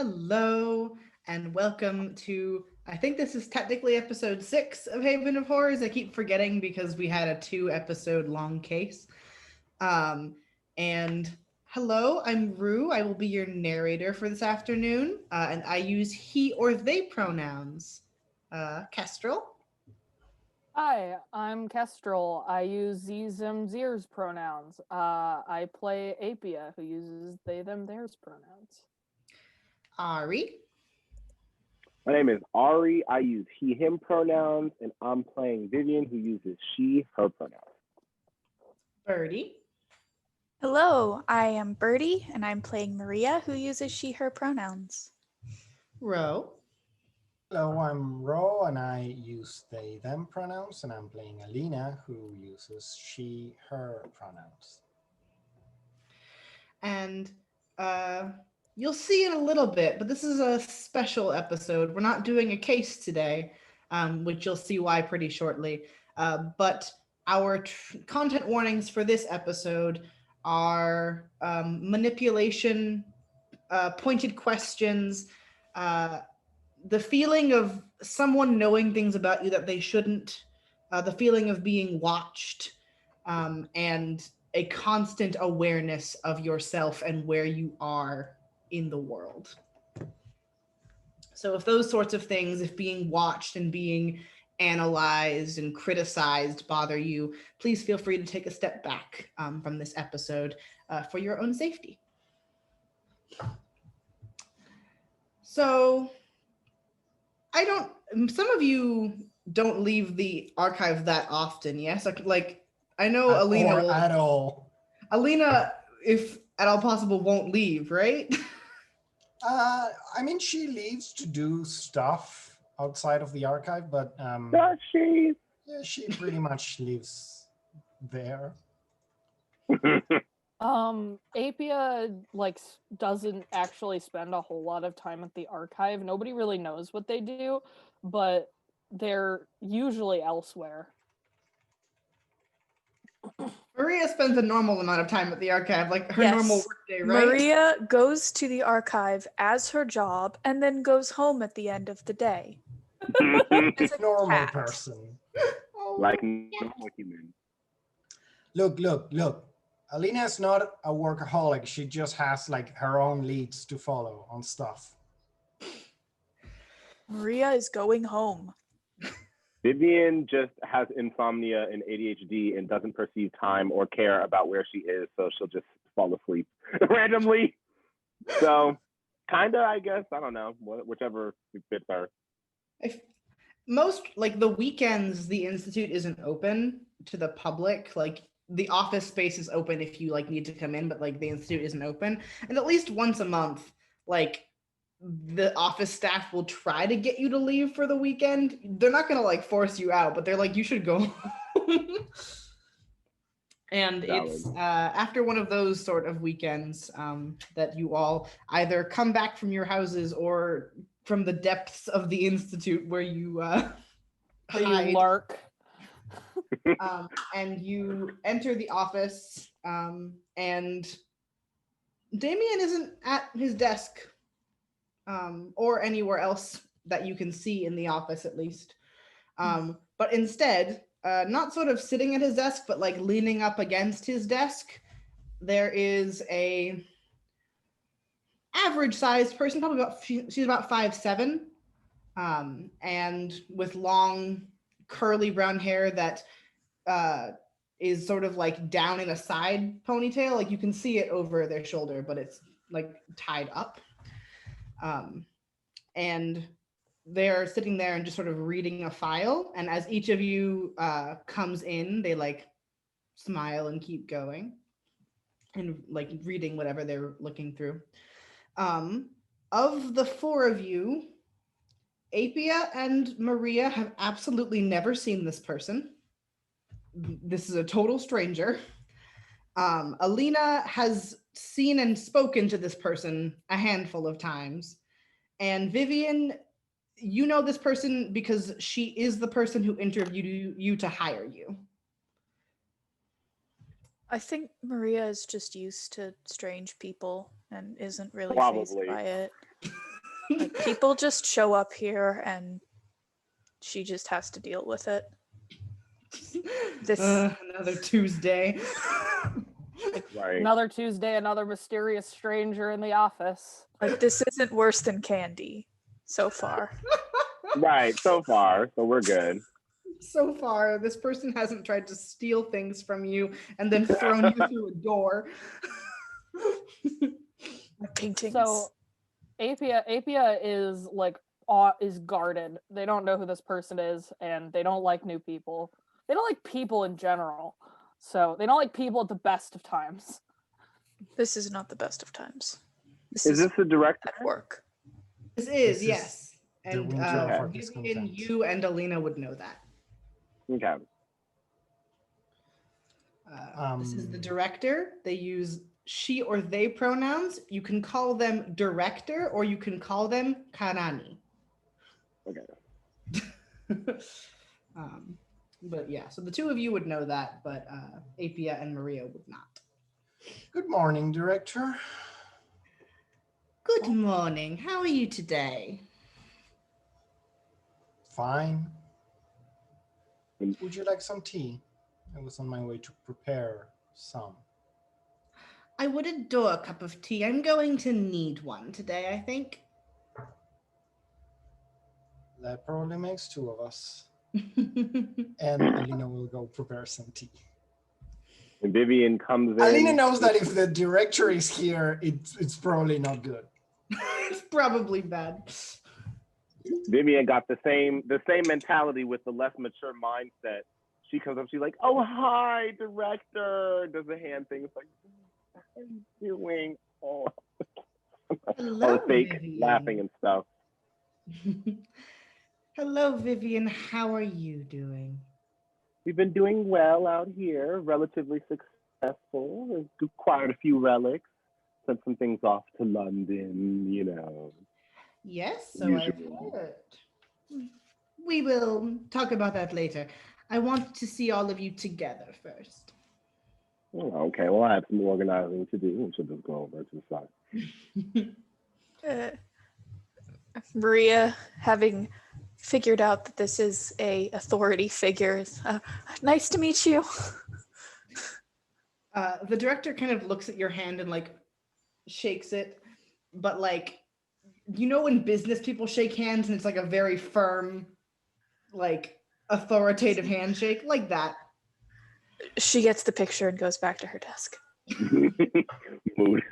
Hello, and welcome to, I think this is technically episode 6 of Haven of Horrors. I keep forgetting because we had a 2 episode long case. Um, and hello, I'm Rue. I will be your narrator for this afternoon, and I use he or they pronouns. Kestrel. Hi, I'm Kestrel. I use ze, zim, zers pronouns. I play Apia, who uses they, them, theirs pronouns. Ari. My name is Ari. I use he, him pronouns, and I'm playing Vivian, who uses she, her pronouns. Birdie. Hello, I am Birdie, and I'm playing Maria, who uses she, her pronouns. Ro. Hello, I'm Ro, and I use they, them pronouns, and I'm playing Alina, who uses she, her pronouns. And you'll see in a little bit, but this is a special episode. We're not doing a case today, which you'll see why pretty shortly. But our content warnings for this episode are manipulation, pointed questions, the feeling of someone knowing things about you that they shouldn't, the feeling of being watched, and a constant awareness of yourself and where you are in the world. So if those sorts of things, if being watched and being analyzed and criticized bother you, please feel free to take a step back from this episode for your own safety. So some of you don't leave the archive that often, yes? Like I know Alina at all. Alina, if at all possible, won't leave, right? I mean, she leaves to do stuff outside of the archive, but Does she? yeah, she pretty much lives there. Apia doesn't actually spend a whole lot of time at the archive. Nobody really knows what they do, but they're usually elsewhere. Maria spends a normal amount of time at the archive, like her normal workday, right? Maria goes to the archive as her job and then goes home at the end of the day. She's a normal cat. person. Oh, Like yeah. normal human. Look. Alina's not a workaholic. She just has like her own leads to follow on stuff. Maria is going home. Vivian just has insomnia and ADHD and doesn't perceive time or care about where she is, so she'll just fall asleep randomly. So, kinda, I guess. I don't know. Whichever fits her. Most, like the weekends, the Institute isn't open to the public. Like the office space is open if you like need to come in, but like the Institute isn't open. And at least once a month, like the office staff will try to get you to leave for the weekend. They're not gonna like force you out, but they're like, you should go home. And it's after one of those sort of weekends that you all either come back from your houses or from the depths of the Institute where you hide. Lark. And you enter the office, and Damien isn't at his desk, or anywhere else that you can see in the office, at least. But instead, not sort of sitting at his desk, but like leaning up against his desk, there is a average-sized person, she's about 5'7", and with long curly brown hair that is sort of like down in a side ponytail. Like you can see it over their shoulder, but it's like tied up. And they're sitting there and just sort of reading a file. And as each of you comes in, they like smile and keep going and like reading whatever they're looking through. Of the 4 of you, Apia and Maria have absolutely never seen this person. This is a total stranger. Alina has seen and spoken to this person a handful of times. And Vivian, you know this person because she is the person who interviewed you to hire you. I think Maria is just used to strange people and isn't really Probably. fazed by it. Like, people just show up here and she just has to deal with it. Another Tuesday. Right. Another Tuesday, another mysterious stranger in the office. Like, this isn't worse than candy so far. Right. So far, so we're good. So far, this person hasn't tried to steal things from you and then thrown you through a door. Paintings. So Apia is like is guarded. They don't know who this person is, and they don't like new people. They don't like people in general. So they don't like people at the best of times. This is not the best of times. Is this the director? at work. This This is, is yes. the And winter of our Vivian, discontent. you and Alina would know that. Okay. This is the director. They use she or they pronouns. You can call them director or you can call them Karani. Okay. But yeah, so the two of you would know that, but Apia and Maria would not. Good morning, Director. Good morning. How are you today? Fine. Would you like some tea? I was on my way to prepare some. I would adore a cup of tea. I'm going to need one today, I think. That probably makes two of us. And Alina will go prepare some tea. And Vivian comes in. Alina knows that if the director is here, it's probably not good. It's probably bad. Vivian got the same mentality with the less mature mindset. She comes up, she's like, "Oh, hi, director." Does the hand thing. It's like, "What are you doing?" Oh, Hello, all the fake Vivian. laughing and stuff. Hello, Vivian. How are you doing? We've been doing well out here, relatively successful. We've acquired a few relics, sent some things off to London, you know. Yes, so I've Usual. heard. We will talk about that later. I want to see all of you together first. Oh, okay, well, I have some organizing to do. We should just go over to the side. Maria, having figured out that this is a authority figure, is, nice to meet you. The director kind of looks at your hand and like shakes it, but like, you know when business people shake hands and it's like a very firm, like authoritative handshake, like that. She gets the picture and goes back to her desk. Mood.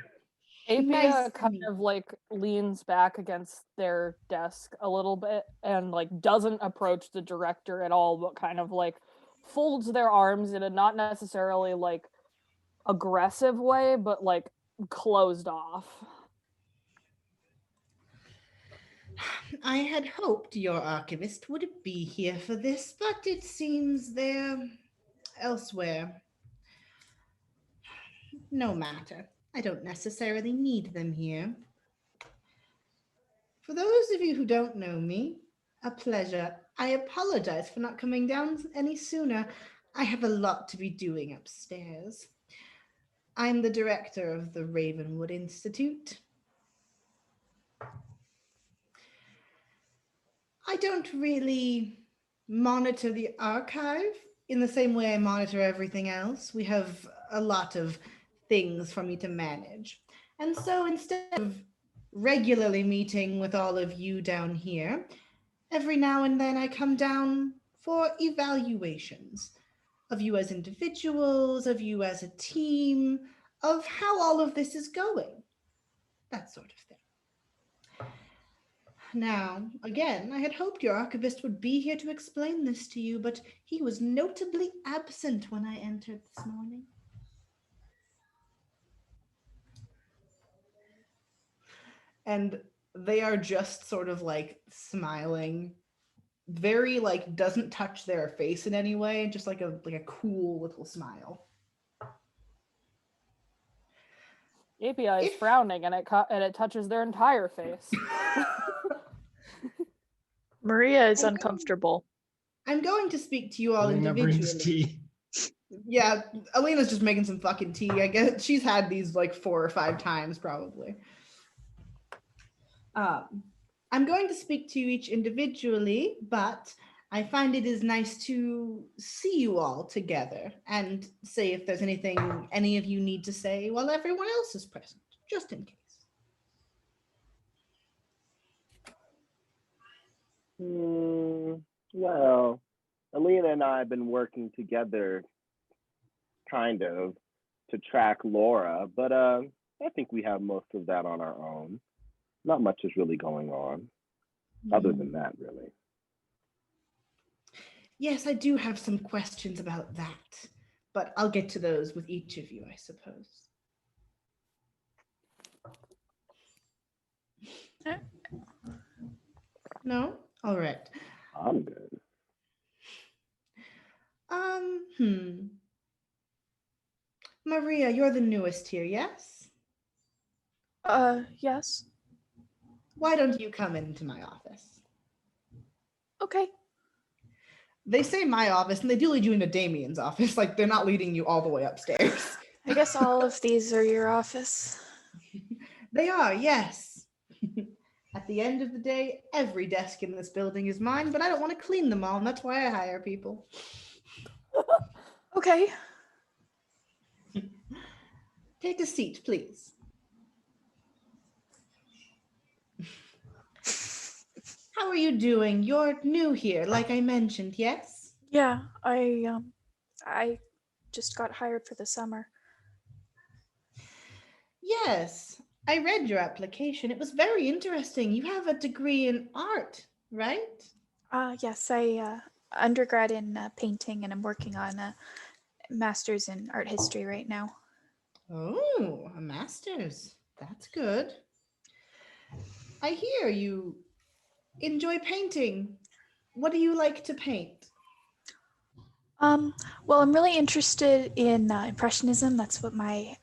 Apia Nice to kind meet of like leans back against their desk a little bit and like doesn't approach the director at all, but kind of like folds their arms in a not necessarily like aggressive way, but like closed off. I had hoped your archivist would be here for this, but it seems they're elsewhere. No matter. I don't necessarily need them here. For those of you who don't know me, a pleasure. I apologize for not coming down any sooner. I have a lot to be doing upstairs. I'm the director of the Ravenwood Institute. I don't really monitor the archive in the same way I monitor everything else. We have a lot of things for me to manage. And so instead of regularly meeting with all of you down here, every now and then I come down for evaluations of you as individuals, of you as a team, of how all of this is going, that sort of thing. Now, again, I had hoped your archivist would be here to explain this to you, but he was notably absent when I entered this morning. And they are just sort of like smiling, very like doesn't touch their face in any way, just like a cool little smile. Apia is frowning and it touches their entire face. Maria is uncomfortable. I'm going to speak to you all Alina brings individually. tea. Yeah, Alina's just making some fucking tea. I guess she's had these like 4 or 5 times probably. I'm going to speak to you each individually, but I find it is nice to see you all together and say if there's anything any of you need to say while everyone else is present, just in case. Well, Alina and I have been working together, kind of, to track Laura, but I think we have most of that on our own. Not much is really going on, other than that, really. Yes, I do have some questions about that, but I'll get to those with each of you, I suppose. No? All right. I'm good. Maria, you're the newest here, yes? Yes. Why don't you come into my office? Okay. They say my office, and they do lead you into Damien's office. Like, they're not leading you all the way upstairs. I guess all of these are your office. They are, yes. At the end of the day, every desk in this building is mine, but I don't want to clean them all, and that's why I hire people. Okay. Take a seat, please. How are you doing? You're new here, like I mentioned, yes? Yeah, I just got hired for the summer. Yes, I read your application. It was very interesting. You have a degree in art, right? Yes, I undergrad in painting, and I'm working on a master's in art history right now. Oh, a master's. That's good. I hear you enjoy painting. What do you like to paint? Well, I'm really interested in Impressionism. That's what my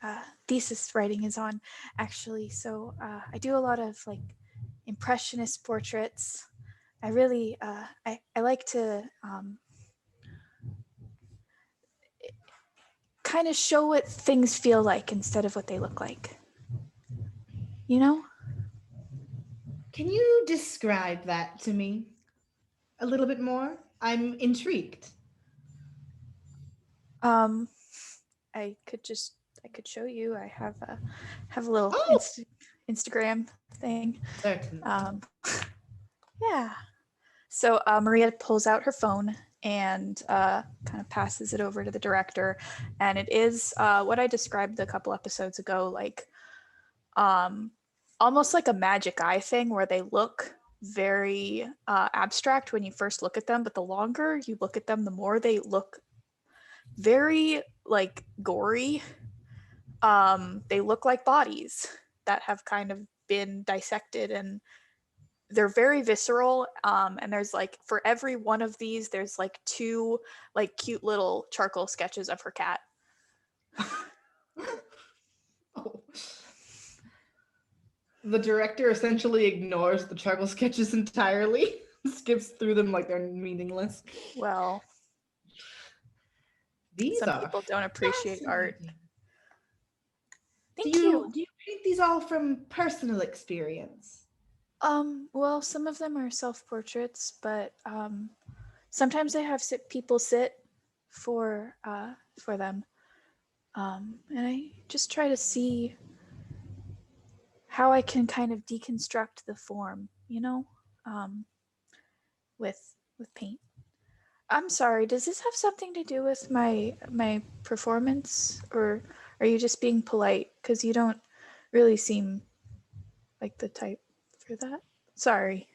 thesis writing is on, actually. So I do a lot of like Impressionist portraits. I really, I like to kind of show what things feel like instead of what they look like. You know? Can you describe that to me a little bit more? I'm intrigued. I could show you. I have a little Oh! Instagram thing. Certainly. Yeah. So Maria pulls out her phone and kind of passes it over to the director, and it is what I described a couple episodes ago, like almost like a magic eye thing, where they look very abstract when you first look at them, but the longer you look at them, the more they look very like gory. They look like bodies that have kind of been dissected, and they're very visceral. And there's like, for every one of these, there's like 2 like cute little charcoal sketches of her cat. Oh. The director essentially ignores the charcoal sketches entirely, skips through them like they're meaningless. Well, These some are people don't appreciate art. fascinating. Thank Do you. you paint these all from personal experience? Well, some of them are self-portraits, but sometimes I have people sit for them. And I just try to see how I can kind of deconstruct the form, you know, with paint. I'm sorry, does this have something to do with my performance, or are you just being polite? Because you don't really seem like the type for that. Sorry.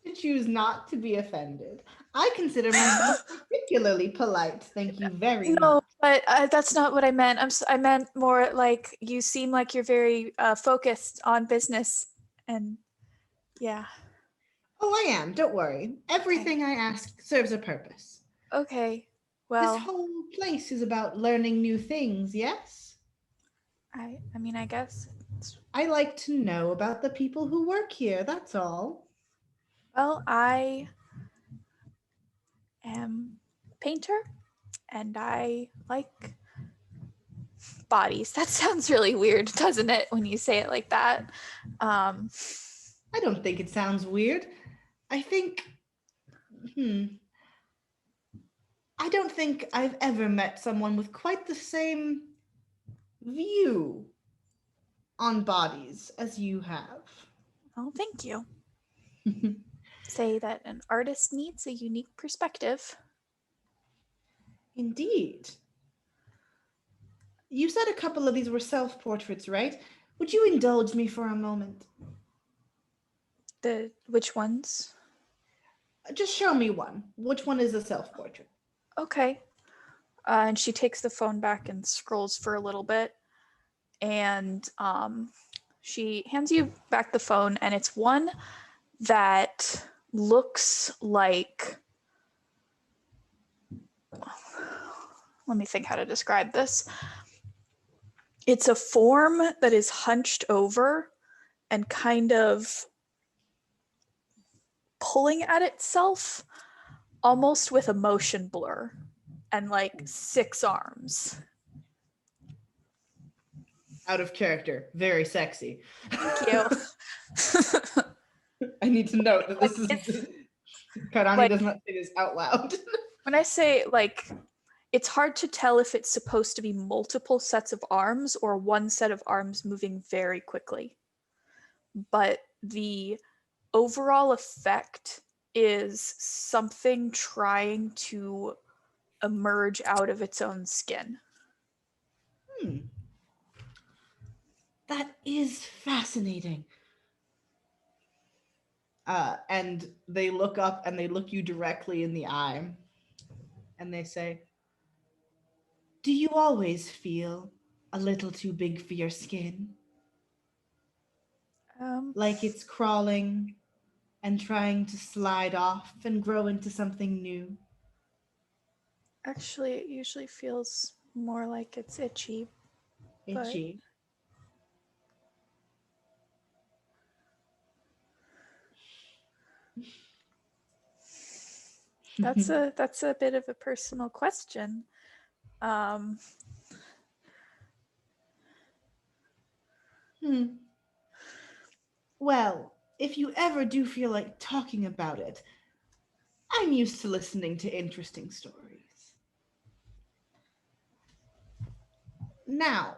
To choose not to be offended. I consider myself particularly polite. Thank you very No, much. but that's not what I meant. I meant more like you seem like you're very focused on business, and yeah. Oh, I am. Don't worry. Everything I ask serves a purpose. Okay. This Well, whole place is about learning new things, yes? I mean, I guess. I like to know about the people who work here, that's all. Well, I am a painter, and I like bodies. That sounds really weird, doesn't it, when you say it like that? I don't think it sounds weird. I think, I don't think I've ever met someone with quite the same view on bodies as you have. Oh, thank you. Say that an artist needs a unique perspective. Indeed. You said a couple of these were self-portraits, right? Would you indulge me for a moment? Which ones? Just show me one. Which one is a self-portrait? Okay. And she takes the phone back and scrolls for a little bit. And she hands you back the phone, and it's one that looks like, let me think how to describe this. It's a form that is hunched over and kind of pulling at itself, almost with a motion blur, and like 6 arms. Out of character. Very sexy. Thank you. I need to note that this is... Karani does not say this out loud. When I say, like, it's hard to tell if it's supposed to be multiple sets of arms or one set of arms moving very quickly. But the overall effect is something trying to emerge out of its own skin. That is fascinating. And they look up and they look you directly in the eye. And they say, "Do you always feel a little too big for your skin? Like it's crawling and trying to slide off and grow into something new?" Actually, it usually feels more like it's itchy. Itchy. That's a bit of a personal question. Well, if you ever do feel like talking about it, I'm used to listening to interesting stories. Now,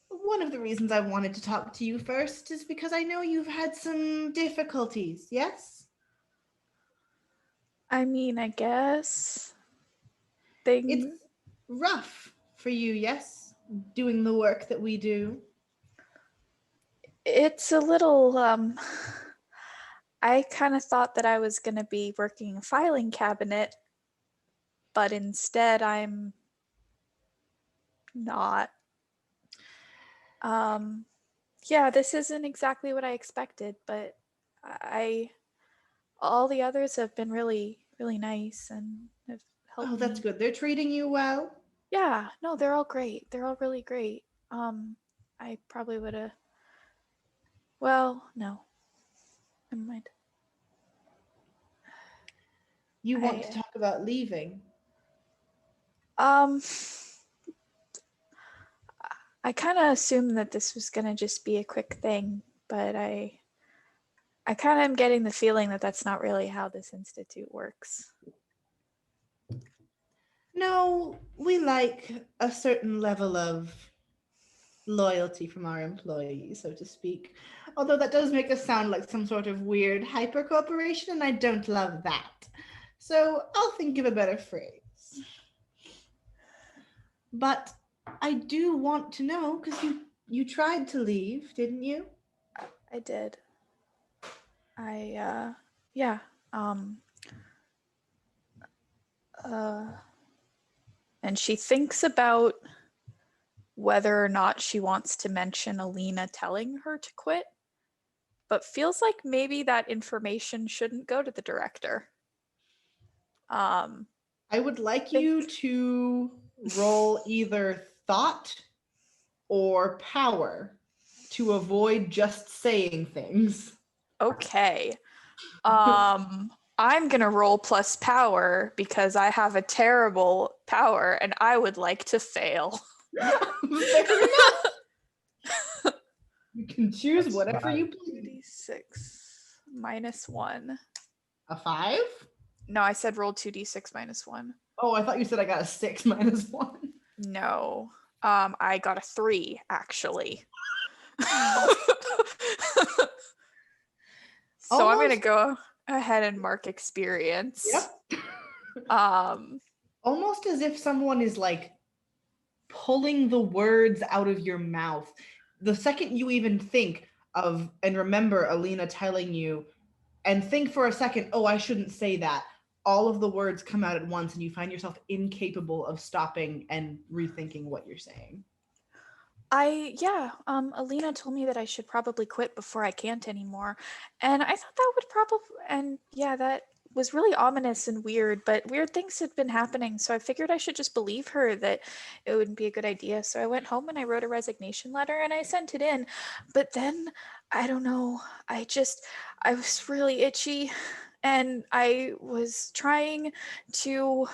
one of the reasons I wanted to talk to you first is because I know you've had some difficulties, yes? I mean, I guess things. It's rough for you, yes? Doing the work that we do. It's a little, I kind of thought that I was going to be working a filing cabinet, but instead I'm not. Yeah, this isn't exactly what I expected, but all the others have been really, really nice and have helped Oh, that's me. good. They're treating you well? Yeah, no, they're all great. They're all really great. I probably would have. Well, no. Never mind. You want to talk about leaving? I kind of assumed that this was going to just be a quick thing, but I kind of am getting the feeling that that's not really how this institute works. No, we like a certain level of loyalty from our employees, so to speak. Although that does make us sound like some sort of weird hyper corporation, and I don't love that. So I'll think of a better phrase. But I do want to know, because you tried to leave, didn't you? I did. Yeah. And she thinks about whether or not she wants to mention Alina telling her to quit, but feels like maybe that information shouldn't go to the director. I would like you to roll either thought or power to avoid just saying things. Okay. I'm gonna roll plus power because I have a terrible power and I would like to fail. Fair enough. You can choose That's whatever fine. you please. 2d6 minus 1. A 5? No, I said roll 2d6 minus 1. Oh, I thought you said I got a 6 minus 1. No. I got a 3, actually. So I'm going to Almost- go ahead and mark experience. Yep. Um, Almost as if someone is like pulling the words out of your mouth. The second you even think of and remember Alina telling you and think for a second, oh, I shouldn't say that. All of the words come out at once and you find yourself incapable of stopping and rethinking what you're saying. Alina told me that I should probably quit before I can't anymore. And I thought that would that was really ominous and weird, but weird things had been happening. So I figured I should just believe her that it wouldn't be a good idea. So I went home and I wrote a resignation letter and I sent it in. But then, I don't know, I was really itchy and I was trying to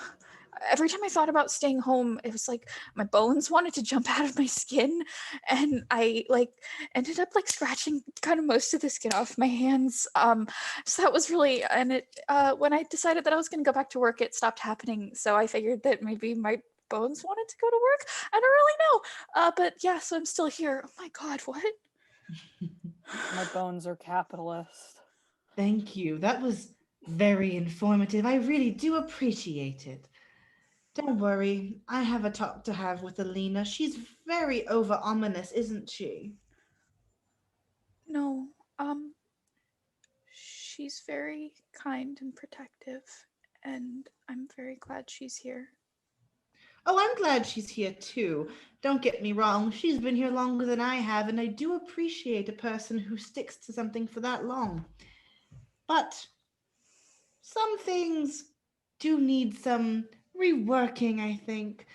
every time I thought about staying home, it was like my bones wanted to jump out of my skin, and I ended up scratching kind of most of the skin off my hands. So that was really, and it when I decided that I was going to go back to work, it stopped happening. So I figured that maybe my bones wanted to go to work. I don't really know, but yeah, so I'm still here. Oh my God, what? My bones are capitalist. Thank you. That was very informative. I really do appreciate it. Don't worry, I have a talk to have with Alina. She's very over ominous, isn't she? No, she's very kind and protective, and I'm very glad she's here. Oh, I'm glad she's here too. Don't get me wrong, she's been here longer than I have, and I do appreciate a person who sticks to something for that long. But some things do need some reworking, I think.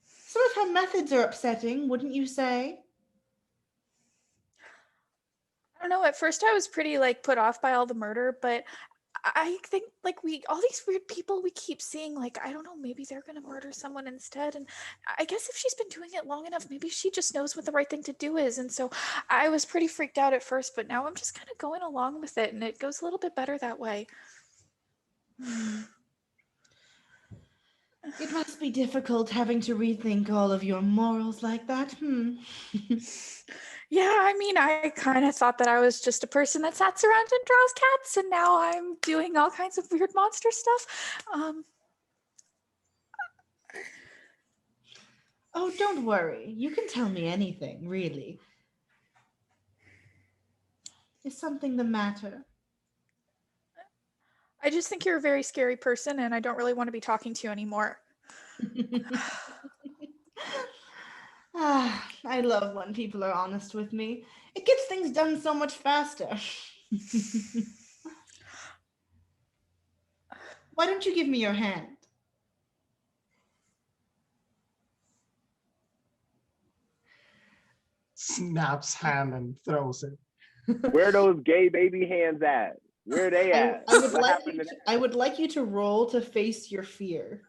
Some of her methods are upsetting, wouldn't you say? I don't know. At first, I was pretty put off by all the murder, but I think all these weird people we keep seeing, I don't know, maybe they're gonna murder someone instead. And I guess if she's been doing it long enough, maybe she just knows what the right thing to do is. And so I was pretty freaked out at first, but now I'm just kind of going along with it, and it goes a little bit better that way. It must be difficult having to rethink all of your morals like that. Yeah, I mean, I kind of thought that I was just a person that sits around and draws cats, and now I'm doing all kinds of weird monster stuff. Oh, don't worry. You can tell me anything, really. Is something the matter? I just think you're a very scary person, and I don't really want to be talking to you anymore. I love when people are honest with me. It gets things done so much faster. Why don't you give me your hand? Snaps hand and throws it. Where those gay baby hands at? Where they at? I would What like happened to that? I would like you to roll to face your fear.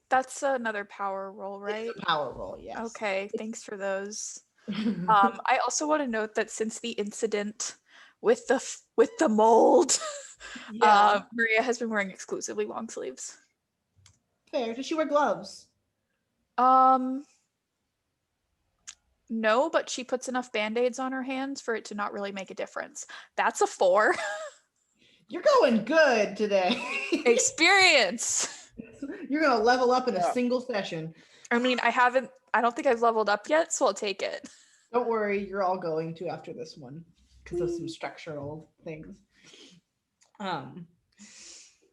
That's another power roll, right? It's a power roll, yes. Okay, thanks for those. I also want to note that since the incident with the mold, Yeah. Maria has been wearing exclusively long sleeves. Fair. Does she wear gloves? No, but she puts enough band-aids on her hands for it to not really make a difference. That's a 4. You're going good today. Experience. You're gonna level up in a single session. I mean, I don't think I've leveled up yet, so I'll take it. Don't worry, you're all going to after this one because of some structural things.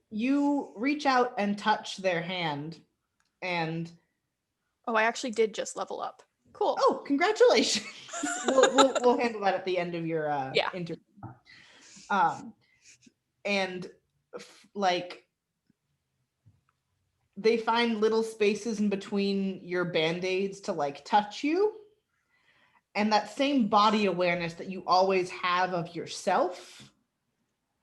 You reach out and touch their hand, and Oh, I actually did just level up. Cool. oh, congratulations! we'll handle that at the end of your interview. And they find little spaces in between your band-aids to touch you. And that same body awareness that you always have of yourself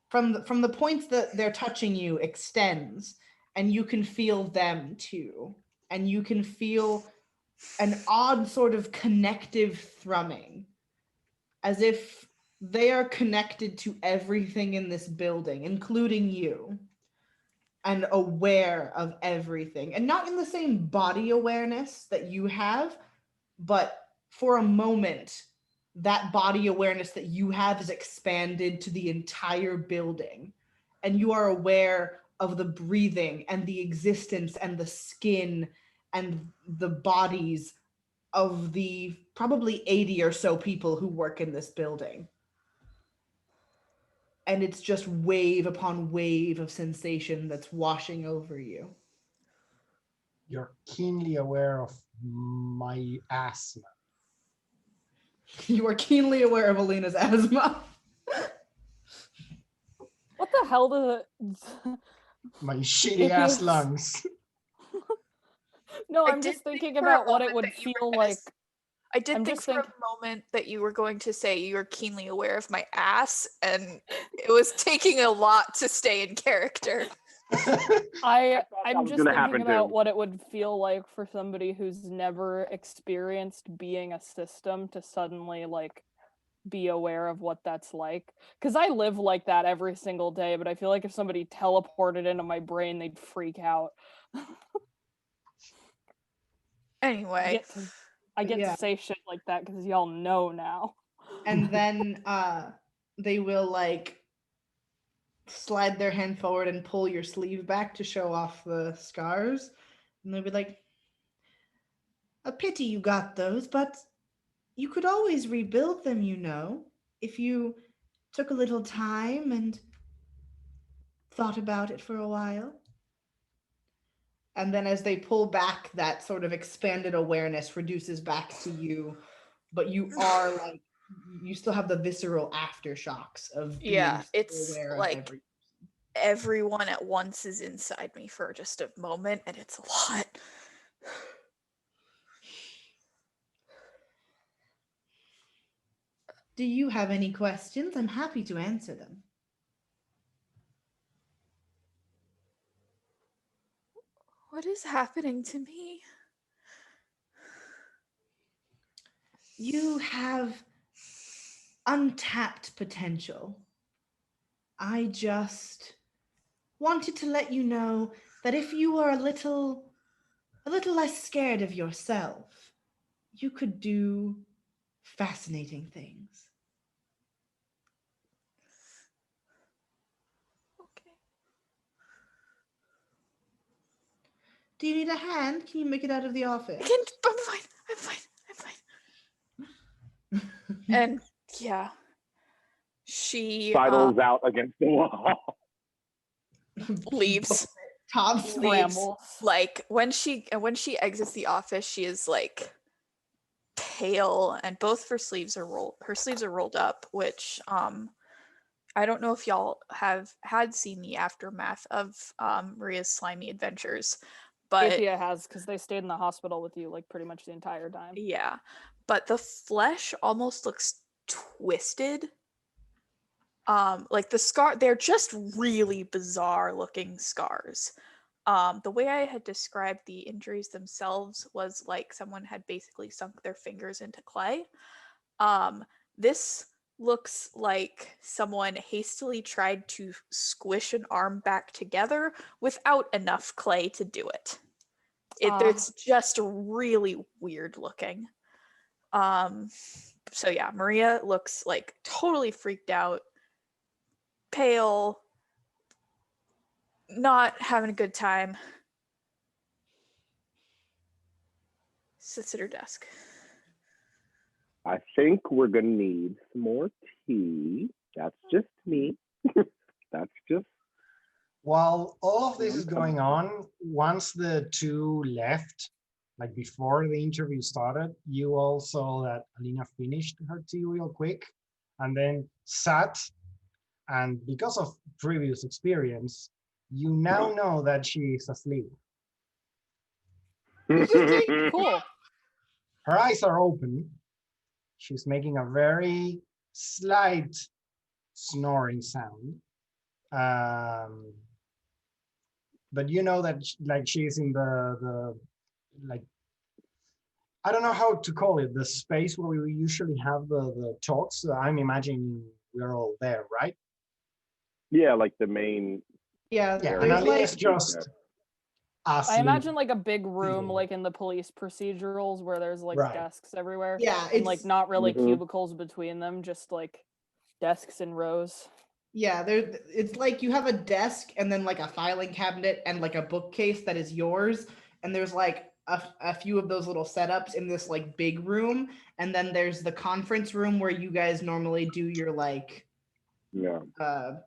from the points that they're touching you extends, and you can feel them too. And you can feel an odd sort of connective thrumming, as if they are connected to everything in this building, including you, and aware of everything. And not in the same body awareness that you have, but for a moment, that body awareness that you have is expanded to the entire building. And you are aware of the breathing and the existence and the skin and the bodies of the probably 80 or so people who work in this building. And it's just wave upon wave of sensation that's washing over you. You're keenly aware of my asthma. You are keenly aware of Alina's asthma. What the hell does it? My shitty ass lungs. No, I I'm did just think thinking for a about what it moment would that you were feel gonna like. I did I'm think just for a moment that you were going to say you're keenly aware of my ass, and it was taking a lot to stay in character. that I'm was just gonna thinking happen about too. what it would feel like for somebody who's never experienced being a system to suddenly like be aware of what that's like. Because I live like that every single day, but I feel like if somebody teleported into my brain, they'd freak out. Anyway, I get Yeah. to say shit like that because y'all know now. And then they will like slide their hand forward and pull your sleeve back to show off the scars. And they'll be like, a pity you got those, but you could always rebuild them, you know, if you took a little time and thought about it for a while. And then as they pull back, that sort of expanded awareness reduces back to you, but you are like, you still have the visceral aftershocks of being yeah, so it's aware of like everyone at once is inside me for just a moment, and it's a lot. Do you have any questions? I'm happy to answer them. What is happening to me? You have untapped potential. I just wanted to let you know that if you were a little less scared of yourself, you could do fascinating things. Okay. Do you need a hand? Can you make it out of the office? I'm fine. And yeah, she Sidles out against the wall. leaves. Top Leaves. Rambles. Like when she exits the office, she is like pale, and both of her sleeves are rolled up, which I don't know if y'all had seen the aftermath of Maria's slimy adventures, but PBtA has, because they stayed in the hospital with you like pretty much the entire time. yeah, but the flesh almost looks twisted. Like the scar, they're just really bizarre looking scars. The way I had described the injuries themselves was like someone had basically sunk their fingers into clay. This looks like someone hastily tried to squish an arm back together without enough clay to do it. It's just really weird looking. So yeah, Maria looks like totally freaked out, pale, not having a good time. Sits at her desk. I think we're gonna need some more tea. That's just me. That's just. While all of this is going on, once the two left, like before the interview started, you all saw that Alina finished her tea real quick and then sat. And because of previous experience, you now know that she is asleep. Cool. Her eyes are open. She's making a very slight snoring sound. But you know that like she's in the like I don't know how to call it, the space where we usually have the talks. I'm imagining we're all there, right? Yeah, like the main. Yeah, Yeah, and there's Alina's like just I asleep. imagine like a big room, Yeah. like in the police procedurals, where there's like Right. desks everywhere, yeah, and like it's not really Mhm. cubicles between them, just like desks in rows. yeah, there it's like you have a desk and then like a filing cabinet and like a bookcase that is yours, and there's like a few of those little setups in this like big room, and then there's the conference room where you guys normally do your like Yeah.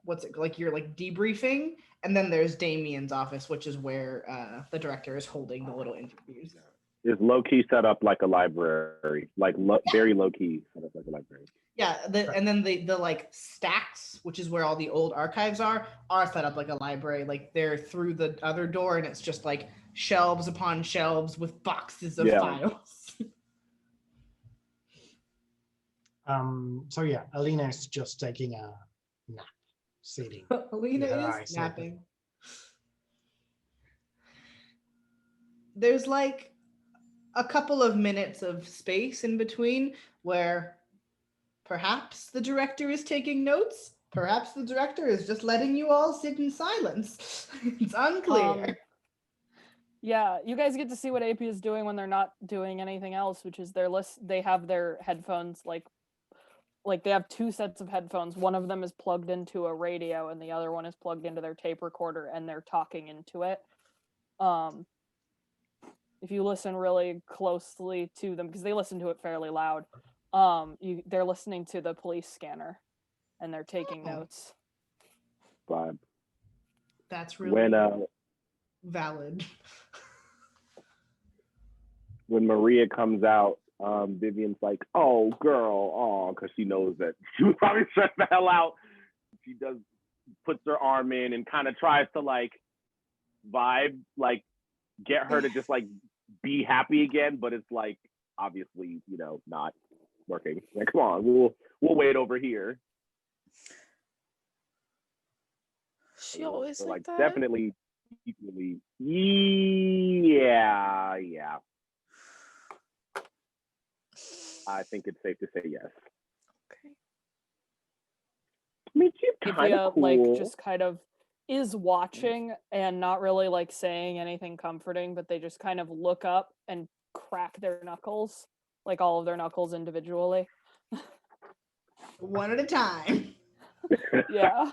what's it like your like debriefing, and then there's Damien's office, which is where the director is holding the little interviews. Is low key set up like a library, like very low key set up like a library. Yeah, and then the like stacks, which is where all the old archives are set up like a library. Like they're through the other door, and it's just like shelves upon shelves with boxes of Yeah. files. So yeah, Alina is just taking a nap, sitting. Alina Yeah, is I see. napping. There's like a couple of minutes of space in between where perhaps the director is taking notes. Perhaps the director is just letting you all sit in silence. It's unclear. Yeah, you guys get to see what AP is doing when they're not doing anything else, which is they have their headphones like they have two sets of headphones. One of them is plugged into a radio and the other one is plugged into their tape recorder, and they're talking into it. If you listen really closely to them, because they listen to it fairly loud, they're listening to the police scanner and they're taking notes. Vibe. That's really When valid. when Maria comes out, Vivian's like, "Oh, girl, oh," because she knows that she was probably stressed the hell out. She puts her arm in and kind of tries to like vibe, like get her to just like be happy again, but it's like obviously, not working. Like, come on, we'll wait over here. She always So, like that. definitely equally. Yeah. I think it's safe to say yes. Okay. I mean, she's kind of cool. Like just kind of is watching and not really like saying anything comforting, but they just kind of look up and crack their knuckles, like all of their knuckles individually. One at a time. Yeah.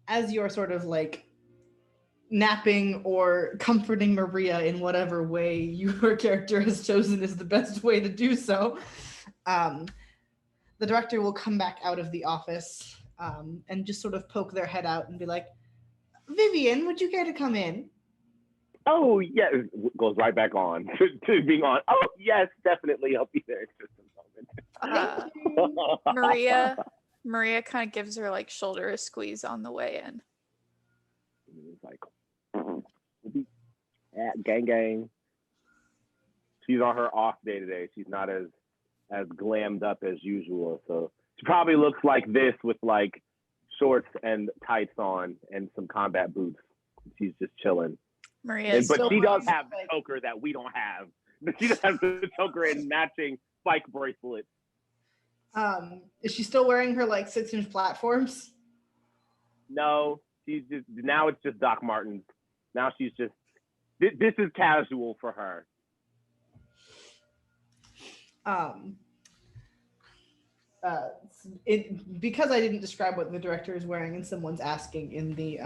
As you're sort of like napping or comforting Maria in whatever way your character has chosen is the best way to do so, the director will come back out of the office and just sort of poke their head out and be like, "Vivian, would you care to come in?" Oh, yes. Goes right back on to being on. Oh, yes, definitely. I'll be there in just a moment. Maria kind of gives her like shoulder a squeeze on the way in. It's like, gang. She's on her off day today. She's not as glammed up as usual. So she probably looks like this with like shorts and tights on and some combat boots. She's just chilling. But she does have the choker that we don't have. She does have the choker and matching spike bracelets. Is she still wearing her like 6-inch platforms? No, now it's just Doc Martens. Now she's just this is casual for her. Because I didn't describe what the director is wearing and someone's asking in the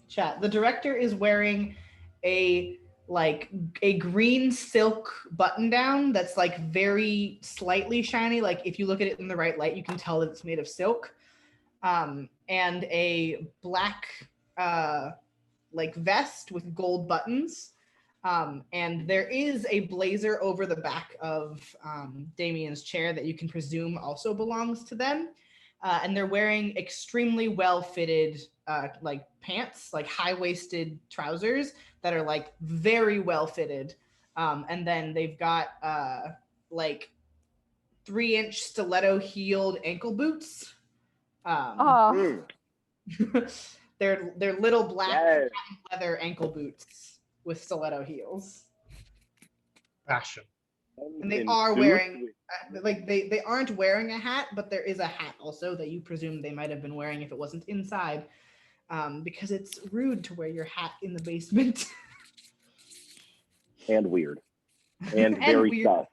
chat, the director is wearing a green silk button down that's like very slightly shiny. Like if you look at it in the right light, you can tell that it's made of silk, and a black like vest with gold buttons. And there is a blazer over the back of Damien's chair that you can presume also belongs to them. And they're wearing extremely well-fitted like pants, like high-waisted trousers that are like very well-fitted. And then they've got like 3-inch stiletto-heeled ankle boots. They're little black leather ankle boots with stiletto heels. fashion. And they In are suits wearing, with- like they aren't wearing a hat, but there is a hat also that you presume they might have been wearing if it wasn't inside, because it's rude to wear your hat in the basement. and weird and And very weird. sus.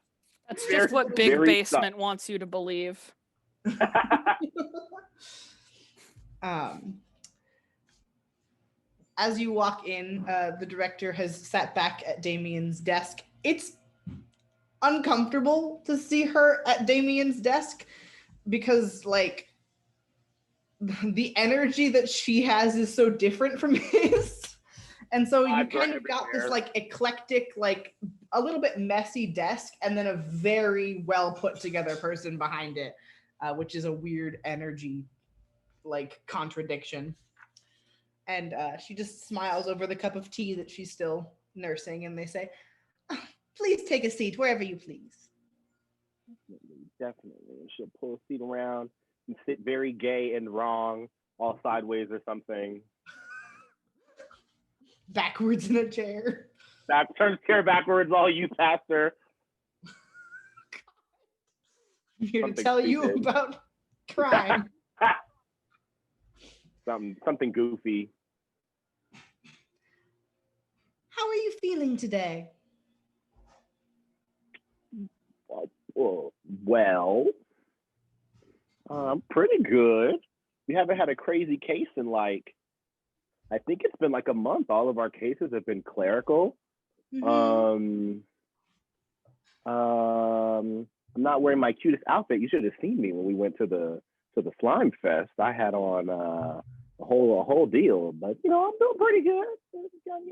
That's Very- just what Big very Basement wants you to believe. As you walk in, the director has sat back at Damien's desk. It's uncomfortable to see her at Damien's desk because, like, the energy that she has is so different from his. And so you Vibes are kind of got this everywhere. like eclectic, like a little bit messy desk, and then a very well put together person behind it, which is a weird energy, like, contradiction. And she just smiles over the cup of tea that she's still nursing, and they say, "Oh, please take a seat wherever you please." Definitely. And she'll pull a seat around and sit very gay and wrong, all sideways or something. Backwards in a chair. Back turns chair backwards, all you past her. I'm here to Something tell you stupid. about crime. Something goofy. How are you feeling today? Well, pretty good. We haven't had a crazy case in like, I think it's been like a month. All of our cases have been clerical. Mhm. I'm not wearing my cutest outfit. You should have seen me when we went to the slime fest. I had on a whole deal, but you know, I'm doing pretty good.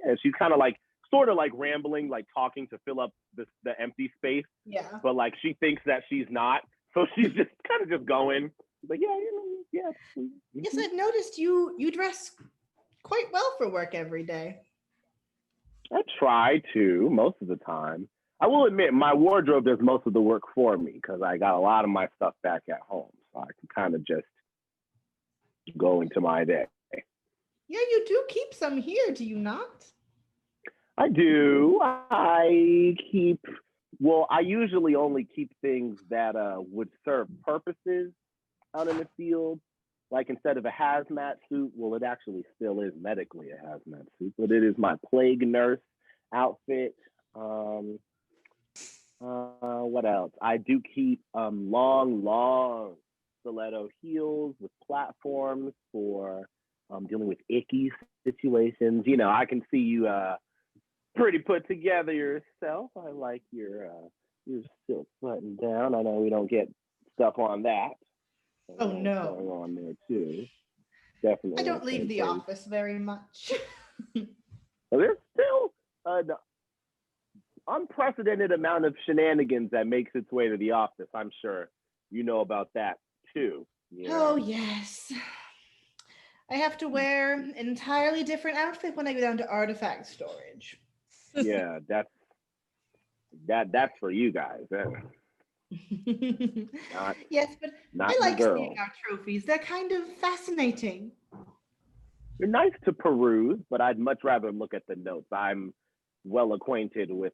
Yeah, she's kind of like sort of like rambling, like talking to fill up the empty space, Yeah. but like she thinks that she's not, so she's just kind of just going. But yeah, you know, yeah. Yes, I've noticed you dress quite well for work every day. I try to most of the time. I will admit my wardrobe does most of the work for me because I got a lot of my stuff back at home, so I can kind of just go into my day. Yeah, you do keep some here, do you not? I do. I usually only keep things that would serve purposes out in the field. Like instead of a hazmat suit, well, it actually still is medically a hazmat suit, but it is my plague nurse outfit. What else? I do keep long stiletto heels with platforms for dealing with icky situations. You know, I can see you pretty put together yourself. I like your silk button down. I know we don't get stuff on that. Oh, no. Going on there too. Definitely. I don't leave the office very much. Well, there's still an unprecedented amount of shenanigans that makes its way to the office. I'm sure you know about that too. You know? Oh, yes. I have to wear an entirely different outfit when I go down to artifact storage. Yeah, that's for you guys. Yes, but Not I like girl. seeing our trophies. They're kind of fascinating. They're nice to peruse, but I'd much rather look at the notes. I'm well acquainted with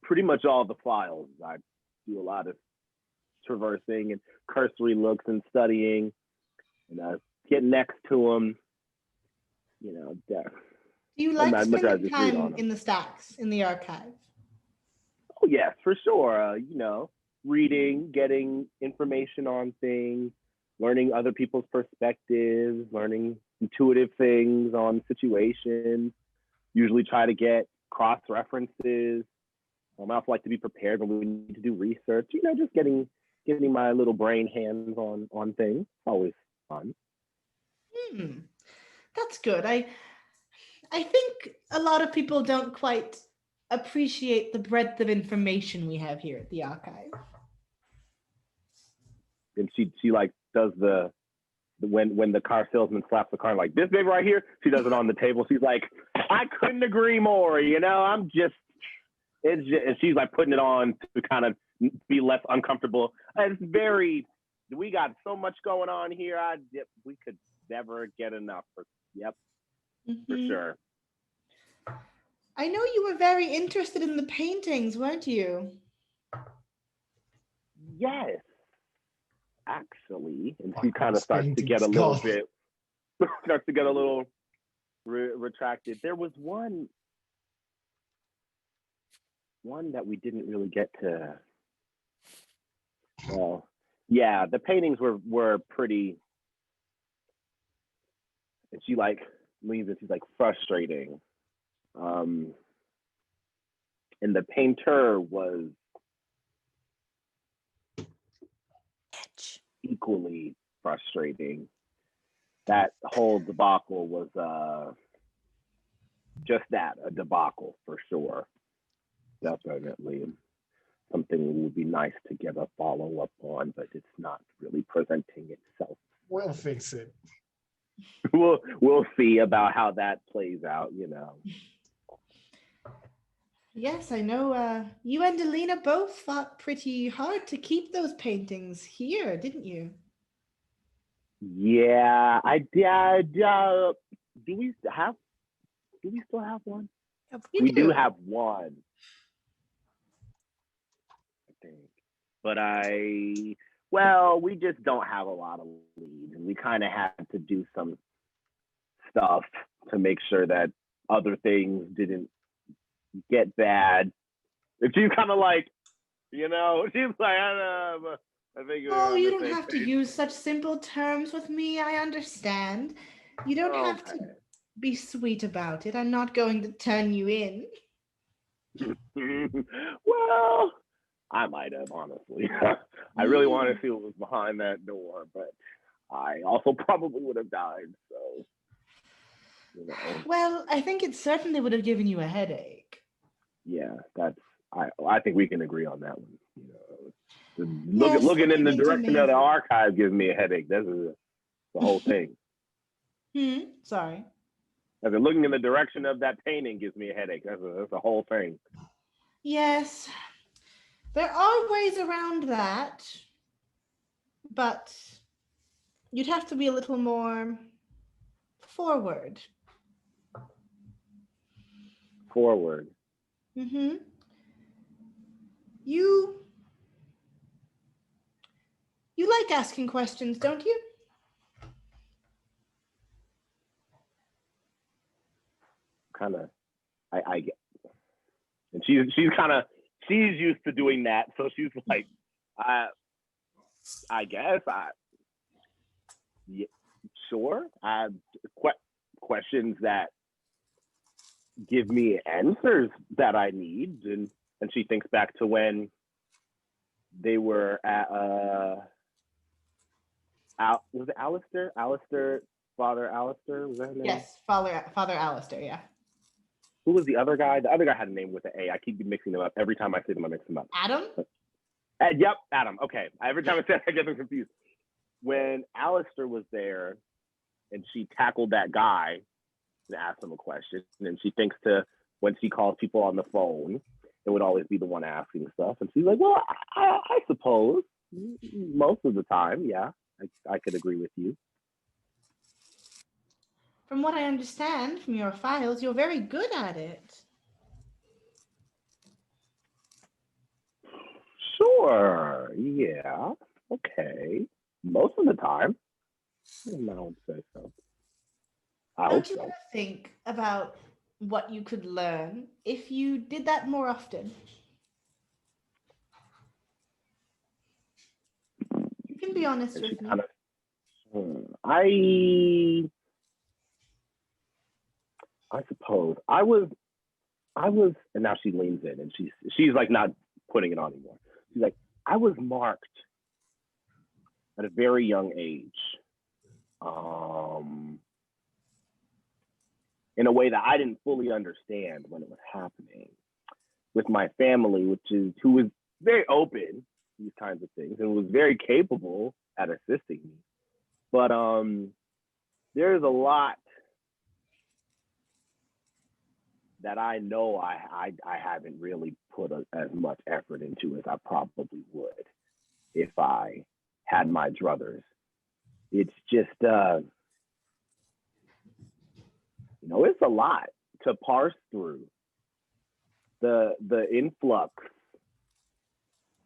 pretty much all the files. I do a lot of traversing and cursory looks and studying, and get next to them. You know, Do you like much rather spending just read on time them. in the stacks, in the archive? Oh yes, for sure. You know, reading, getting information on things, learning other people's perspectives, learning intuitive things on situations. Usually try to get cross references. I also like to be prepared when we need to do research. You know, just getting my little brain hands on things. Always fun. That's good. I think a lot of people don't quite appreciate the breadth of information we have here at the archive. And she like does the when the car salesman slaps the car like this baby right here, she does it on the table. She's like, I couldn't agree more. You know, and she's like putting it on to kind of be less uncomfortable. It's very. We got so much going on here. We could never get enough. For Mhm. sure. I know you were very interested in the paintings, weren't you? Yes, actually. And Fuck she kind those of starts to get a paintings, little God. bit, starts to get a little retracted. There was one that we didn't really get to. Well, yeah, the paintings were pretty. And she like leans and she's like frustrating. And the painter was equally frustrating. That whole debacle was just that, a debacle for sure. Definitely something would be nice to get a follow-up on, but it's not really presenting itself. We'll fix it. We'll see about how that plays out, you know. Yes, I know. You and Alina both fought pretty hard to keep those paintings here, didn't you? Yeah, I did. Do we still have one? You We do do. have one, I think. But we just don't have a lot of leads, and we kind of had to do some stuff to make sure that other things didn't get bad. And she's kind of like, she's like, I think we're Oh, on you the don't same have to page. use such simple terms with me. I understand. You don't have to be sweet about it. I'm not going to turn you in. Well, I might have, honestly. I really want to see what was behind that door, but I also probably would have died. So, Well, I think it certainly would have given you a headache. Yeah, I think we can agree on that one. Yes, Looking in the everything's direction of the amazing. archive gives me a headache. That's the whole thing. Sorry. As in looking in the direction of that painting gives me a headache. That's the whole thing. Yes, there are ways around that, but you'd have to be a little more forward. Forward. Mm-hmm. You like asking questions, don't you? Kind of. I get. And she's used to doing that, so she's like, I guess yeah, sure. Questions that give me answers that I need, and she thinks back to when they were at was it Alistair? Father Alistair, was that his name? Yes, Father Alistair, yeah. Who was the other guy? The other guy had a name with an A. I keep mixing them up. Every time I say them, I mix them up. Adam? Yep, Adam. Okay. Every time I say it, I get them confused. When Alistair was there and she tackled that guy and asked him a question, and she thinks to when she calls people on the phone, it would always be the one asking stuff. And she's like, well, I suppose most of the time, yeah, I could agree with you. From what I understand from your files, you're very good at it. Sure, yeah, okay. Most of the time. I don't say so. Don't you ever think about what you could learn if you did that more often? You can be honest with me. I suppose I was, and now she leans in and she's like not putting it on anymore. She's like, I was marked at a very young age, in a way that I didn't fully understand when it was happening with my family, who was very open to these kinds of things and was very capable at assisting me. But there's a lot that I know I haven't really put as much effort into as I probably would if I had my druthers. It's just, it's a lot to parse through. the influx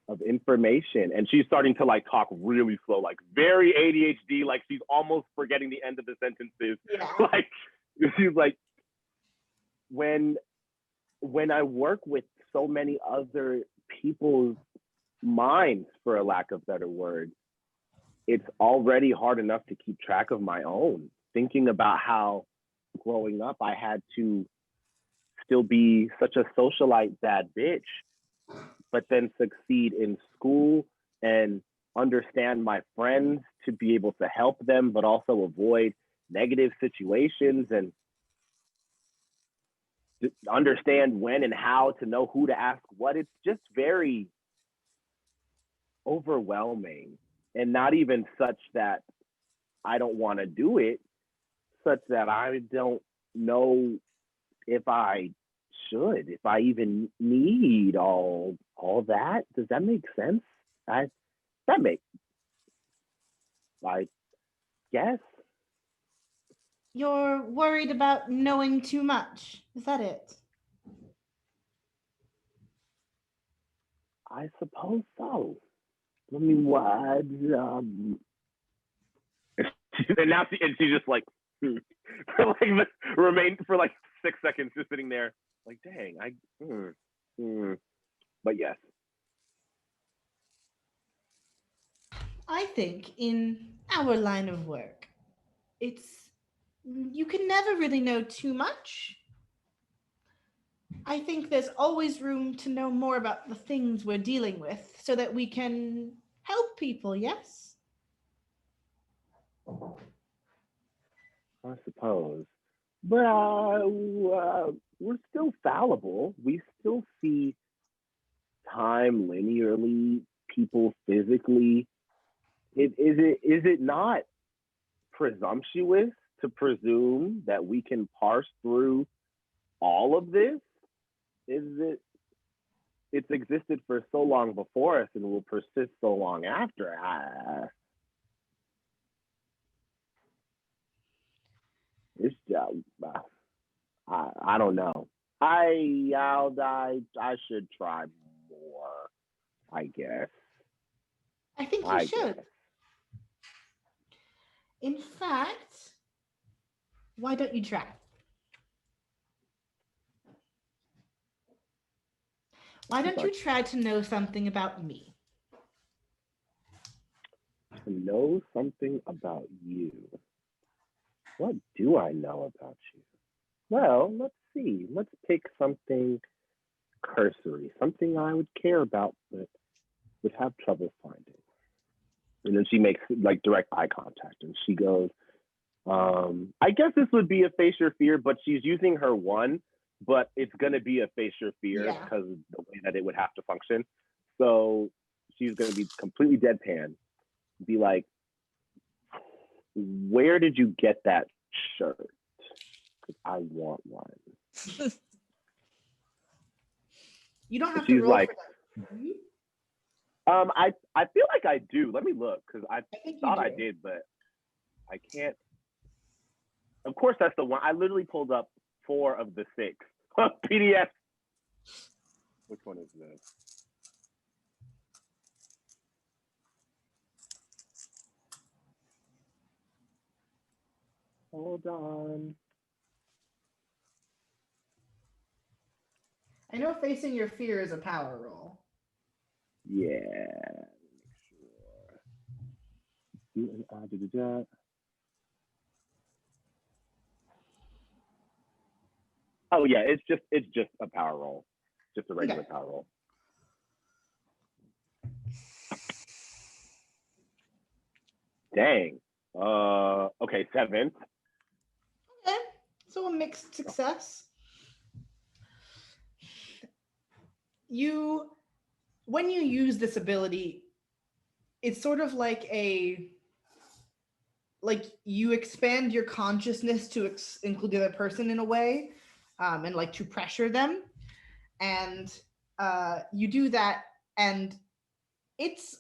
of information, and she's starting to like talk really slow, like very ADHD, like she's almost forgetting the end of the sentences. Yeah. Like she's like, when I work with so many other people's minds, for a lack of better word, it's already hard enough to keep track of my own. Thinking about how growing up I had to still be such a socialite bad bitch, but then succeed in school and understand my friends to be able to help them, but also avoid negative situations and understand when and how to know who to ask what. It's just very overwhelming, and not even such that I don't want to do it, such that I don't know if I should, if I even need all that. Does that make sense? I guess. You're worried about knowing too much. Is that it? I suppose so. I mean, what? And now she's just like, for like remain for like 6 seconds, just sitting there, like, dang, But yes. I think in our line of work, you can never really know too much. I think there's always room to know more about the things we're dealing with so that we can help people, yes? I suppose. But we're still fallible. We still see time linearly, people physically. Is it not presumptuous to presume that we can parse through all of this? It's existed for so long before us and will persist so long after. It's I don't know. I should try more, I guess. I think you should. Guess. In fact, why don't you try? Why don't you try to know something about me? To know something about you. What do I know about you? Well, let's see. Let's pick something cursory, something I would care about but would have trouble finding. And then she makes like direct eye contact and she goes, I guess this would be a face your fear, but she's using her one, but it's gonna be a face your fear because of the way that it would have to function. So she's gonna be completely deadpan, be like, where did you get that shirt? Because I want one. You don't have She's to roll like, for that. I feel like I do. Let me look because I thought I did, but I can't. Of course, that's the one. I literally pulled up 4 of the 6 PDF. Which one is this? Hold on. I know facing your fear is a power roll. Yeah. Make sure. Oh yeah, it's just a power roll, just a regular power roll. Dang. Okay, 7. Okay, so a mixed success. When you use this ability, it's sort of like you expand your consciousness to include the other person in a way, and like to pressure them, and you do that, and it's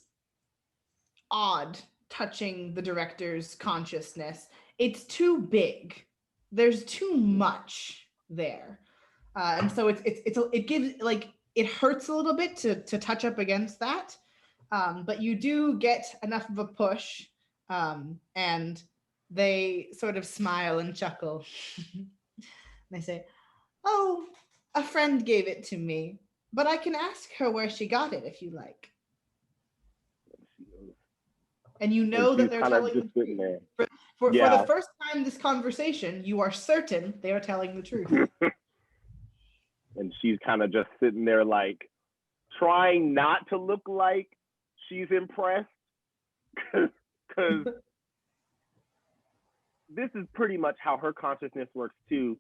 odd touching the director's consciousness. It's too big. There's too much there. And so it gives like it hurts a little bit to touch up against that, but you do get enough of a push, and they sort of smile and chuckle. They say, "Oh, a friend gave it to me, but I can ask her where she got it if you like." And you know And that she's they're kind of telling just the sitting truth. there. For Yeah. the first time in this conversation, you are certain they are telling the truth. And she's kind of just sitting there, like, trying not to look like she's impressed. Because this is pretty much how her consciousness works, too.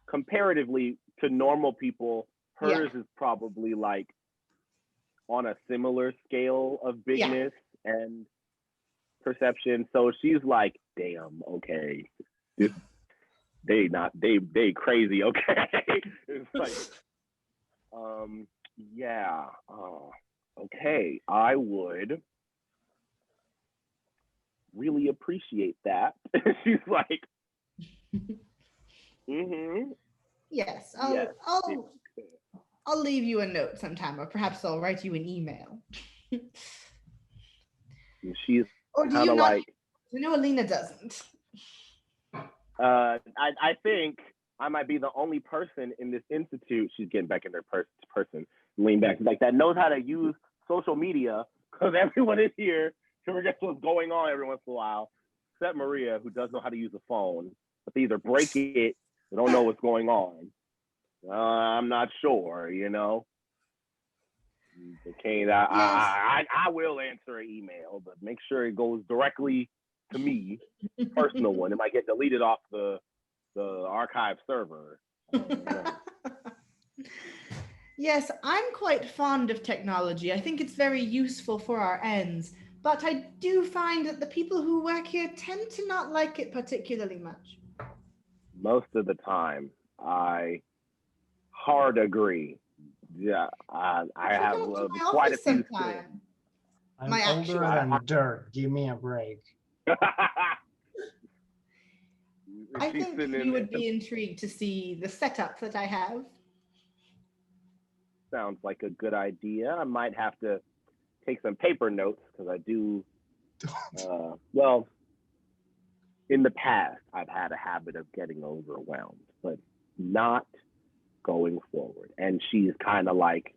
Comparatively to normal people, hers is probably, like, on a similar scale of bigness and perception. So she's like, damn, okay. They crazy, okay. It's like, yeah, okay, I would really appreciate that. She's like, Yes, yes, I'll leave you a note sometime, or perhaps I'll write you an email. and she's Or do kind you of not? like, Alina doesn't. I think I might be the only person in this institute. She's getting back in their person, lean back, like that knows how to use social media, because everyone is here to forget what's going on every once in a while, except Maria, who does know how to use a phone, but they either break it or don't know what's going on. I'm not sure, you know. Okay, I will answer an email, but make sure it goes directly to me, personal one. It might get deleted off the archive server. Yes, I'm quite fond of technology. I think it's very useful for our ends, but I do find that the people who work here tend to not like it particularly much. Most of the time, I hard agree. Yeah, I have Come to my quite a office few sometime. I'm My older actual- than dirt. Give me a break. I think you would be intrigued to see the setup that I have. Sounds like a good idea. I might have to take some paper notes, because I do. Well, in the past, I've had a habit of getting overwhelmed, but not going forward. And she's kind of like,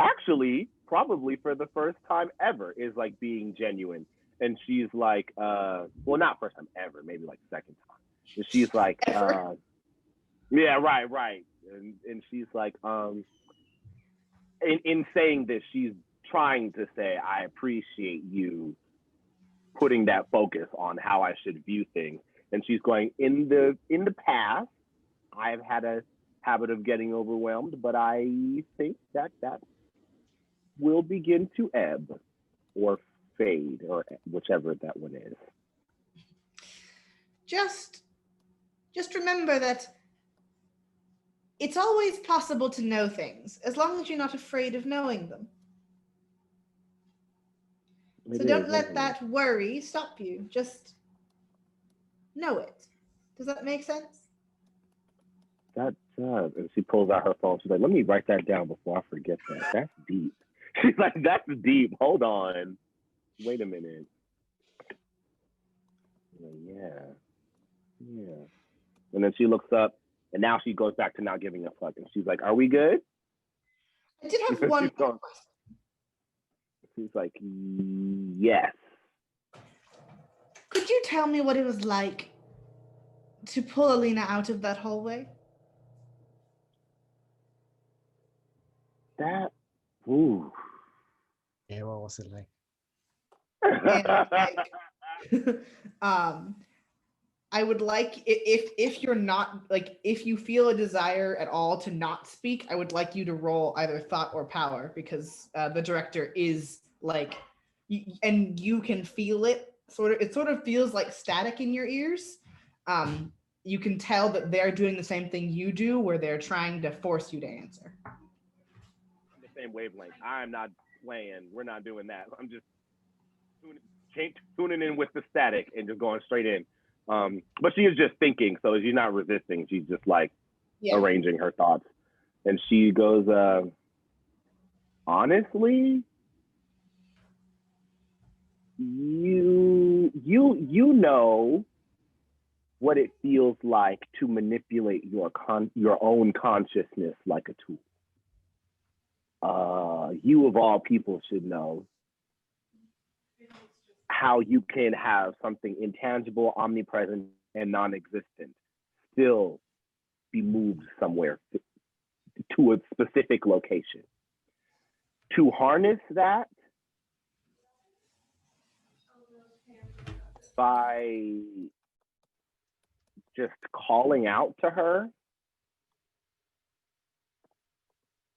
actually, probably for the first time ever, is like being genuine. And she's like, well, not first time ever, maybe like second time. And she's like, yeah, right. And she's like, in saying this, she's trying to say, I appreciate you putting that focus on how I should view things. And she's going, in the past, I've had a habit of getting overwhelmed, but I think that will begin to ebb or fade, or whichever that one is. Just remember that it's always possible to know things, as long as you're not afraid of knowing them. So don't let that worry stop you. Just know it. Does that make sense? That does. And she pulls out her phone. She's like, let me write that down before I forget that. That's deep. She's like, that's deep. Hold on. Wait a minute. Yeah. And then she looks up, and now she goes back to not giving a fuck. And she's like, are we good? I did have one more question. She's like, yes. Could you tell me what it was like to pull Alina out of that hallway? Ooh. Yeah, what was it like? And, I would like, if you're not, like, if you feel a desire at all to not speak, I would like you to roll either thought or power, because the director is like, and you can feel it. It sort of feels like static in your ears. You can tell that they're doing the same thing you do, where they're trying to force you to answer. The same wavelength. I'm not playing. We're not doing that. I'm just tuning in with the static and just going straight in. But she is just thinking, so she's not resisting. She's just like, Yeah. arranging her thoughts. And she goes, honestly, you know what it feels like to manipulate your own consciousness like a tool. You of all people should know how you can have something intangible, omnipresent, and non-existent still be moved somewhere to a specific location. To harness that by just calling out to her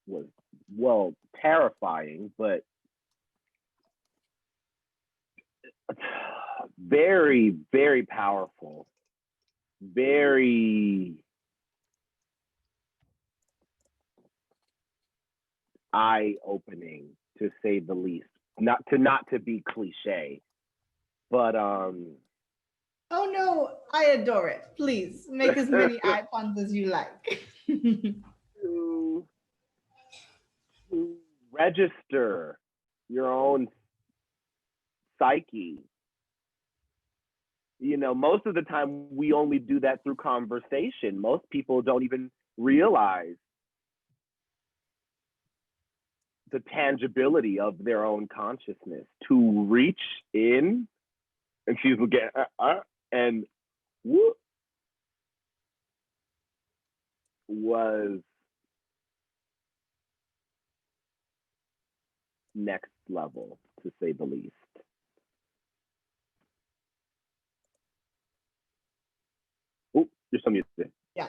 was, well, terrifying, but very, very powerful, very eye-opening, to say the least. Not to be cliche, but Oh no, I adore it. Please make as many eye puns as you like. to register your own psyche. You know, most of the time we only do that through conversation. Most people don't even realize the tangibility of their own consciousness. To reach in, and she's again, and whoop, was next level, to say the least. Oh, you're so muted. Yeah.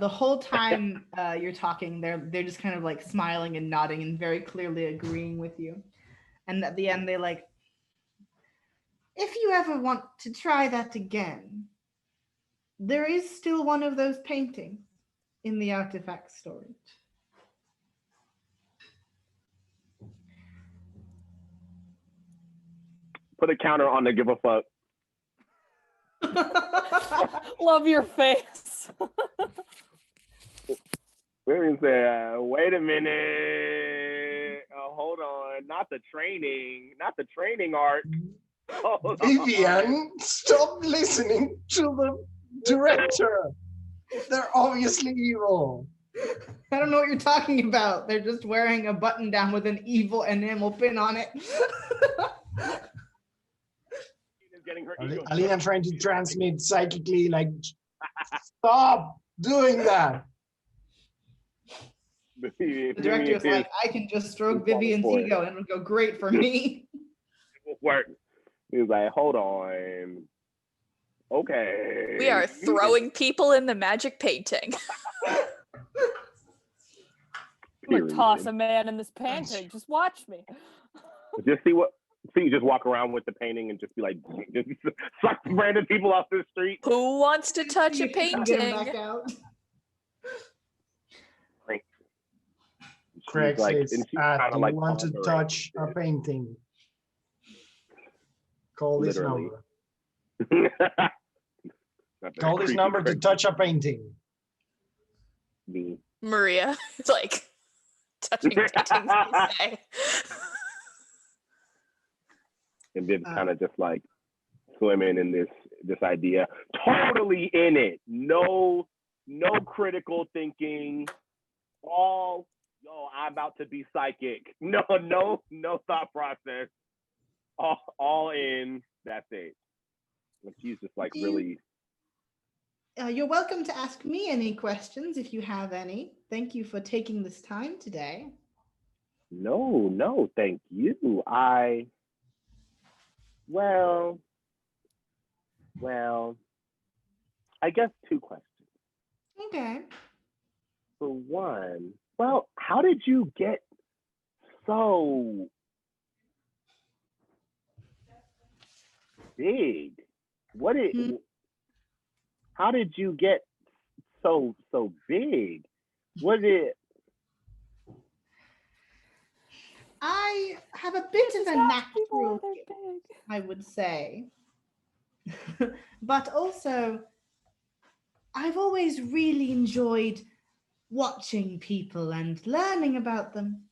The whole time you're talking, they're just kind of like smiling and nodding and very clearly agreeing with you. And at the end, they like, if you ever want to try that again, there is still one of those paintings in the artifact storage. Put a counter on the give a fuck. Love your face. Vivian said, wait a minute. Hold on. Not the training arc. Hold on. Vivian, stop listening to the director. They're obviously evil. I don't know what you're talking about. They're just wearing a button down with an evil enamel pin on it. Alina trying to transmit psychically, like, stop doing that. The director's like, I can just stroke Vivian's ego and it'll go great for me. It will work. He was like, hold on. Okay. We are throwing people in the magic painting. I'm gonna toss a man in this painting. Just watch me. Just you just walk around with the painting and just be like, just suck random people off the street. Who wants to touch a painting? Craig like, says, and she's do kinda you like want to pondering. touch a painting? Call this Literally. number. Not that Call this creepy number to Craig touch a painting. me. Maria, it's like touching paintings. You say. And Viv's kind of just like swimming in this idea, totally in it. No critical thinking. All, I'm about to be psychic. No thought process. All in. That's it. And she's just like really. You're welcome to ask me any questions if you have any. Thank you for taking this time today. No, thank you. Well, I guess 2 questions. Okay. For one, well, how did you get so big? How did you get so big? I have a bit of a natural gift, I would say. But also, I've always really enjoyed watching people and learning about them.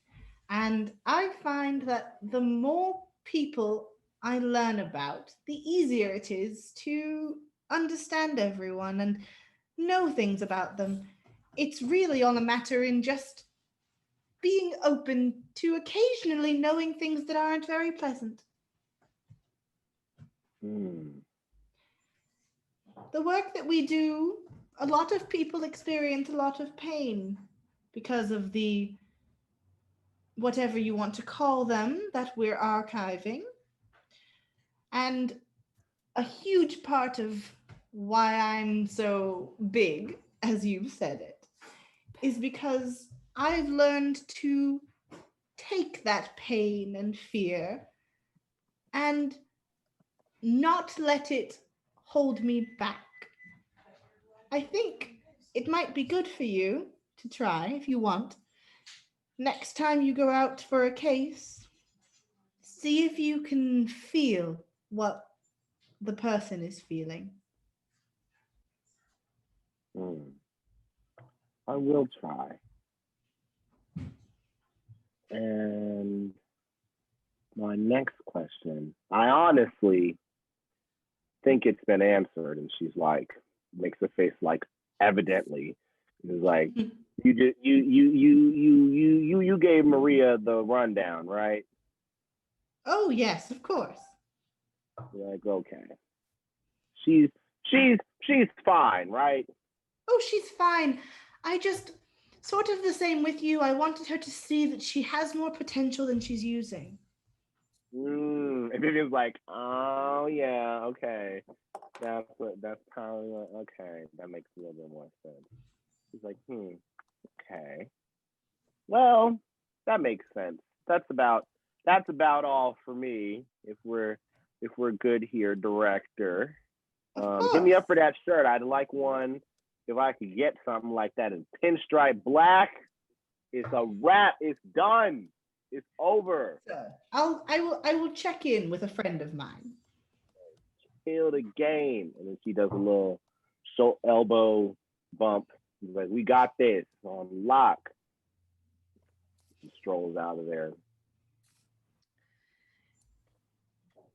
And I find that the more people I learn about, the easier it is to understand everyone and know things about them. It's really all a matter in just being open to occasionally knowing things that aren't very pleasant. Hmm. The work that we do, a lot of people experience a lot of pain because of the whatever you want to call them that we're archiving. And a huge part of why I'm so big, as you've said it, is because I've learned to take that pain and fear and not let it hold me back. I think it might be good for you to try if you want. Next time you go out for a case, see if you can feel what the person is feeling. I will try. And my next question, I honestly think it's been answered. And she's like, makes a face like evidently. It's like, you gave Maria the rundown, right? Oh yes, of course. You're like, okay. She's fine, right? Oh, she's fine. I just sort of the same with you. I wanted her to see that she has more potential than she's using. And Vivian's like, oh yeah, okay. That's probably okay. That makes a little bit more sense. She's like, okay. Well, that makes sense. That's about all for me. If we're good here, director. Hit me up for that shirt. I'd like one. If I could get something like that in pinstripe black, it's a wrap. It's done. It's over. I will check in with a friend of mine. Kill the game. And then she does a little elbow bump. She's like, we got this on lock. She strolls out of there.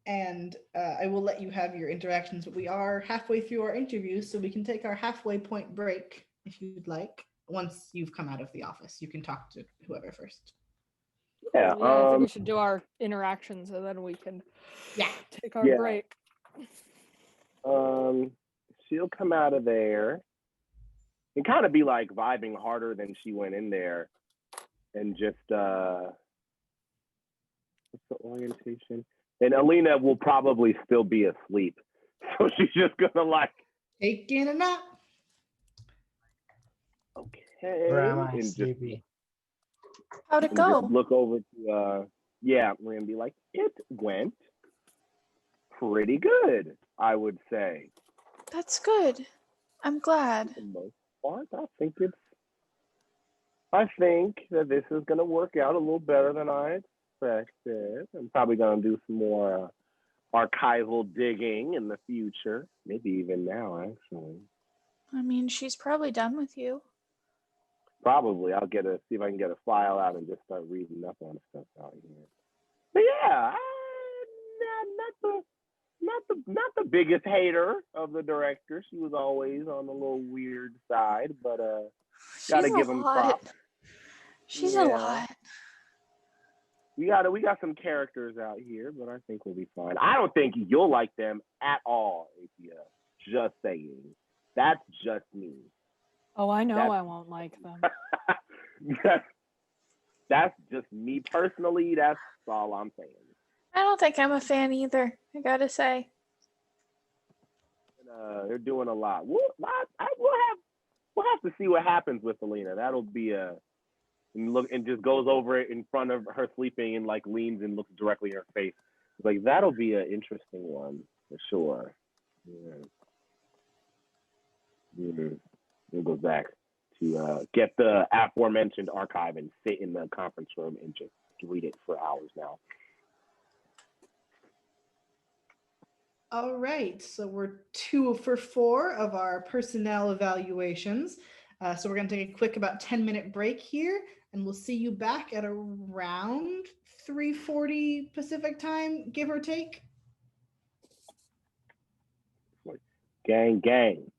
And I will let you have your interactions, but we are halfway through our interview, so we can take our halfway point break if you'd like. Once you've come out of the office, you can talk to whoever first. Yeah, I think we should do our interactions and then we can take our break. She'll come out of there and kind of be like vibing harder than she went in there, and just what's the orientation? And Alina will probably still be asleep, so she's just gonna like taking a nap. Okay. Grandma and is sleepy. How'd it go? Just look over to we're gonna be like, it went pretty good, I would say. That's good. I'm glad. For the most part, I think that this is gonna work out a little better than I expected. I'm probably gonna do some more archival digging in the future, maybe even now, actually. I mean, she's probably done with you. Probably. I'll see if I can get a file out and just start reading up on stuff out here. But yeah, not the biggest hater of the director. She was always on the little weird side, but gotta give him props. She's a lot. We got some characters out here, but I think we'll be fine. I don't think you'll like them at all, APS. Just saying. That's just me. Oh, I know I won't like them. That's just me personally. That's all I'm saying. I don't think I'm a fan either, I gotta say. They're doing a lot. We'll have to see what happens with Alina. That'll be and just goes over it in front of her sleeping and like leans and looks directly in her face. Like that'll be an interesting one for sure. Yeah. We'll go back to get the aforementioned archive and sit in the conference room and just read it for hours now. All right, so we're 2 for 4 of our personnel evaluations. So we're going to take a quick about 10-minute break here, and we'll see you back at around 3:40 Pacific time, give or take. Gang, gang.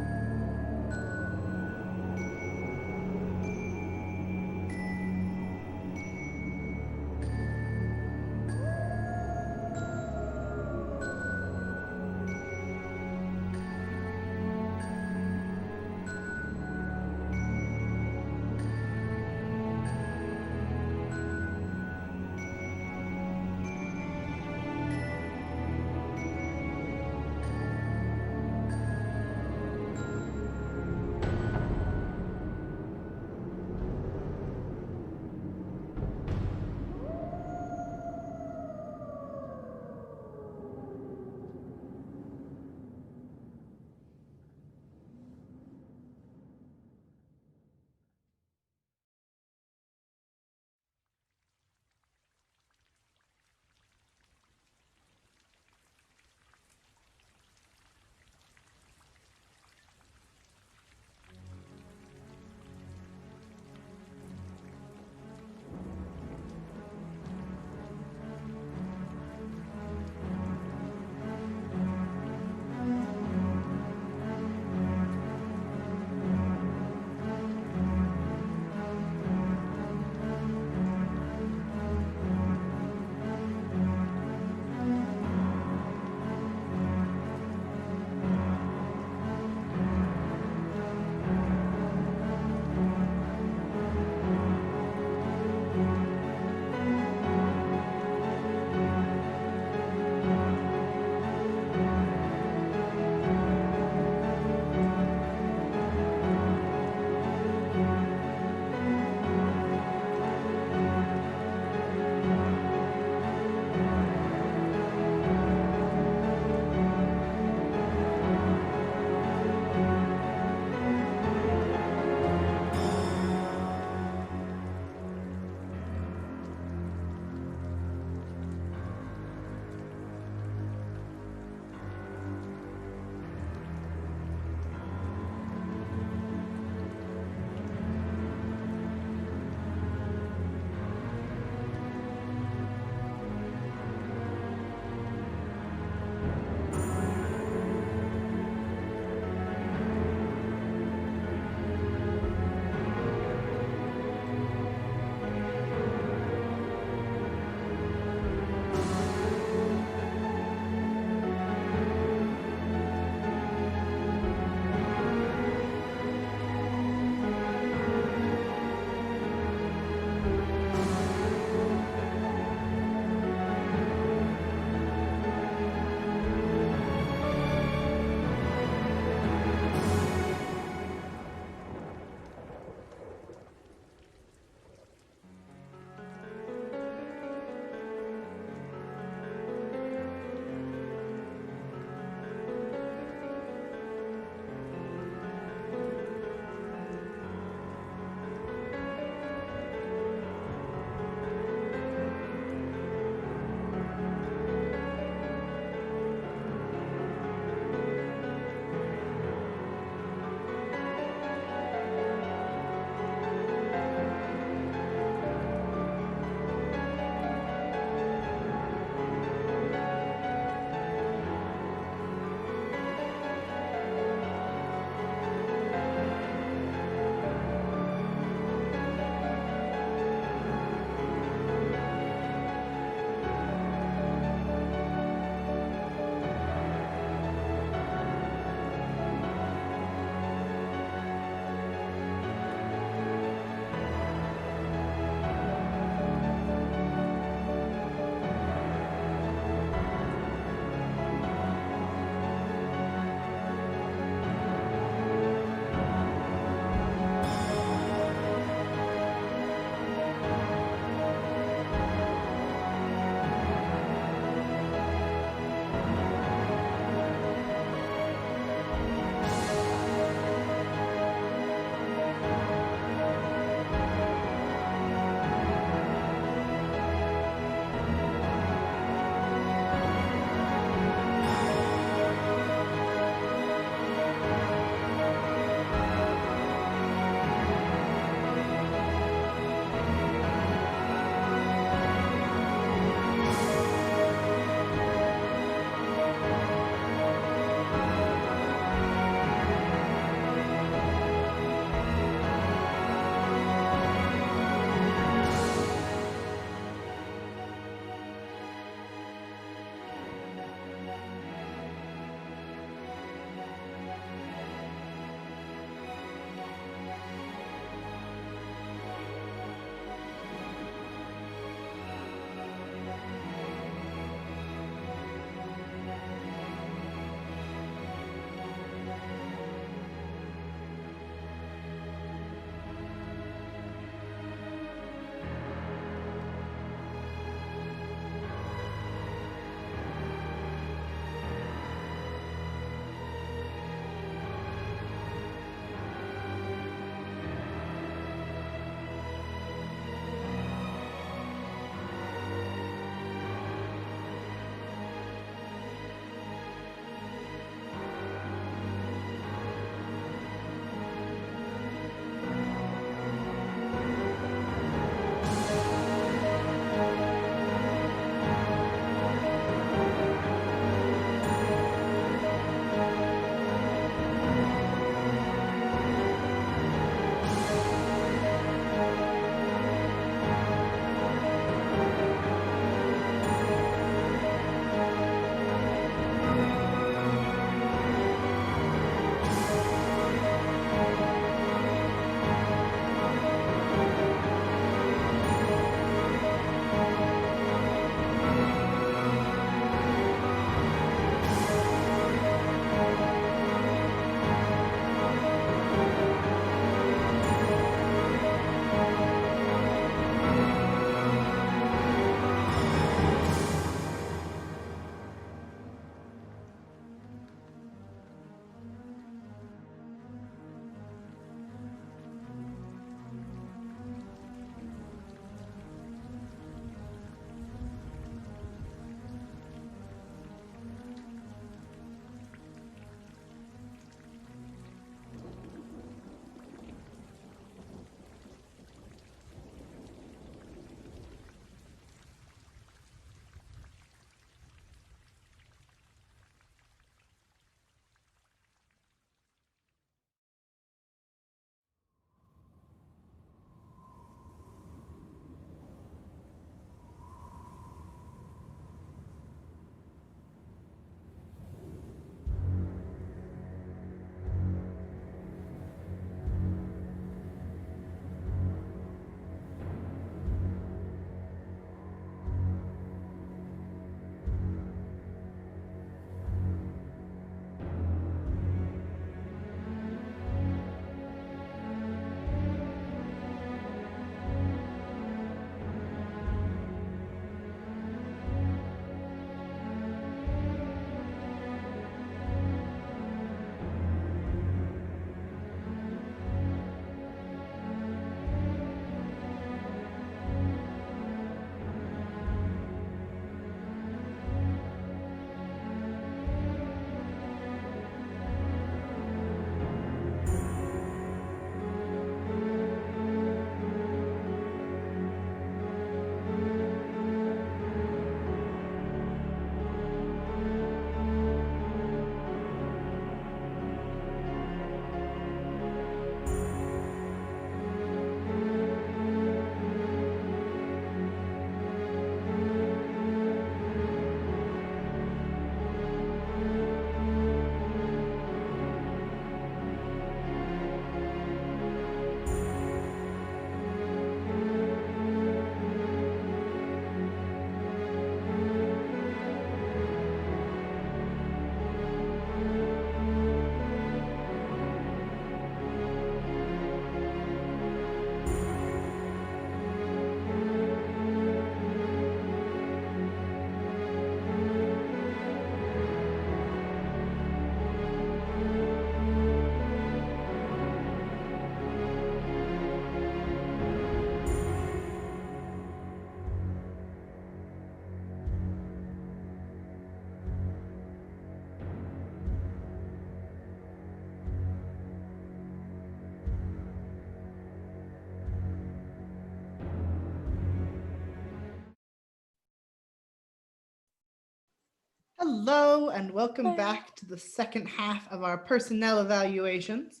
Hello, and welcome back to the second half of our personnel evaluations.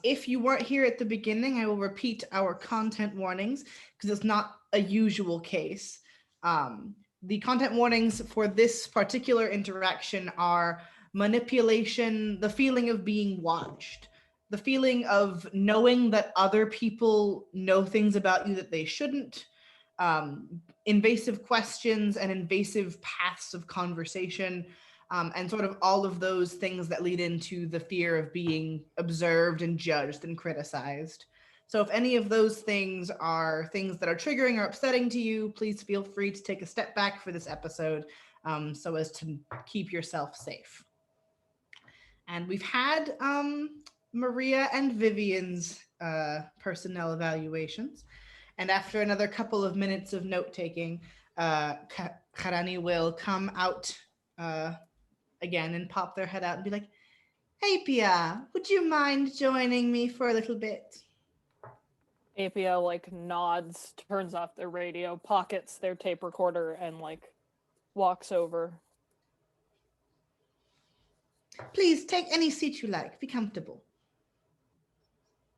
If you weren't here at the beginning, I will repeat our content warnings because it's not a usual case. The content warnings for this particular interaction are manipulation, the feeling of being watched, the feeling of knowing that other people know things about you that they shouldn't, invasive questions and invasive paths of conversation, and sort of all of those things that lead into the fear of being observed and judged and criticized. So if any of those things are things that are triggering or upsetting to you, please feel free to take a step back for this episode, so as to keep yourself safe. And we've had Maria and Vivian's personnel evaluations. And after another couple of minutes of note-taking, Karani will come out again and pop their head out and be like, "Hey, Pia, would you mind joining me for a little bit?" Apia like nods, turns off their radio, pockets their tape recorder, and like walks over. "Please take any seat you like. Be comfortable."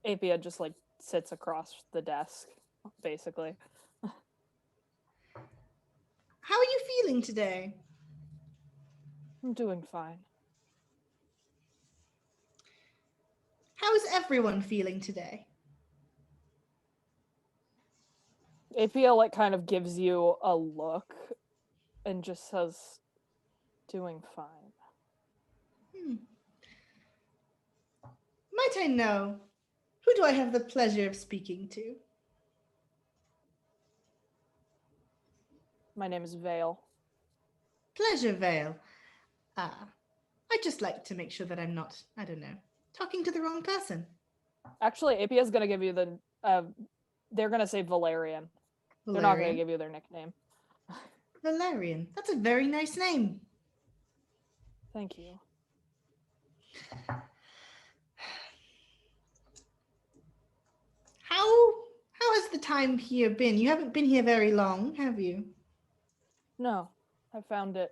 Apia just like sits across the desk, basically. "How are you feeling today?" I'm doing fine. "How is everyone feeling today?" Apia like kind of gives you a look and just says, "Doing fine." "Might I know, who do I have the pleasure of speaking to?" My name is Vale. "Pleasure, Vale. I'd just like to make sure that I'm not, I don't know, talking to the wrong person." Actually, Apia's gonna give you the they're gonna say Valerian. They're not gonna give you their nickname. Valerian. That's a very nice name. Thank you. How has the time here been? You haven't been here very long, have you? No, I found it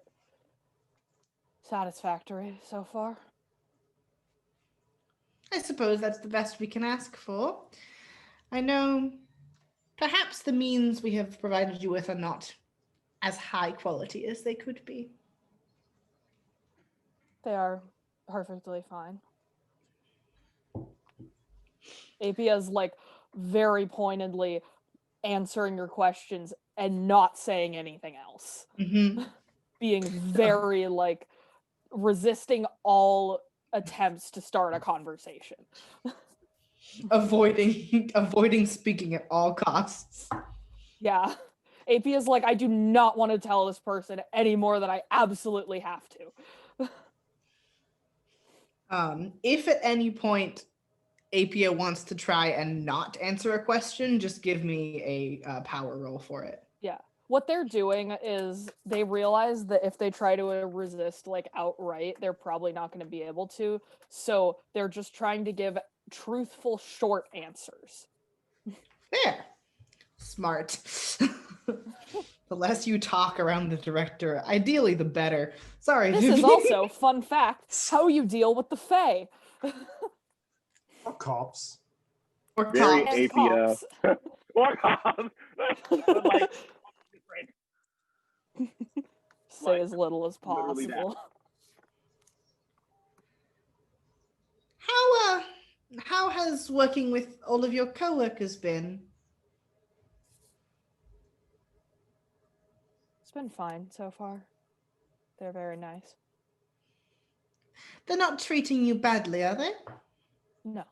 satisfactory so far. I suppose that's the best we can ask for. I know perhaps the means we have provided you with are not as high quality as they could be. They are perfectly fine. Apia's like very pointedly answering your questions and not saying anything else. Mm-hmm. Being very like resisting all attempts to start a conversation. avoiding speaking at all costs. Yeah. Apia's like, I do not want to tell this person any more than I absolutely have to. If at any point Apia wants to try and not answer a question, just give me a power roll for it. Yeah. What they're doing is they realize that if they try to resist like outright, they're probably not going to be able to. So they're just trying to give truthful short answers. There. Smart. The less you talk around the director, ideally the better. Sorry. This is also, fun fact, how you deal with the Fae. Or cops. Or Very cops. And Apia. cops. Or cops. Like, Say Like, as little as literally that. possible. How has working with all of your coworkers been? It's been fine so far. They're very nice. They're not treating you badly, are they? No.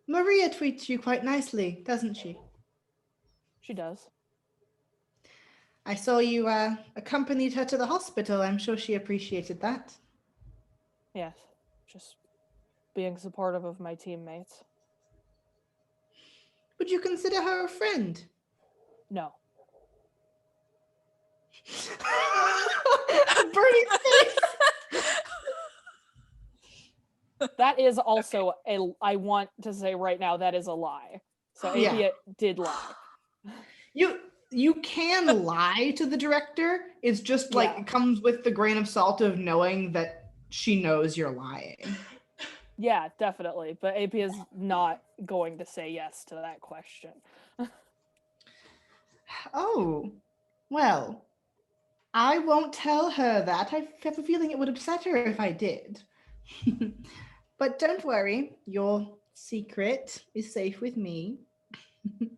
Maria treats you quite nicely, doesn't she? She does. I saw you accompanied her to the hospital. I'm sure she appreciated that. Yes. Just being supportive of my teammates. Would you consider her a friend? No. Burning face. That is also I want to say right now that is a lie. So Yeah. Apia did lie. You can lie to the director. It's just like Yeah. it comes with the grain of salt of knowing that she knows you're lying. Yeah, definitely. But AP is not going to say yes to that question. Oh, well, I won't tell her that. I have a feeling it would upset her if I did. But don't worry, your secret is safe with me. I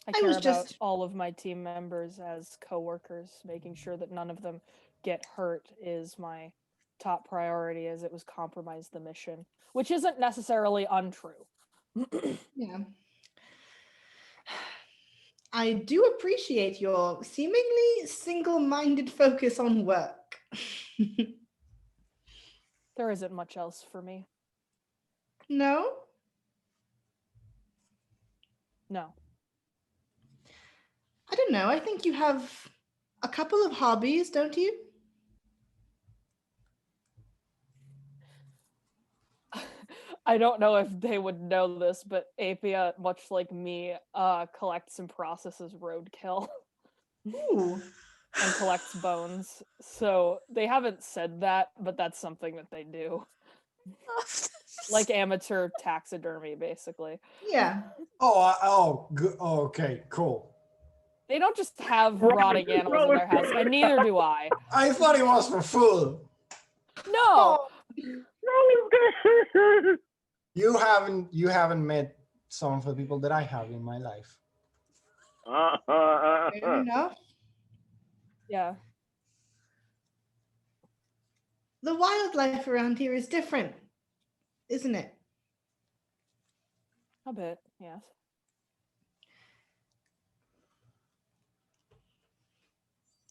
I care was about just- all of my team members as coworkers, making sure that none of them get hurt is my top priority, as it was compromise the mission, which isn't necessarily untrue. Yeah. I do appreciate your seemingly single-minded focus on work. There isn't much else for me. No? No. I don't know. I think you have a couple of hobbies, don't you? I don't know if they would know this, but Apia, much like me, collects and processes roadkill Ooh. and collects bones. So they haven't said that, but that's something that they do. Like amateur taxidermy, basically. Yeah. Oh, okay, cool. They don't just have rotting animals in their house, and neither do I. I thought it was for food. No! You haven't met some of the people that I have in my life. Fair enough. Yeah. The wildlife around here is different, isn't it? A bit, yes.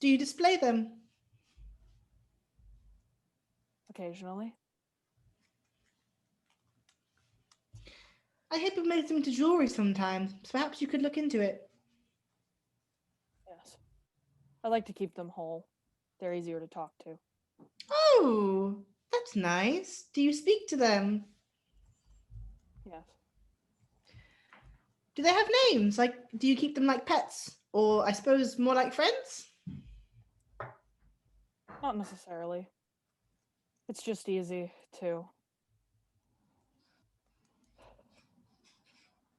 Do you display them? Occasionally. I hope it makes them into jewelry sometimes. So perhaps you could look into it. Yes. I like to keep them whole. They're easier to talk to. Oh, that's nice. Do you speak to them? Yes. Do they have names? Like, do you keep them like pets? Or I suppose more like friends? Not necessarily. It's just easy to.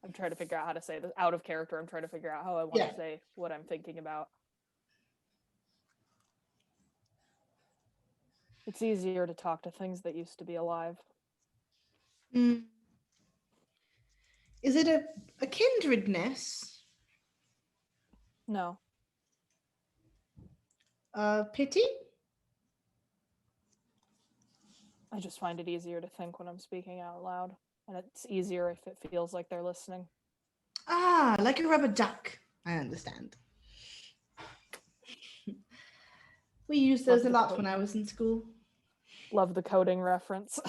I'm trying to figure out how to say this out of character. I'm trying to figure out how I want Yeah. to say what I'm thinking about. It's easier to talk to things that used to be alive. Mm. Is it a kindredness? No. Pity? I just find it easier to think when I'm speaking out loud. And it's easier if it feels like they're listening. Ah, like a rubber duck. I understand. We used those a Love the lot code. when I was in school. Love the coding reference.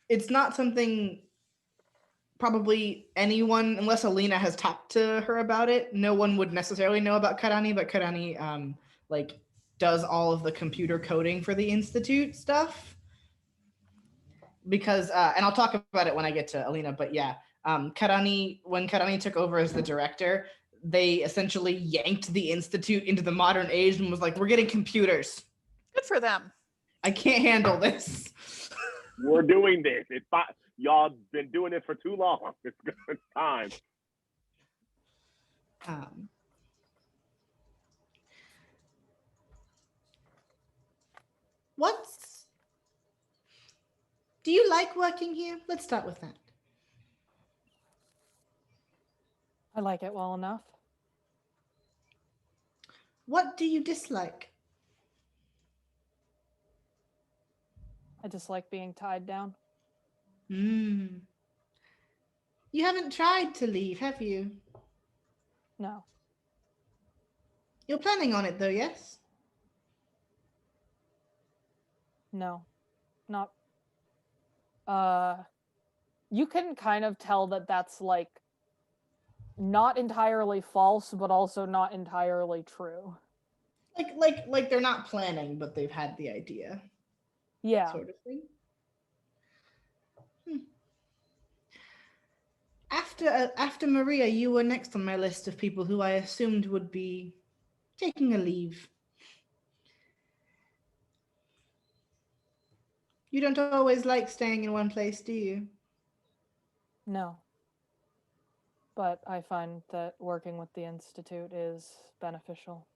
It's not something probably anyone, unless Alina has talked to her about it, no one would necessarily know about Karani, but Karani like does all of the computer coding for the Institute stuff. Because and I'll talk about it when I get to Alina, but yeah, Karani, when Karani took over as the director, they essentially yanked the Institute into the modern age and was like, we're getting computers. Good for them. I can't handle this. We're doing this. It's fine. Y'all been doing this for too long. It's good time. What's Do you like working here? Let's start with that. I like it well enough. What do you dislike? I dislike being tied down. You haven't tried to leave, have you? No. You're planning on it though, yes? No. Not. You can kind of tell that that's like not entirely false, but also not entirely true. Like they're not planning, but they've had the idea. Yeah. Sort of thing. after Maria, you were next on my list of people who I assumed would be taking a leave. You don't always like staying in one place, do you? No. But I find that working with the Institute is beneficial.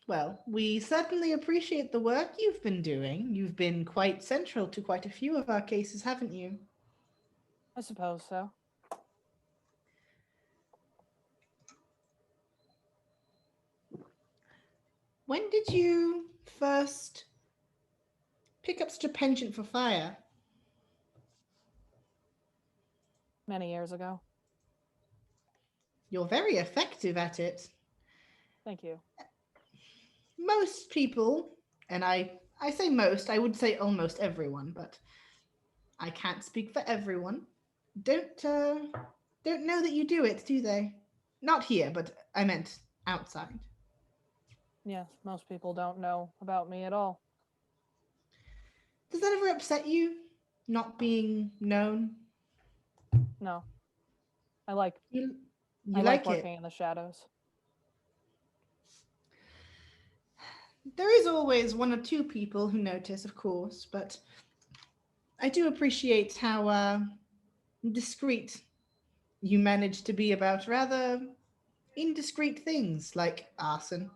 Well, we certainly appreciate the work you've been doing. You've been quite central to quite a few of our cases, haven't you? I suppose so. When did you first pick up such a penchant for fire? Many years ago. You're very effective at it. Thank you. Most people, and I say most, I would say almost everyone, but I can't speak for everyone, don't know that you do it, do they? Not here, but I meant outside. Yes, most people don't know about me at all. Does that ever upset you, not being known? No. I like You I like it. working in the shadows. There is always one or two people who notice, of course, but I do appreciate how discreet you manage to be about rather indiscreet things like arson.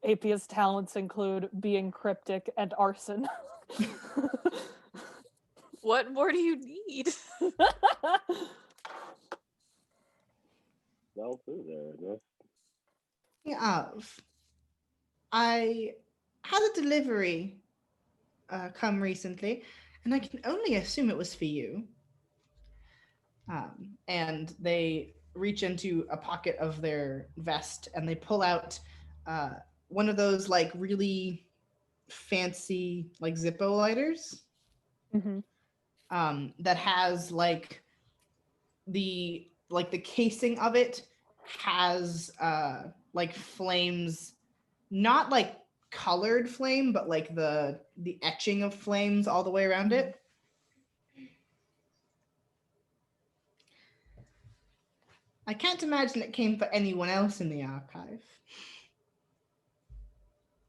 Apia's talents include being cryptic and arson. What more do you need? Well, too, there. Of, I had a delivery come recently, and I can only assume it was for you. And they reach into a pocket of their vest and they pull out one of those like really fancy like Zippo lighters Mm-hmm. that has like the casing of it has like flames, not like colored flame, but like the etching of flames all the way around it. I can't imagine it came for anyone else in the archive.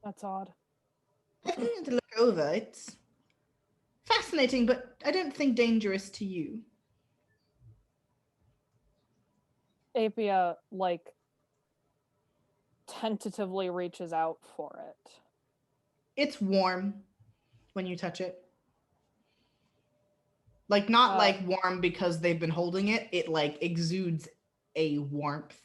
That's odd. I've been meaning to look over. It's fascinating, but I don't think dangerous to you. Apia, like, tentatively reaches out for it. It's warm when you touch it. Like, not like warm because they've been holding it. It like exudes a warmth.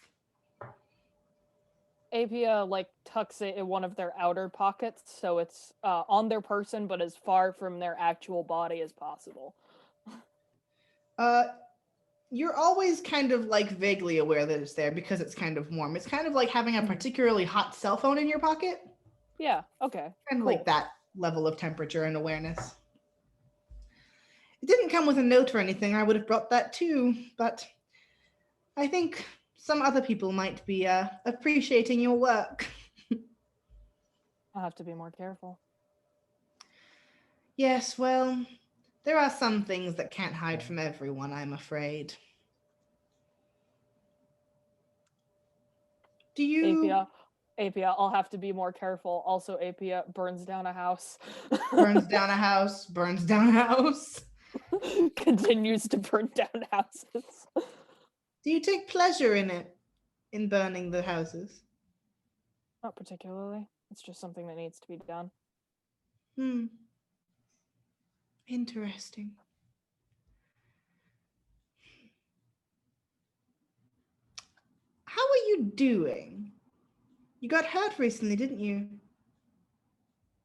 Apia, like, tucks it in one of their outer pockets, so it's on their person, but as far from their actual body as possible. You're always kind of like vaguely aware that it's there because it's kind of warm. It's kind of like having a particularly hot cell phone in your pocket. Yeah, okay. Kind of cool. like that level of temperature and awareness. It didn't come with a note or anything. I would have brought that too, but I think some other people might be appreciating your work. I'll have to be more careful. Yes, well, there are some things that can't hide from everyone, I'm afraid. Do you... Apia, I'll have to be more careful. Also, Apia burns down a house. Burns down a house, burns down a house. Continues to burn down houses. Do you take pleasure in it? In burning the houses? Not particularly. It's just something that needs to be done. Interesting. How are you doing? You got hurt recently, didn't you?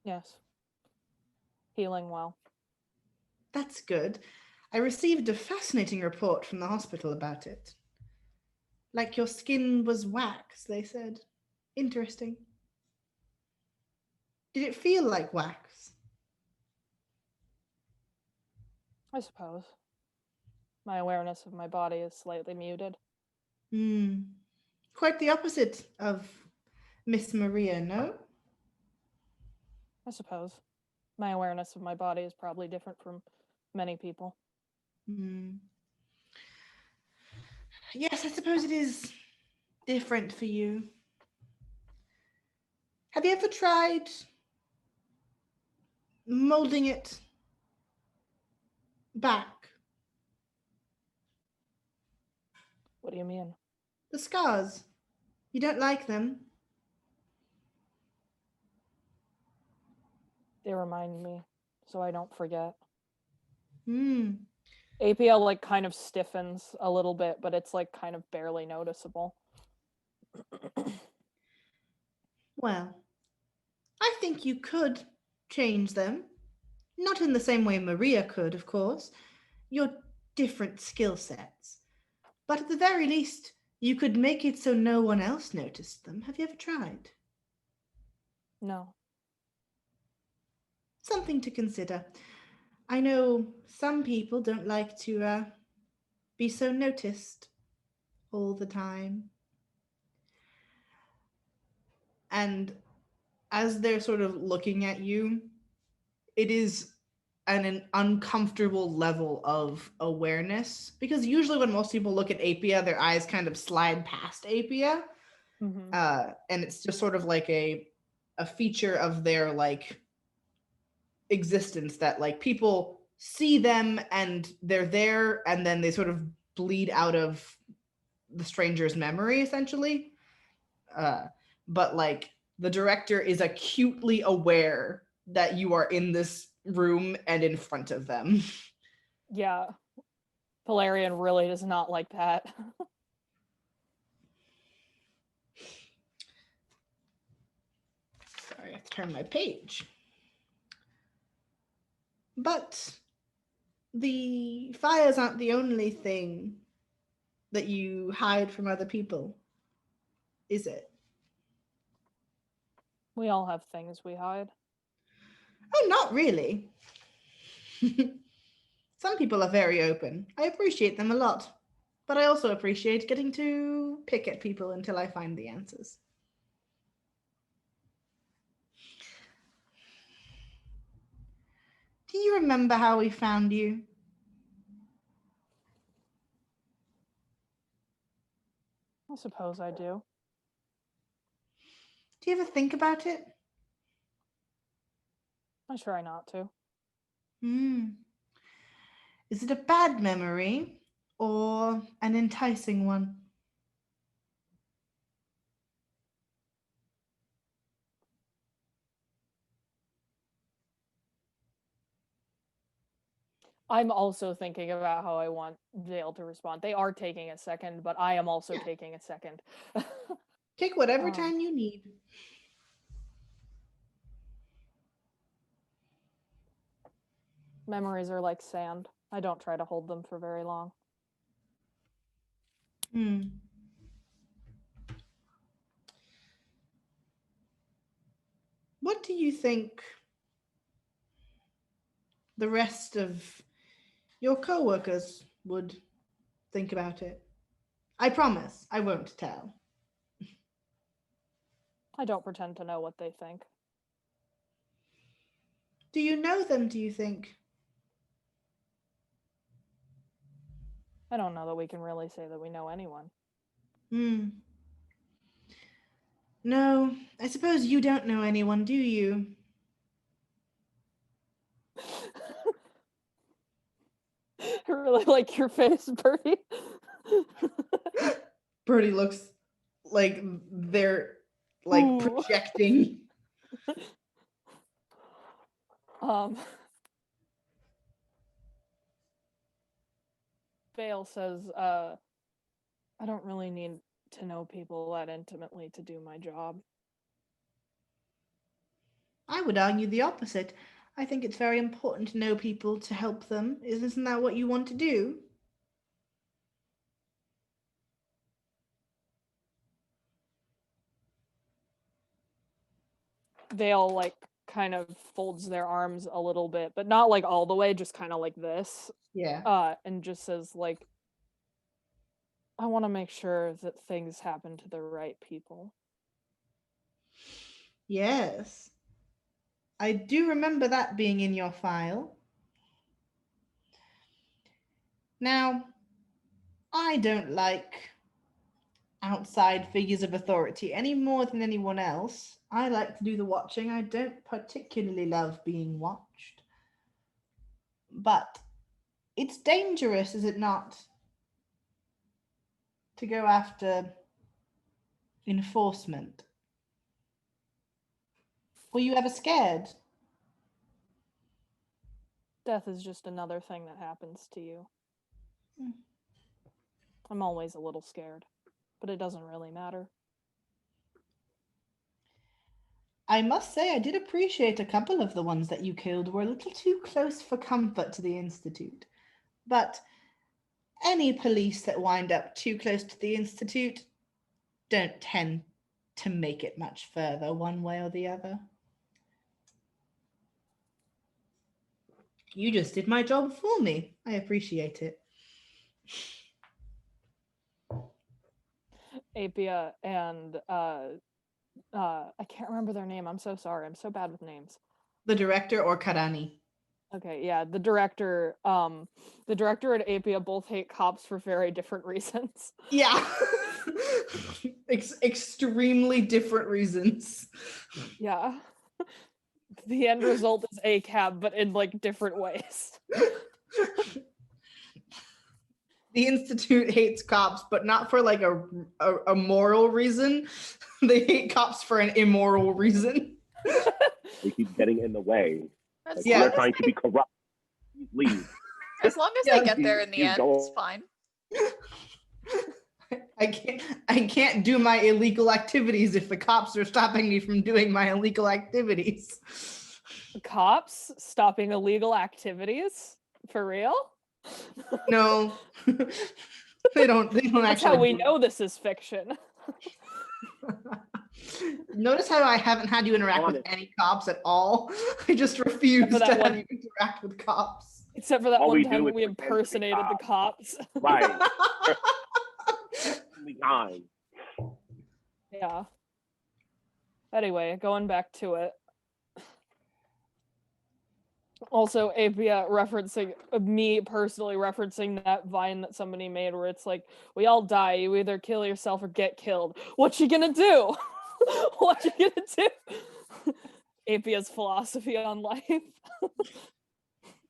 Yes. Healing well. That's good. I received a fascinating report from the hospital about it. Like your skin was wax, they said. Interesting. Did it feel like wax? I suppose. My awareness of my body is slightly muted. Quite the opposite of Miss Maria, no? I suppose. My awareness of my body is probably different from many people. Hmm. Yes, I suppose it is different for you. Have you ever tried molding it back? What do you mean? The scars. You don't like them? They remind me, so I don't forget. Hmm. APL like kind of stiffens a little bit, but it's like kind of barely noticeable. Well, I think you could change them. Not in the same way Maria could, of course. You're different skill sets. But at the very least, you could make it so no one else noticed them. Have you ever tried? No. Something to consider. I know some people don't like to be so noticed all the time. And as they're sort of looking at you, it is an uncomfortable level of awareness because usually when most people look at Apia, their eyes kind of slide past Apia, Mm-hmm. and it's just sort of like a feature of their like existence that like people see them and they're there, and then they sort of bleed out of the stranger's memory essentially. But like the director is acutely aware that you are in this room and in front of them. Yeah. Valerian really does not like that. Sorry, I have to turn my page. But the fires aren't the only thing that you hide from other people, is it? We all have things we hide. Oh, not really. Some people are very open. I appreciate them a lot. But I also appreciate getting to pick at people until I find the answers. Do you remember how we found you? I suppose I do. Do you ever think about it? I try not to. Hmm. Is it a bad memory or an enticing one? I'm also thinking about how I want Vale to respond. They are taking a second, but I am also taking a second. Take whatever time you need. Memories are like sand. I don't try to hold them for very long. Hmm. What do you think the rest of your coworkers would think about it? I promise I won't tell. I don't pretend to know what they think. Do you know them, do you think? I don't know that we can really say that we know anyone. Hmm. No, I suppose you don't know anyone, do you? I really like your face, Birdie. Birdie looks like they're like Ooh. projecting. Vale says, I don't really need to know people that intimately to do my job. I would argue the opposite. I think it's very important to know people to help them. Isn't that what you want to do? Vale like kind of folds their arms a little bit, but not like all the way, just kind of like this. Yeah. And just says like, I want to make sure that things happen to the right people. Yes. I do remember that being in your file. Now, I don't like outside figures of authority any more than anyone else. I like to do the watching. I don't particularly love being watched. But it's dangerous, is it not, to go after enforcement? Were you ever scared? Death is just another thing that happens to you. Hmm. I'm always a little scared, but it doesn't really matter. I must say, I did appreciate a couple of the ones that you killed were a little too close for comfort to the Institute. But any police that wind up too close to the Institute don't tend to make it much further one way or the other. You just did my job for me. I appreciate it. Apia and I can't remember their name. I'm so sorry. I'm so bad with names. The director or Karani? Okay, yeah, the director and Apia both hate cops for very different reasons. Yeah. Extremely different reasons. Yeah. The end result is ACAB, but in like different ways. The Institute hates cops, but not for like a moral reason. They hate cops for an immoral reason. They keep getting in the way. As Yeah. long They're trying to be corrupt. Leave. as long as Yeah, they get there in the you end, don't- it's fine. I can't do my illegal activities if the cops are stopping me from doing my illegal activities. Cops stopping illegal activities? For real? No. They don't That's actually how we do know this is fiction. Notice how I haven't had you interact with Honest. any cops at all. I just refuse For to that have one- you interact with cops. Except for that All one we time do when is we pretend to be impersonated the cops. Right. Only time. Yeah. Anyway, going back to it. Also, Apia referencing me personally referencing that Vine that somebody made where it's like, we all die, you either kill yourself or get killed. What you gonna do? What you gonna do? Apia's philosophy on life.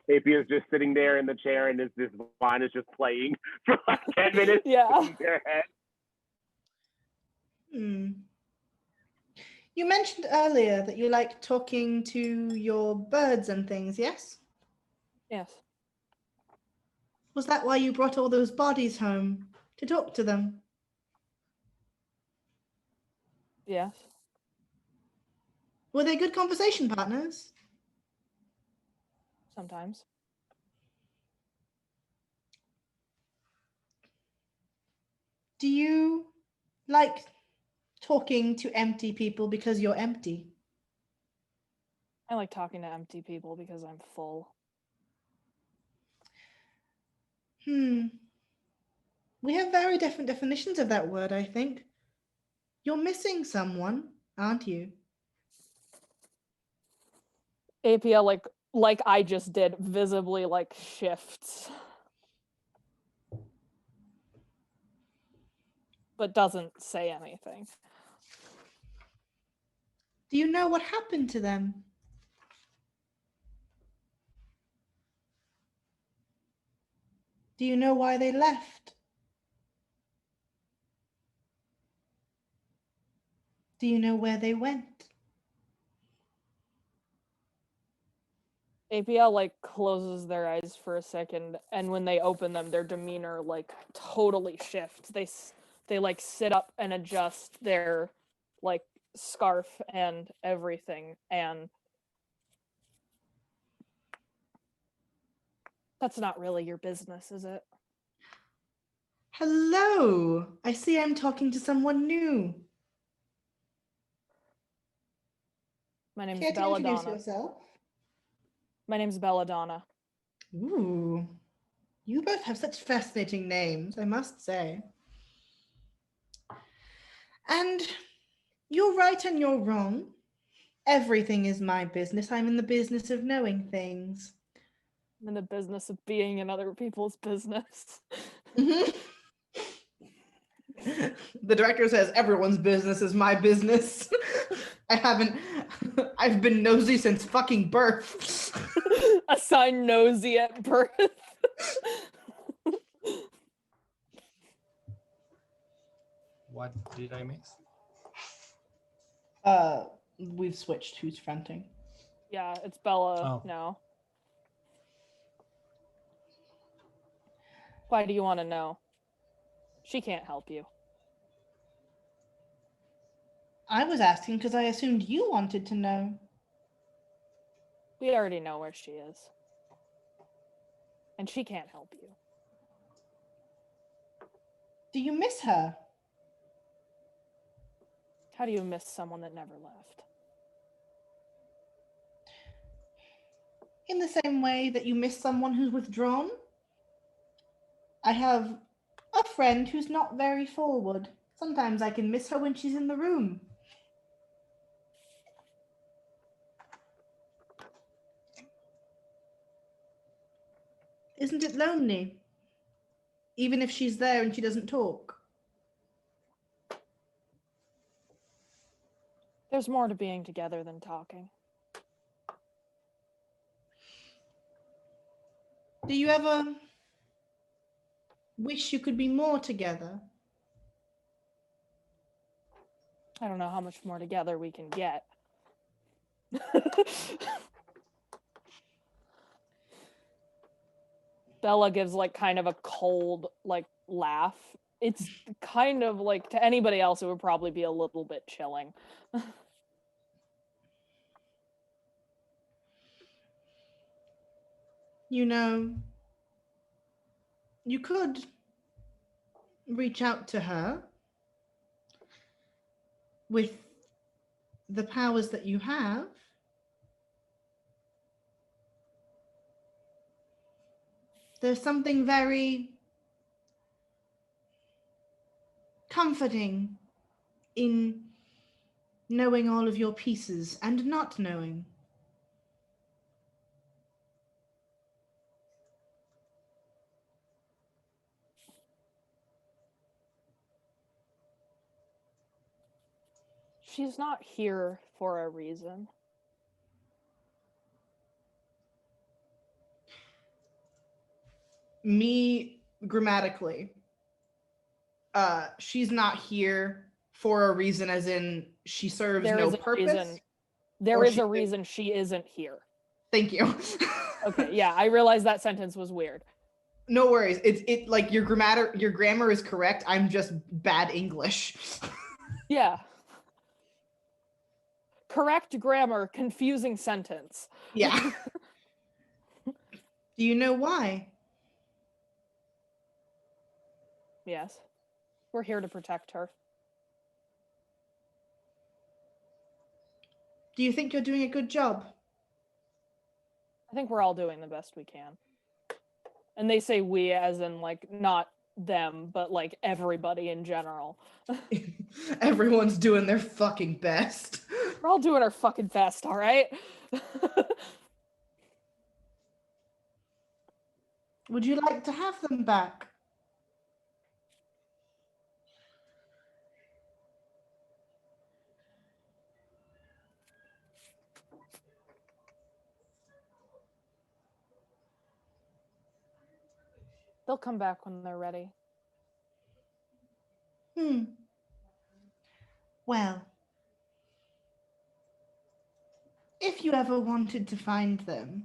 Apia is just sitting there in the chair and this vine is just playing for like 10 minutes Yeah. in their head. You mentioned earlier that you like talking to your birds and things, yes? Yes. Was that why you brought all those bodies home? To talk to them? Yes. Were they good conversation partners? Sometimes. Do you like talking to empty people because you're empty? I like talking to empty people because I'm full. We have very different definitions of that word, I think. You're missing someone, aren't you? Apia like I just did visibly like shifts. But doesn't say anything. Do you know what happened to them? Do you know why they left? Do you know where they went? Apia like closes their eyes for a second, and when they open them, their demeanor like totally shifts. They like sit up and adjust their like scarf and everything, and that's not really your business, is it? Hello. I see I'm talking to someone new. My name's Care to introduce Belladonna. yourself? My name's Belladonna. Ooh. You both have such fascinating names, I must say. And you're right and you're wrong. Everything is my business. I'm in the business of knowing things. I'm in the business of being in other people's business. Mhm. The director says, everyone's business is my business. I've been nosy since fucking birth. Assign nosy at birth. What did I miss? We've switched who's fronting. Yeah, it's Bella Oh. now. Why do you want to know? She can't help you. I was asking because I assumed you wanted to know. We already know where she is. And she can't help you. Do you miss her? How do you miss someone that never left? In the same way that you miss someone who's withdrawn? I have a friend who's not very forward. Sometimes I can miss her when she's in the room. Isn't it lonely? Even if she's there and she doesn't talk. There's more to being together than talking. Do you ever wish you could be more together? I don't know how much more together we can get. Bella gives like kind of a cold like laugh. It's kind of like, to anybody else it would probably be a little bit chilling. You know, you could reach out to her with the powers that you have. There's something very comforting in knowing all of your pieces and not knowing. She's not here for a reason. Me grammatically, she's not here for a reason, as in she serves There no is a purpose. reason. There Or is she- a reason she isn't here. Thank you. Okay, yeah, I realized that sentence was weird. No worries. It's like your grammar is correct. I'm just bad English. Yeah. Correct grammar, confusing sentence. Yeah. Do you know why? Yes. We're here to protect her. Do you think you're doing a good job? I think we're all doing the best we can. And they say we as in like not them, but like everybody in general. Everyone's doing their fucking best. We're all doing our fucking best, all right? Would you like to have them back? They'll come back when they're ready. Well, if you ever wanted to find them,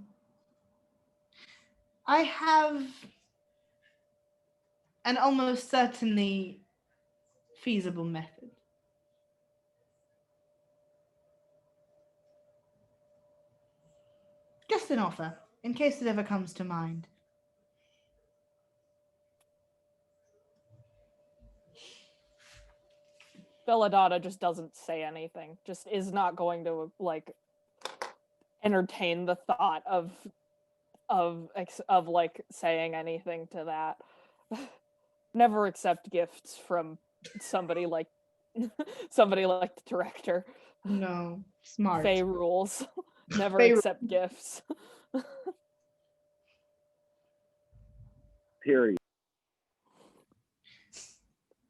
I have an almost certainly feasible method. Just an offer, in case it ever comes to mind. Belladonna just doesn't say anything. Just is not going to like entertain the thought of like saying anything to that. Never accept gifts from somebody like Somebody like the director. No, smart. Faye rules. Never Faye accept gifts. Period.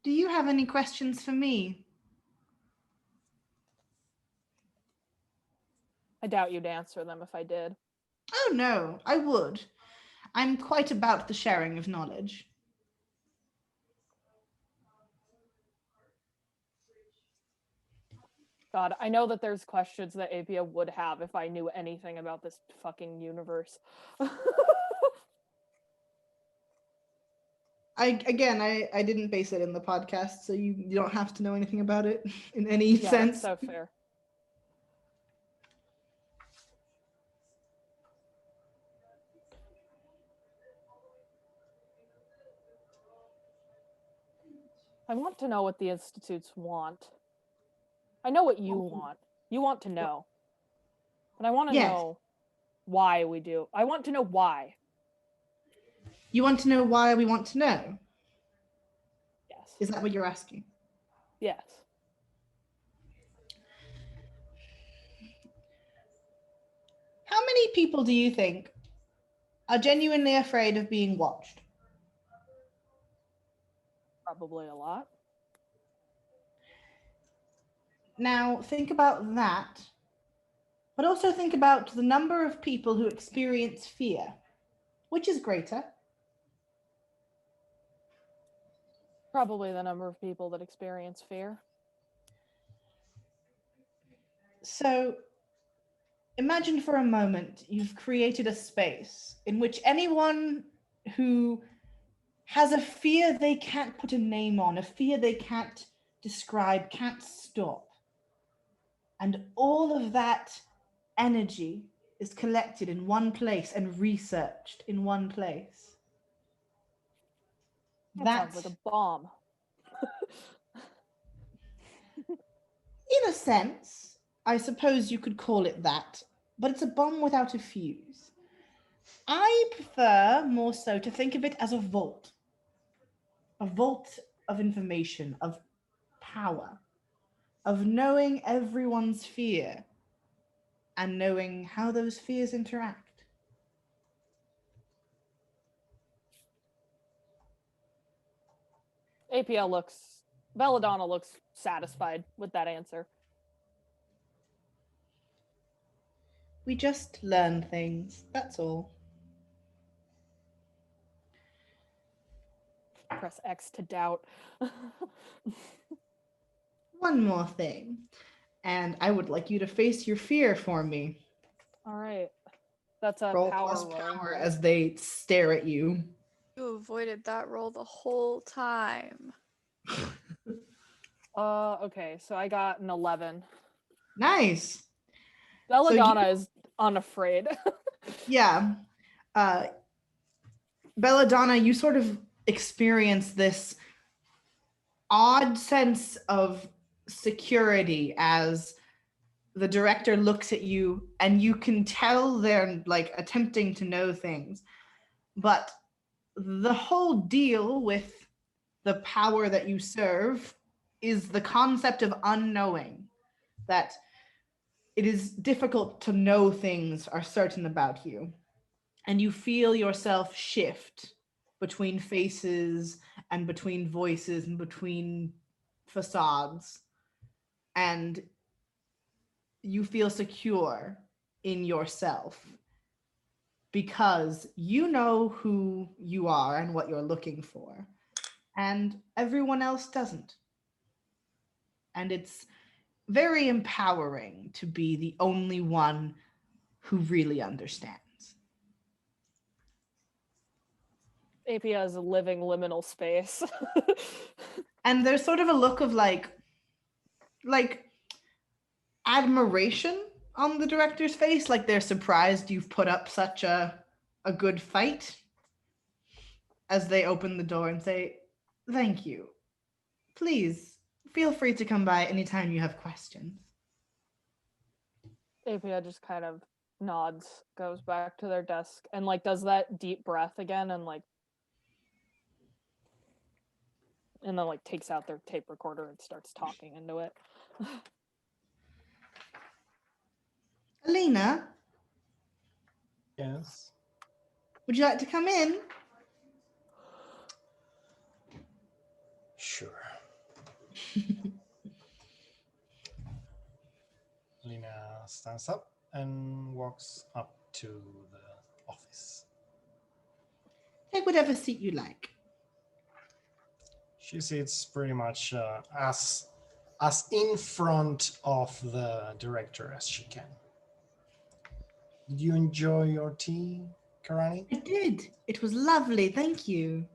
Do you have any questions for me? I doubt you'd answer them if I did. Oh no, I would. I'm quite about the sharing of knowledge. God, I know that there's questions that Apia would have if I knew anything about this fucking universe. I didn't base it in the podcast, so you don't have to know anything about it in any Yeah, sense. that's so fair. I want to know what the institutes want. I know what you want. You want to know. But I want to Yes. know why we do. I want to know why. You want to know why we want to know? Yes. Is that what you're asking? Yes. How many people do you think are genuinely afraid of being watched? Probably a lot. Now, think about that, but also think about the number of people who experience fear. Which is greater? Probably the number of people that experience fear. So, imagine for a moment you've created a space in which anyone who has a fear they can't put a name on, a fear they can't describe, can't stop. And all of that energy is collected in one place and researched in one place. That sounds like a bomb. In a sense, I suppose you could call it that, but it's a bomb without a fuse. I prefer more so to think of it as a vault of information, of power, of knowing everyone's fear and knowing how those fears interact. Belladonna looks satisfied with that answer. We just learn things, that's all. Press X to doubt. One more thing, and I would like you to face your fear for me. All right. That's a Roll power plus roll. power right? as they stare at you. You avoided that roll the whole time. Okay, so I got an 11. Nice. Belladonna is unafraid. Yeah. Belladonna, you sort of experience this odd sense of security as the director looks at you and you can tell they're like attempting to know things. But the whole deal with the power that you serve is the concept of unknowing, that it is difficult to know things are certain about you. And you feel yourself shift between faces and between voices and between facades. And you feel secure in yourself because you know who you are and what you're looking for, and everyone else doesn't. And it's very empowering to be the only one who really understands. Apia is a living liminal space. And there's sort of a look of like admiration on the director's face, like they're surprised you've put up such a good fight, as they open the door and say, "Thank you. Please feel free to come by anytime you have questions." Apia just kind of nods, goes back to their desk, and like does that deep breath again and like and then like takes out their tape recorder and starts talking into it. Alina, Yes. would you like to come in? Sure. Lena stands up and walks up to the office. Take whatever seat you like. She sits pretty much as in front of the director as she can. Did you enjoy your tea, Karani? I did. It was lovely. Thank you.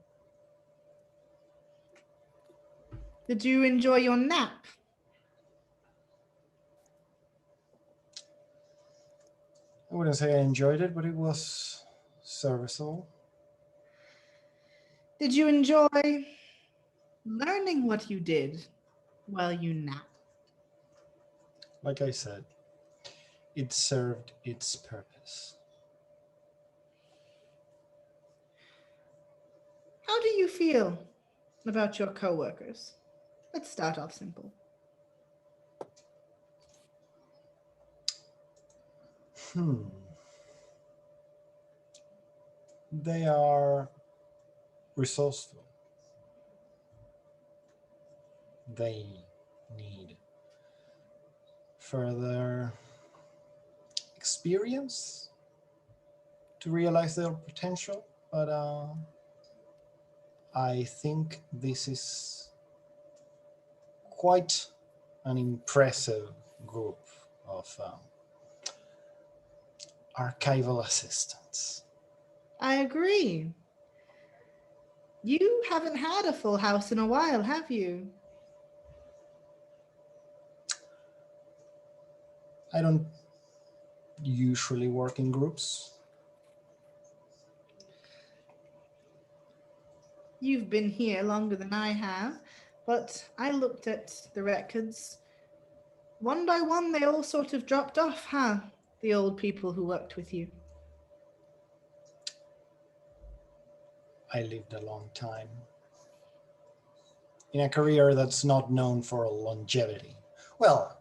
Did you enjoy your nap? I wouldn't say I enjoyed it, but it was serviceable. Did you enjoy learning what you did while you napped? Like I said, it served its purpose. How do you feel about your coworkers? Let's start off simple. They are resourceful. They need further experience to realize their potential, but I think this is quite an impressive group of archival assistants. I agree. You haven't had a full house in a while, have you? I don't usually work in groups. You've been here longer than I have, but I looked at the records. One by one, they all sort of dropped off, huh? The old people who worked with you. I lived a long time in a career that's not known for longevity. Well,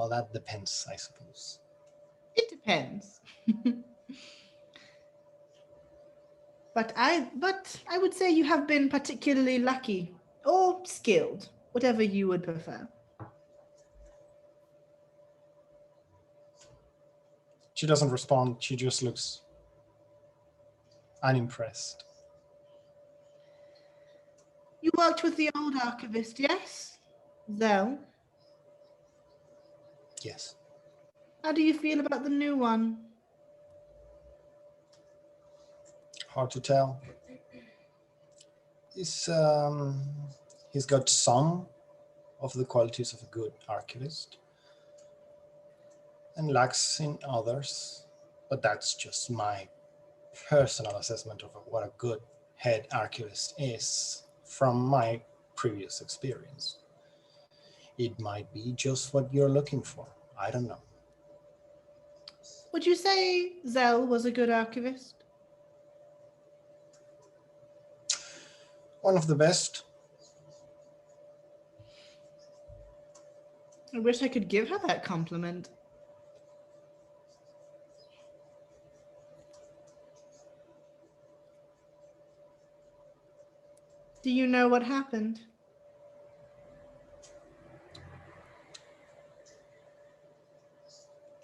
that depends, I suppose. It depends. But I would say you have been particularly lucky or skilled, whatever you would prefer. She doesn't respond. She just looks unimpressed. You worked with the old archivist, yes? Zell? Yes. How do you feel about the new one? Hard to tell. He's got some of the qualities of a good archivist and lacks in others, but that's just my personal assessment of what a good head archivist is from my previous experience. It might be just what you're looking for. I don't know. Would you say Zell was a good archivist? One of the best. I wish I could give her that compliment. Do you know what happened?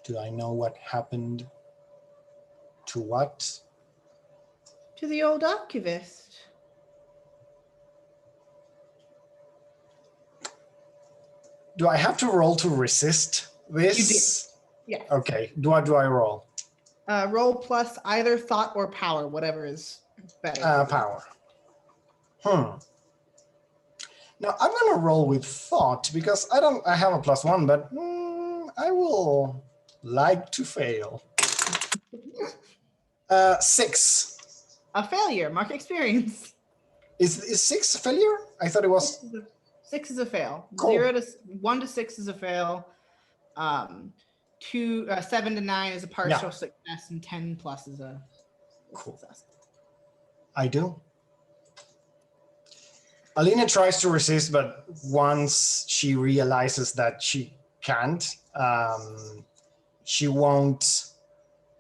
Do I know what happened to what? To the old archivist. Do I have to roll to resist this? You did. Yes. Okay. Do I roll? Roll plus either thought or power, whatever is better. Power. Now I'm gonna roll with thought because I have a +1, but I will like to fail. 6. A failure. Mark experience. Is 6 a failure? I thought it was. 6 is a fail. Cool. 1 to 6 is a fail. 7 to 9 is a partial success, and 10 plus is a Cool. success. I do. Alina tries to resist, but once she realizes that she can't, she won't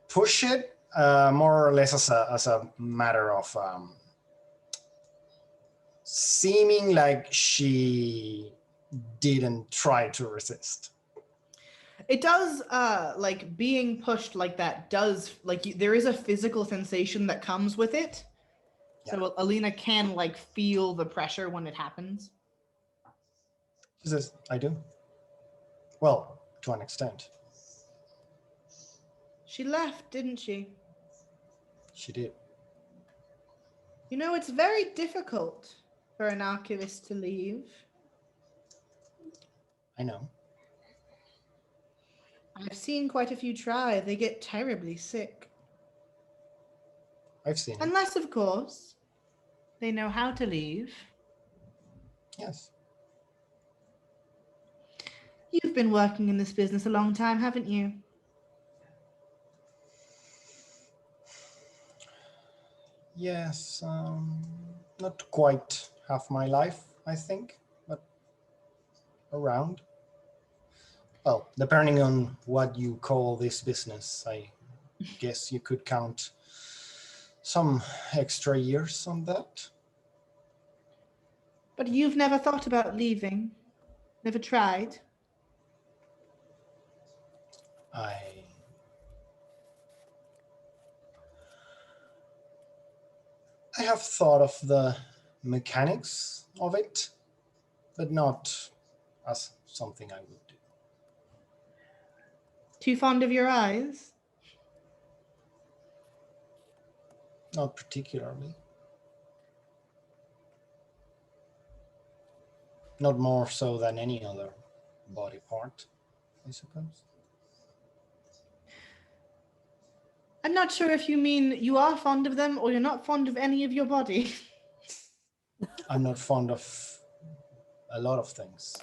push it, more or less as a matter of seeming like she didn't try to resist. It does, like being pushed like that does, like there is a physical sensation that comes with it. So Alina can like feel the pressure when it happens. She says, I do. Well, to an extent. She left, didn't she? She did. You know, it's very difficult for an archivist to leave. I know. I've seen quite a few try. They get terribly sick. I've seen it. Unless, of course, they know how to leave. Yes. You've been working in this business a long time, haven't you? Yes, not quite half my life, I think, but around. Well, depending on what you call this business, I guess you could count some extra years on that. But you've never thought about leaving? Never tried? I have thought of the mechanics of it, but not as something I would do. Too fond of your eyes? Not particularly. Not more so than any other body part, I suppose. I'm not sure if you mean you are fond of them or you're not fond of any of your body. I'm not fond of a lot of things.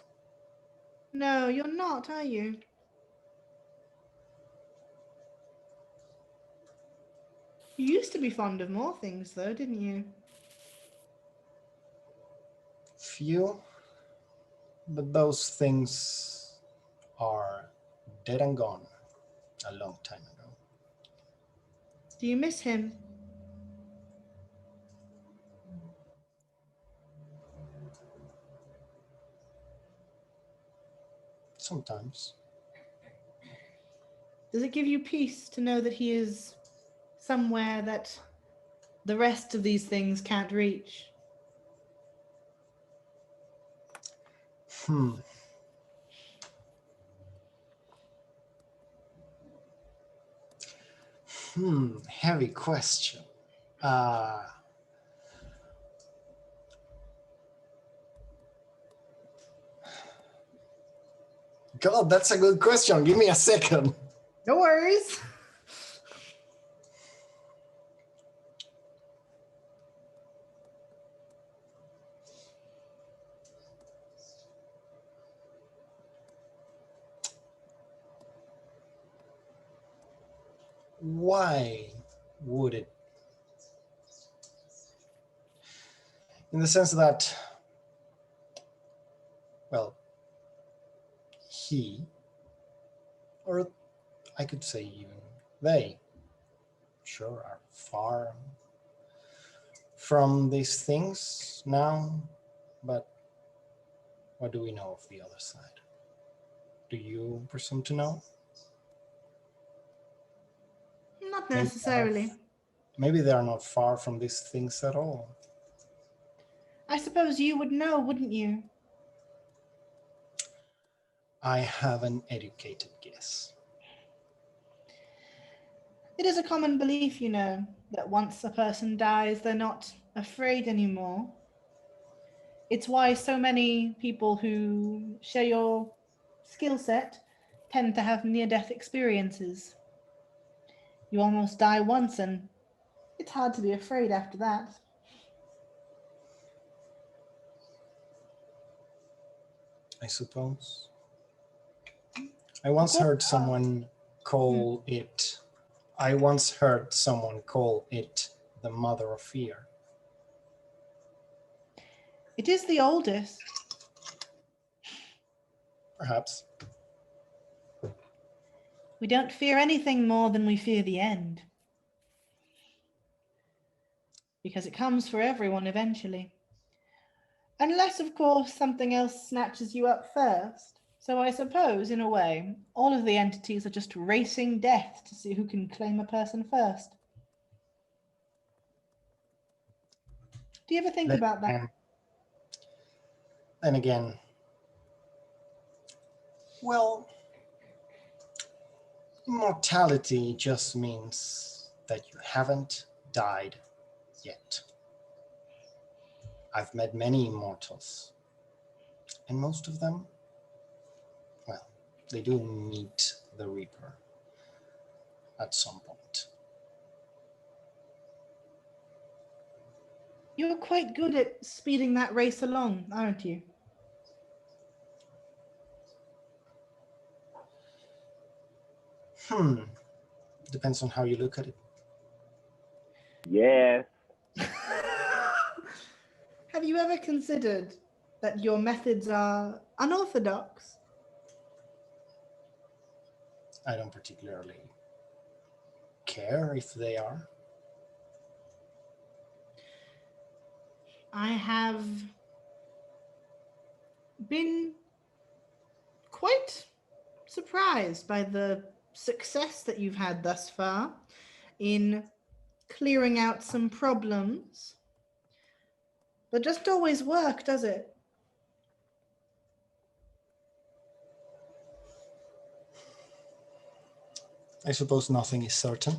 No, you're not, are you? You used to be fond of more things, though, didn't you? Few, but those things are dead and gone a long time ago. Do you miss him? Sometimes. Does it give you peace to know that he is somewhere that the rest of these things can't reach? Heavy question. God, that's a good question. Give me a second. No worries. Why would it? In the sense that, well, he, or I could say even they, sure, are far from these things now, but what do we know of the other side? Do you presume to know? Not necessarily. Maybe they are not far from these things at all. I suppose you would know, wouldn't you? I have an educated guess. It is a common belief, you know, that once a person dies, they're not afraid anymore. It's why so many people who share your skill set tend to have near-death experiences. You almost die once and it's hard to be afraid after that. I suppose. I once heard someone call it the mother of fear. It is the oldest. Perhaps. We don't fear anything more than we fear the end. Because it comes for everyone eventually. Unless, of course, something else snatches you up first. So I suppose, in a way, all of the entities are just racing death to see who can claim a person first. Do you ever think about that? Then again, well, immortality just means that you haven't died yet. I've met many immortals, and most of them, well, they do meet the Reaper at some point. You're quite good at speeding that race along, aren't you? Depends on how you look at it. Yes. Have you ever considered that your methods are unorthodox? I don't particularly care if they are. I have been quite surprised by the success that you've had thus far in clearing out some problems. But just always work, does it? I suppose nothing is certain.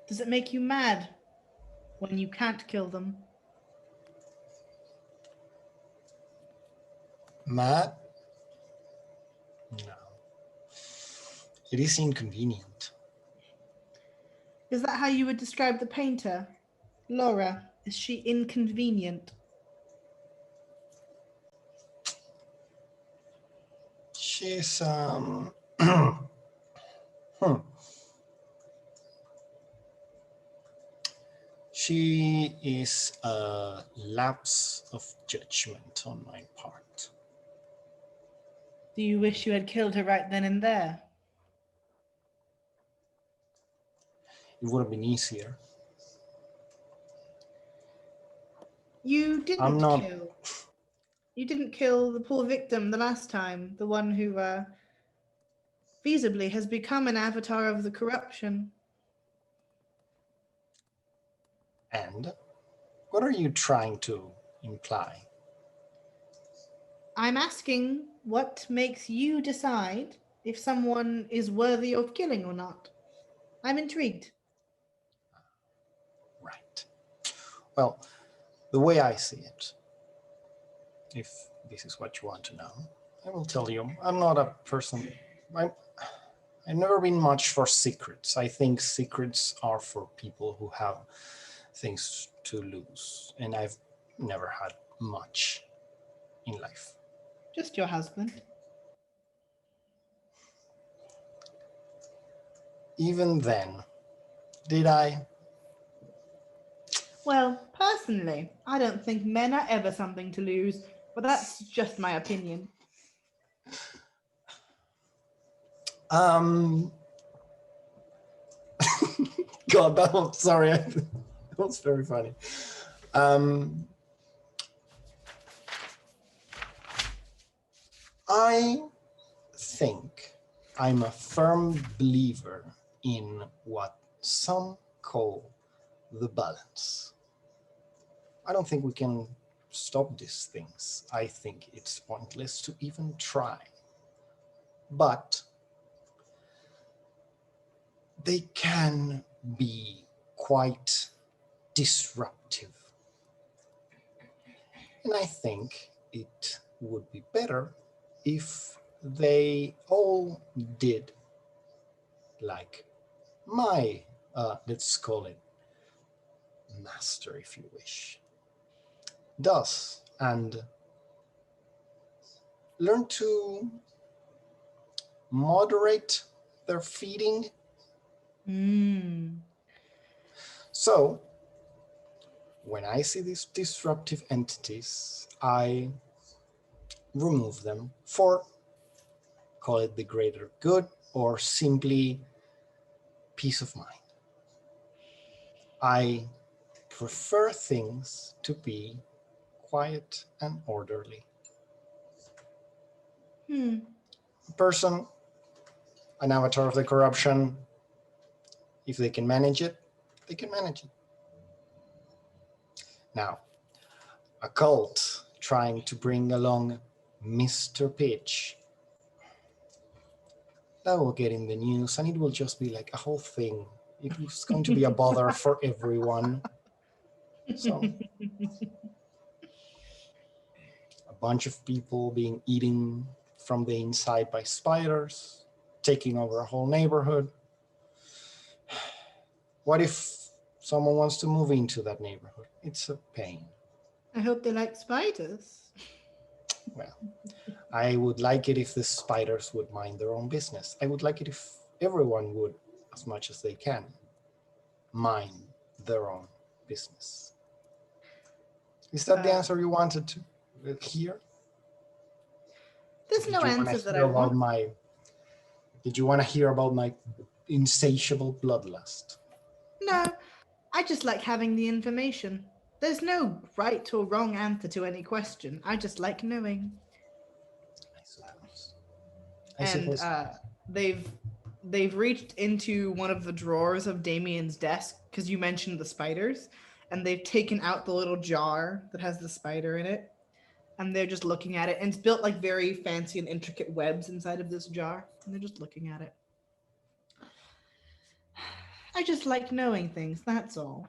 Does it make you mad when you can't kill them? Mad? No. It is inconvenient. Is that how you would describe the painter? Laura, is she inconvenient? She's She is a lapse of judgment on my part. Do you wish you had killed her right then and there? It would have been easier. You didn't I'm not- kill. You didn't kill the poor victim the last time, the one who feasibly has become an avatar of the corruption. And what are you trying to imply? I'm asking what makes you decide if someone is worthy of killing or not. I'm intrigued. Right. Well, the way I see it, if this is what you want to know, I will tell you, I'm not a person, I've never been much for secrets. I think secrets are for people who have things to lose, and I've never had much in life. Just your husband. Even then, did I? Well, personally, I don't think men are ever something to lose, but that's just my opinion. God, that was, sorry, that was very funny. I think I'm a firm believer in what some call the balance. I don't think we can stop these things. I think it's pointless to even try. But they can be quite disruptive. And I think it would be better if they all did like my, let's call it master, if you wish, does, and learn to moderate their feeding. So when I see these disruptive entities, I remove them for, call it the greater good, or simply peace of mind. I prefer things to be quiet and orderly. A person, an avatar of the corruption, if they can manage it, they can manage it. Now, a cult trying to bring along Mr. Pitch, that will get in the news and it will just be like a whole thing. It's going to be a bother for everyone. So, a bunch of people being eaten from the inside by spiders, taking over a whole neighborhood. What if someone wants to move into that neighborhood? It's a pain. I hope they like spiders. Well, I would like it if the spiders would mind their own business. I would like it if everyone would, as much as they can, mind their own business. Is that the answer you wanted to hear? There's no answer that I want. Did you want to hear about my insatiable bloodlust? No, I just like having the information. There's no right or wrong answer to any question. I just like knowing. I suppose. They've reached into one of the drawers of Damien's desk because you mentioned the spiders, and they've taken out the little jar that has the spider in it, and they're just looking at it. And it's built like very fancy and intricate webs inside of this jar, and they're just looking at it. I just like knowing things, that's all.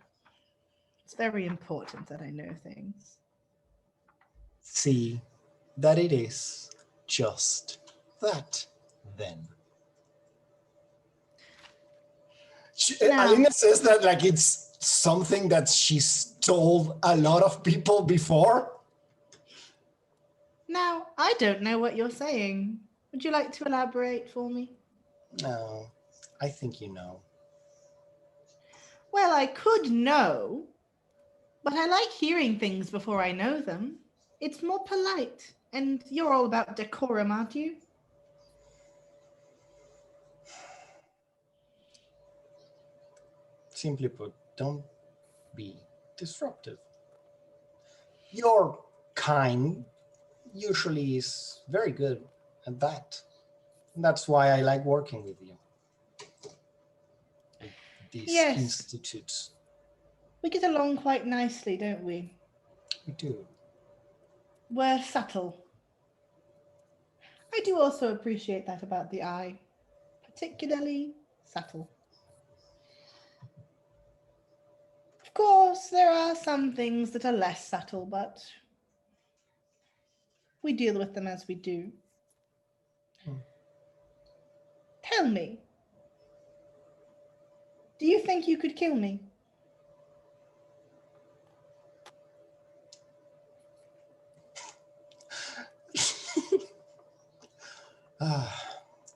It's very important that I know things. See that it is just that, then. Alina says that like it's something that she's told a lot of people before. Now, I don't know what you're saying. Would you like to elaborate for me? No, I think you know. Well, I could know, but I like hearing things before I know them. It's more polite, and you're all about decorum, aren't you? Simply put, don't be disruptive. Your kind usually is very good at that. And that's why I like working with you. These institutes. We get along quite nicely, don't we? We do. We're subtle. I do also appreciate that about the eye. Particularly subtle. Of course, there are some things that are less subtle, but we deal with them as we do. Tell me, do you think you could kill me?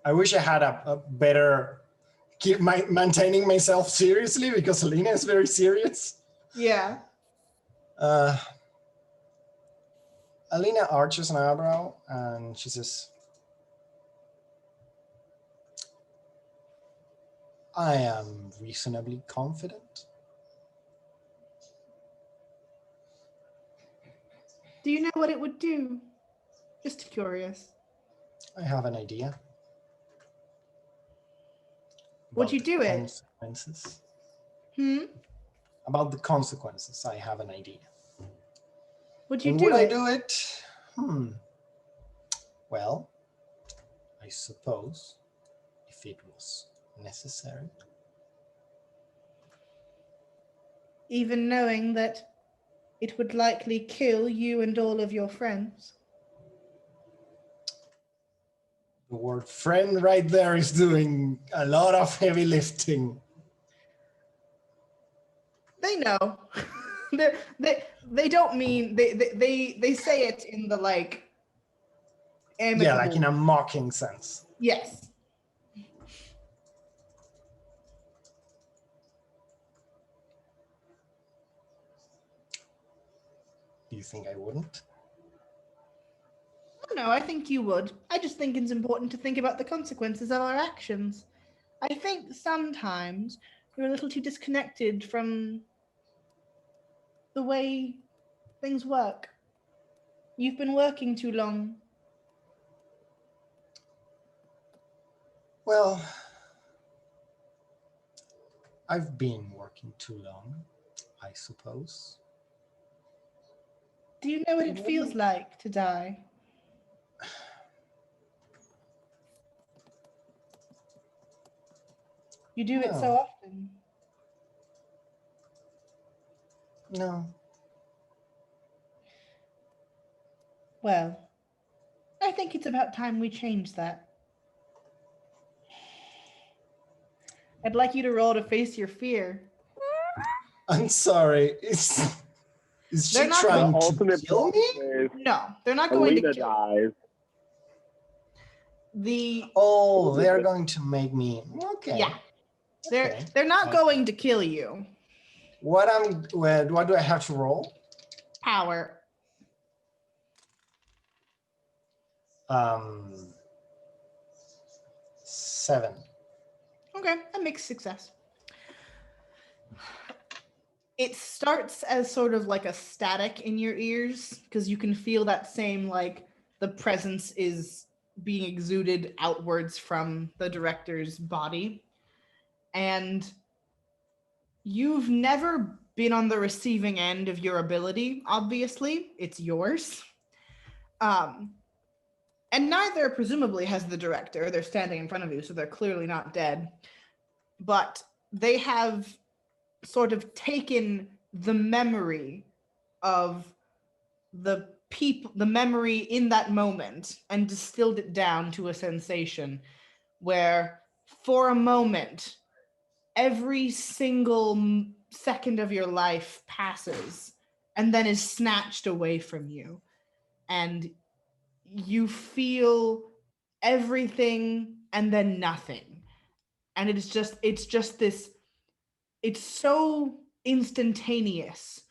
I wish I had a better maintaining myself seriously, because Alina is very serious. Yeah. Alina arches an eyebrow and she says, I am reasonably confident. Do you know what it would do? Just curious. I have an idea. Would you do it? Consequences. About the consequences, I have an idea. Would you do it? Would I do it? Well, I suppose if it was necessary. Even knowing that it would likely kill you and all of your friends? The word friend right there is doing a lot of heavy lifting. They know. they don't mean they say it in the like amicable. Yeah, like in a mocking sense. Yes. you think I wouldn't? No, I think you would. I just think it's important to think about the consequences of our actions. I think sometimes we're a little too disconnected from the way things work. You've been working too long. Well, I've been working too long, I suppose. Do you know what it feels like to die? You do it so No. often. No. Well, I think it's about time we change that. I'd like you to roll to face your fear. I'm sorry. Is she They're not trying The to ultimate kill me? is No, they're not going to Alina kill dies. the. Oh, they're going to make me. Okay. Yeah, Okay. they're not going to kill you. What do I have to roll? Power. 7. Okay, a mixed success. It starts as sort of like a static in your ears because you can feel that same, like, the presence is being exuded outwards from the director's body. And you've never been on the receiving end of your ability, obviously. It's yours. And neither, presumably, has the director. They're standing in front of you, so they're clearly not dead. But they have sort of taken the memory of the people, the memory in that moment, and distilled it down to a sensation where, for a moment, every single second of your life passes and then is snatched away from you. And you feel everything and then nothing. And it's just this, it's so instantaneous,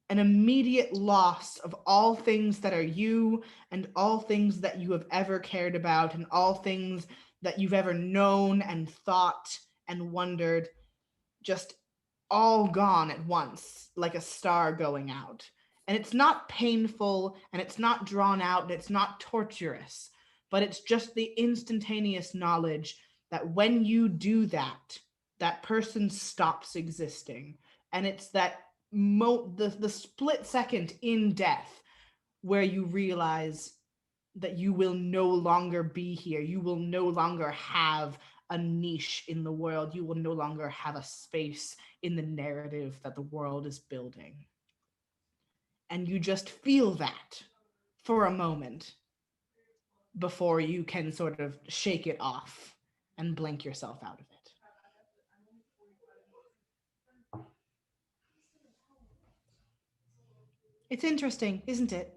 an immediate loss of all things that are you and all things that you have ever cared about and all things that you've ever known and thought and wondered, just all gone at once, like a star going out. And it's not painful and it's not drawn out and it's not torturous, but it's just the instantaneous knowledge that when you do that, that person stops existing. And it's that the split second in death where you realize that you will no longer be here. You will no longer have a niche in the world. You will no longer have a space in the narrative that the world is building. And you just feel that for a moment before you can sort of shake it off and blink yourself out of it. It's interesting, isn't it?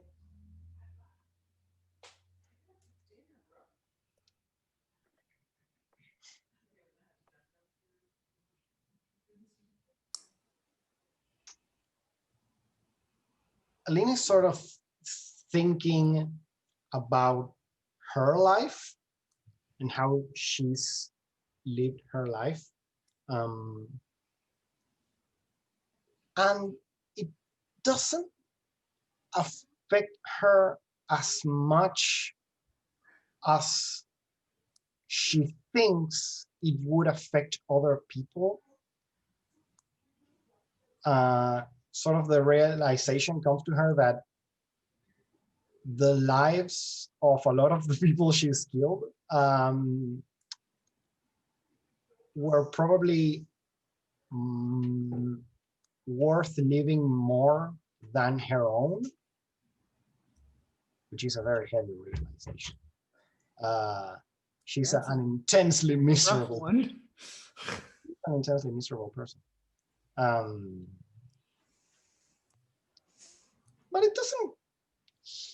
Aline is sort of thinking about her life and how she's lived her life. And it doesn't affect her as much as she thinks it would affect other people. Sort of the realization comes to her that the lives of a lot of the people she's killed were probably worth living more than her own, which is a very heavy realization. She's an intensely miserable one. An intensely miserable person. But it doesn't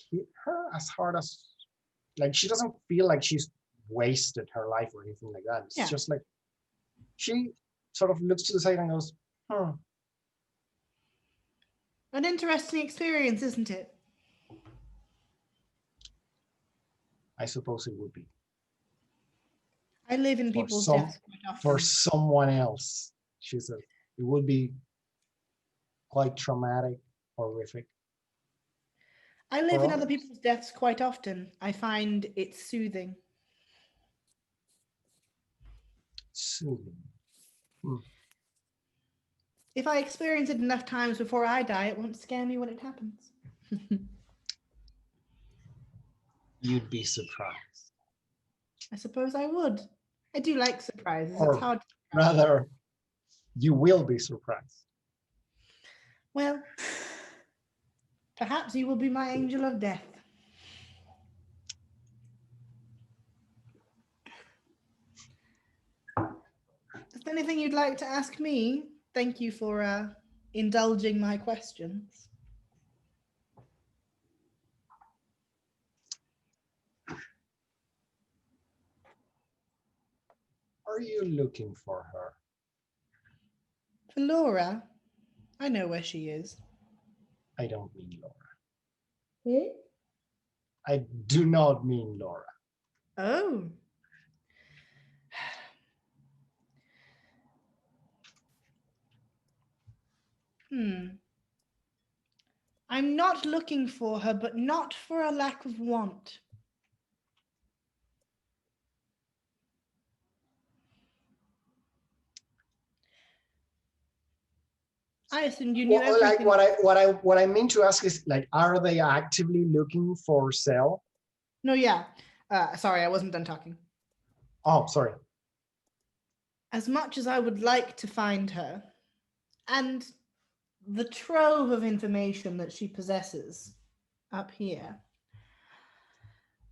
hit her as hard as, like, she doesn't feel like she's wasted her life or anything like that. It's just like she sort of looks to the side and goes, An interesting experience, isn't it? I suppose it would be I live in for people's some deaths quite often. for someone else. She said it would be quite traumatic, horrific. I live For in other others. people's deaths quite often. I find it soothing. Soothing. If I experience it enough times before I die, it won't scare me when it happens. You'd be surprised. I suppose I would. I do like surprises. Or It's hard. rather, you will be surprised. Well, perhaps you will be my angel of death. Is there anything you'd like to ask me? Thank you for indulging my questions. Are you looking for her? For Laura, I know where she is. I don't mean Laura. Hmm? I do not mean Laura. Oh. I'm not looking for her, but not for a lack of want. I assumed you knew Well, like everything. what I mean to ask is like, are they actively looking for Cell? No, yeah. Sorry, I wasn't done talking. Oh, sorry. As much as I would like to find her, and the trove of information that she possesses up here,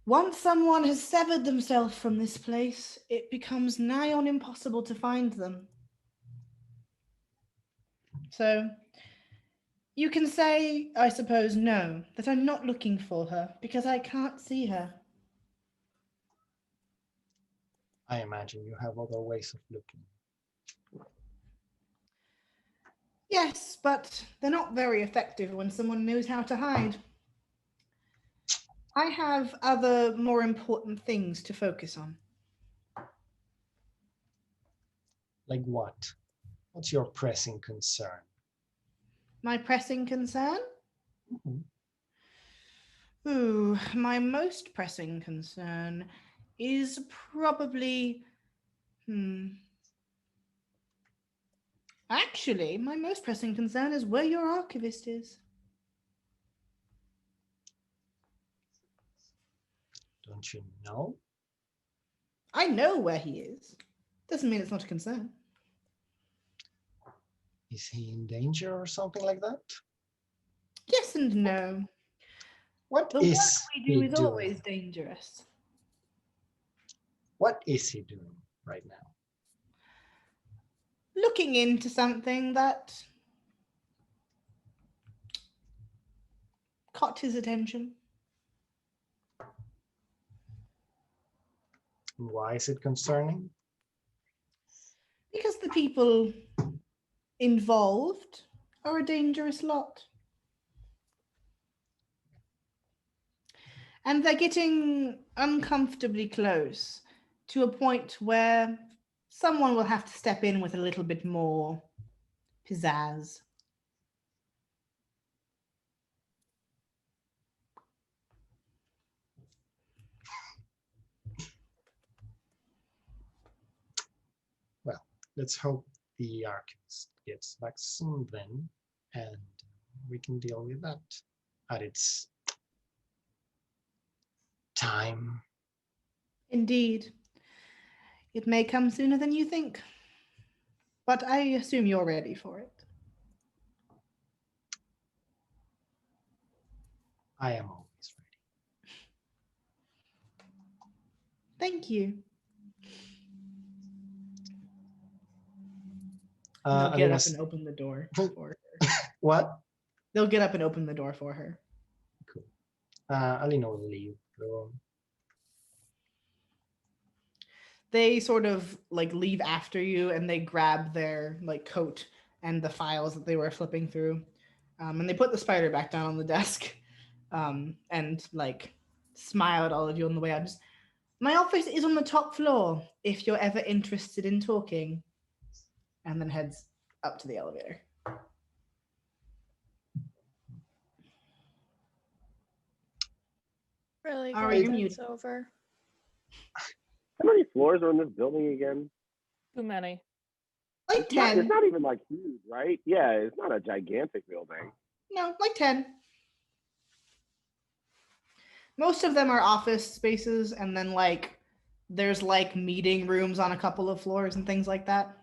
once someone has severed themselves from this place, it becomes nigh on impossible to find them. So you can say, I suppose, no, that I'm not looking for her because I can't see her. I imagine you have other ways of looking. Yes, but they're not very effective when someone knows how to hide. I have other more important things to focus on. Like what? What's your pressing concern? My pressing concern? Mhm. Ooh, my most pressing concern is probably. Actually, my most pressing concern is where your archivist is. Don't you know? I know where he is. Doesn't mean it's not a concern. Is he in danger or something like that? Yes and no. What The work is we do he is doing? always dangerous. What is he doing right now? Looking into something that caught his attention. And why is it concerning? Because the people involved are a dangerous lot. And they're getting uncomfortably close to a point where someone will have to step in with a little bit more pizzazz. Well, let's hope the archivist gets back soon then, and we can deal with that at its time. Indeed. It may come sooner than you think. But I assume you're ready for it. I am always ready. Thank you. Uh, They'll get up Alina's- and open the door for her. What? They'll get up and open the door for her. Cool. Alina will leave the room. They sort of like leave after you and they grab their like coat and the files that they were flipping through. And they put the spider back down on the desk, and like smile at all of you on the way out. Just, my office is on the top floor if you're ever interested in talking. And then heads up to the elevator. Really Are glad you that's muted? over. How many floors are in this building again? Too many. Like It's not, 10. it's not even like huge, right? Yeah, it's not a gigantic building. No, like 10. Most of them are office spaces, and then like there's like meeting rooms on a couple of floors and things like that.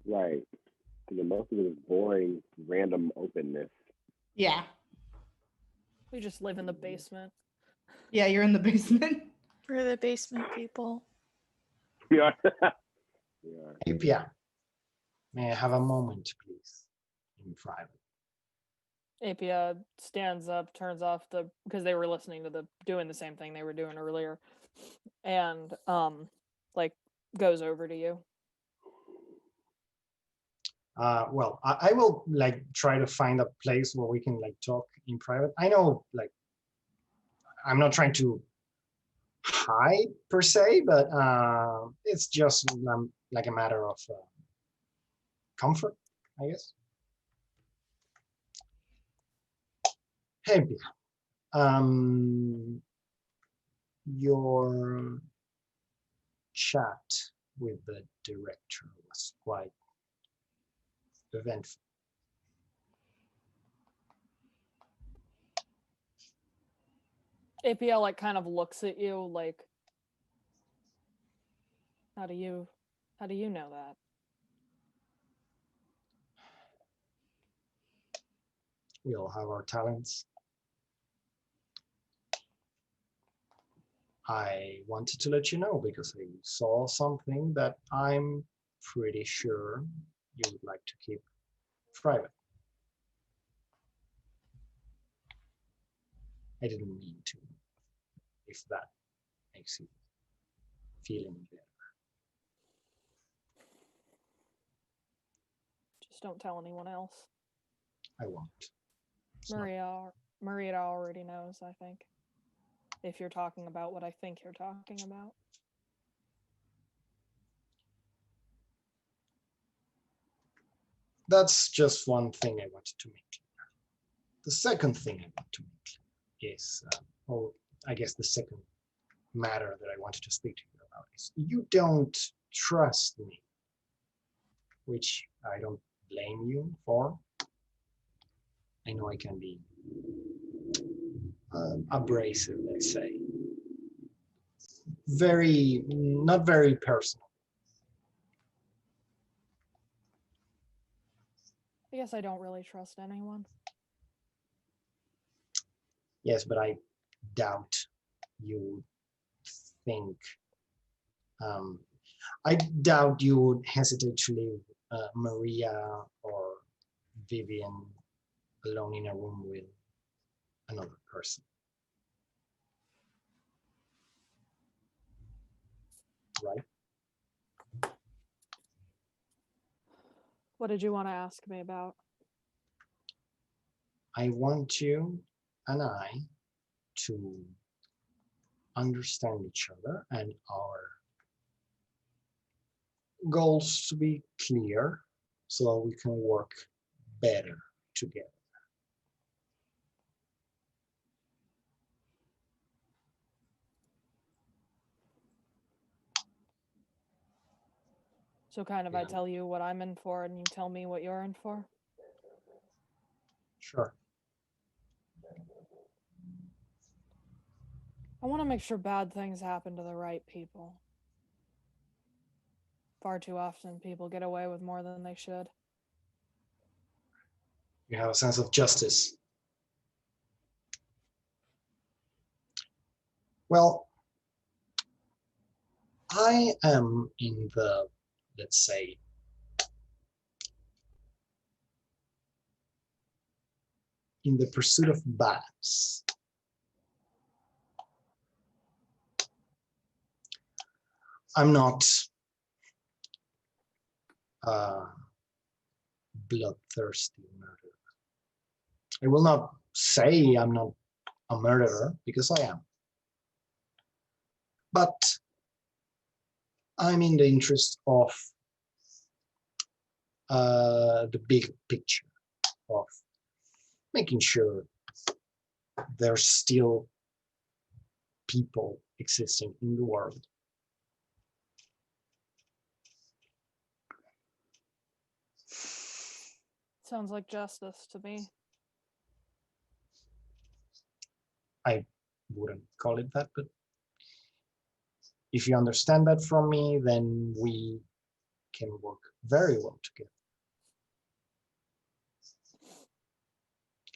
Right. And then most of it is boring, random openness. Yeah. We just live in the basement. Yeah, you're in the basement. We're the basement people. Yeah. Yeah. Apia, may I have a moment, please, in private? Apia stands up, turns off because they were listening to doing the same thing they were doing earlier, and like goes over to you. Well, I will like try to find a place where we can like talk in private. I know, like, I'm not trying to hide per se, but it's just like a matter of comfort, I guess. Hey, Pia, your chat with the director was quite eventful. Apia like kind of looks at you like, how do you know that? We all have our talents. I wanted to let you know because I saw something that I'm pretty sure you would like to keep private. I didn't mean to, if that makes you feel any better. Just don't tell anyone else. I won't. It's not- Maria already knows, I think. If you're talking about what I think you're talking about. That's just one thing I wanted to make clear. The second thing I want to make clear is, or I guess the second matter that I wanted to speak to you about is you don't trust me, which I don't blame you for. I know I can be abrasive, let's say. Not very personal. I guess I don't really trust anyone. Yes, but I doubt you think, I doubt you would hesitate to leave Maria or Vivian alone in a room with another person. Right? What did you want to ask me about? I want you and I to understand each other and our goals to be clear so that we can work better together. So kind of I Yeah. tell you what I'm in for and you tell me what you're in for? Sure. I want to make sure bad things happen to the right people. Far too often people get away with more than they should. You have a sense of justice. Well, I am in the, let's say, in the pursuit of balance. I'm not a bloodthirsty murderer. I will not say I'm not a murderer, because I am. But I'm in the interest of the big picture, of making sure there's still people existing in the world. Sounds like justice to me. I wouldn't call it that, but if you understand that from me, then we can work very well together.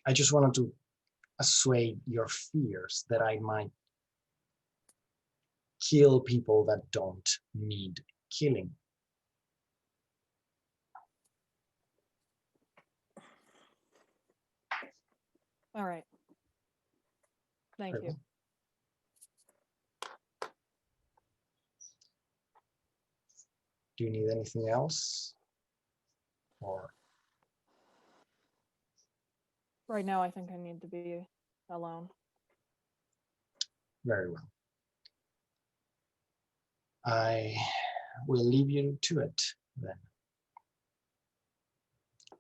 I just wanted to assuage your fears that I might kill people that don't need killing. All right. Thank Very you. well. Do you need anything else? Or Right now, I think I need to be alone. very well. I will leave you to it then.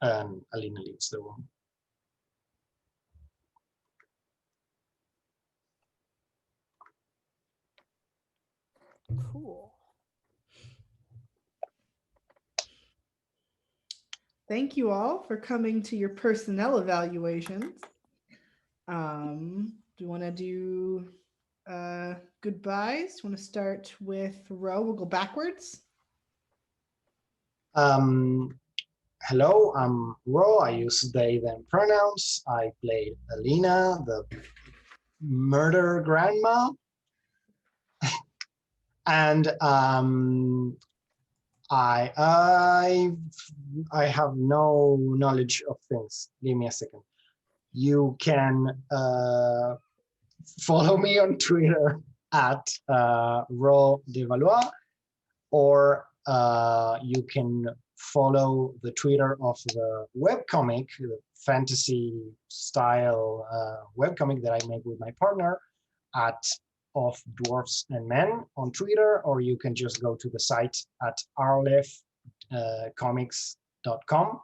And Alina leaves the room. Cool. Thank you all for coming to your personnel evaluations. Do you want to do goodbyes? Do you want to start with Ro? We'll go backwards. Hello, I'm Ro. I use they, them pronouns. I played Alina, the murder grandma. And I have no knowledge of things. Give me a second. You can follow me on Twitter at Ro de Valois, or you can follow the Twitter of the webcomic, the fantasy style webcomic that I make with my partner at Of Dwarfs and Men on Twitter, or you can just go to the site at arlefcomics.com.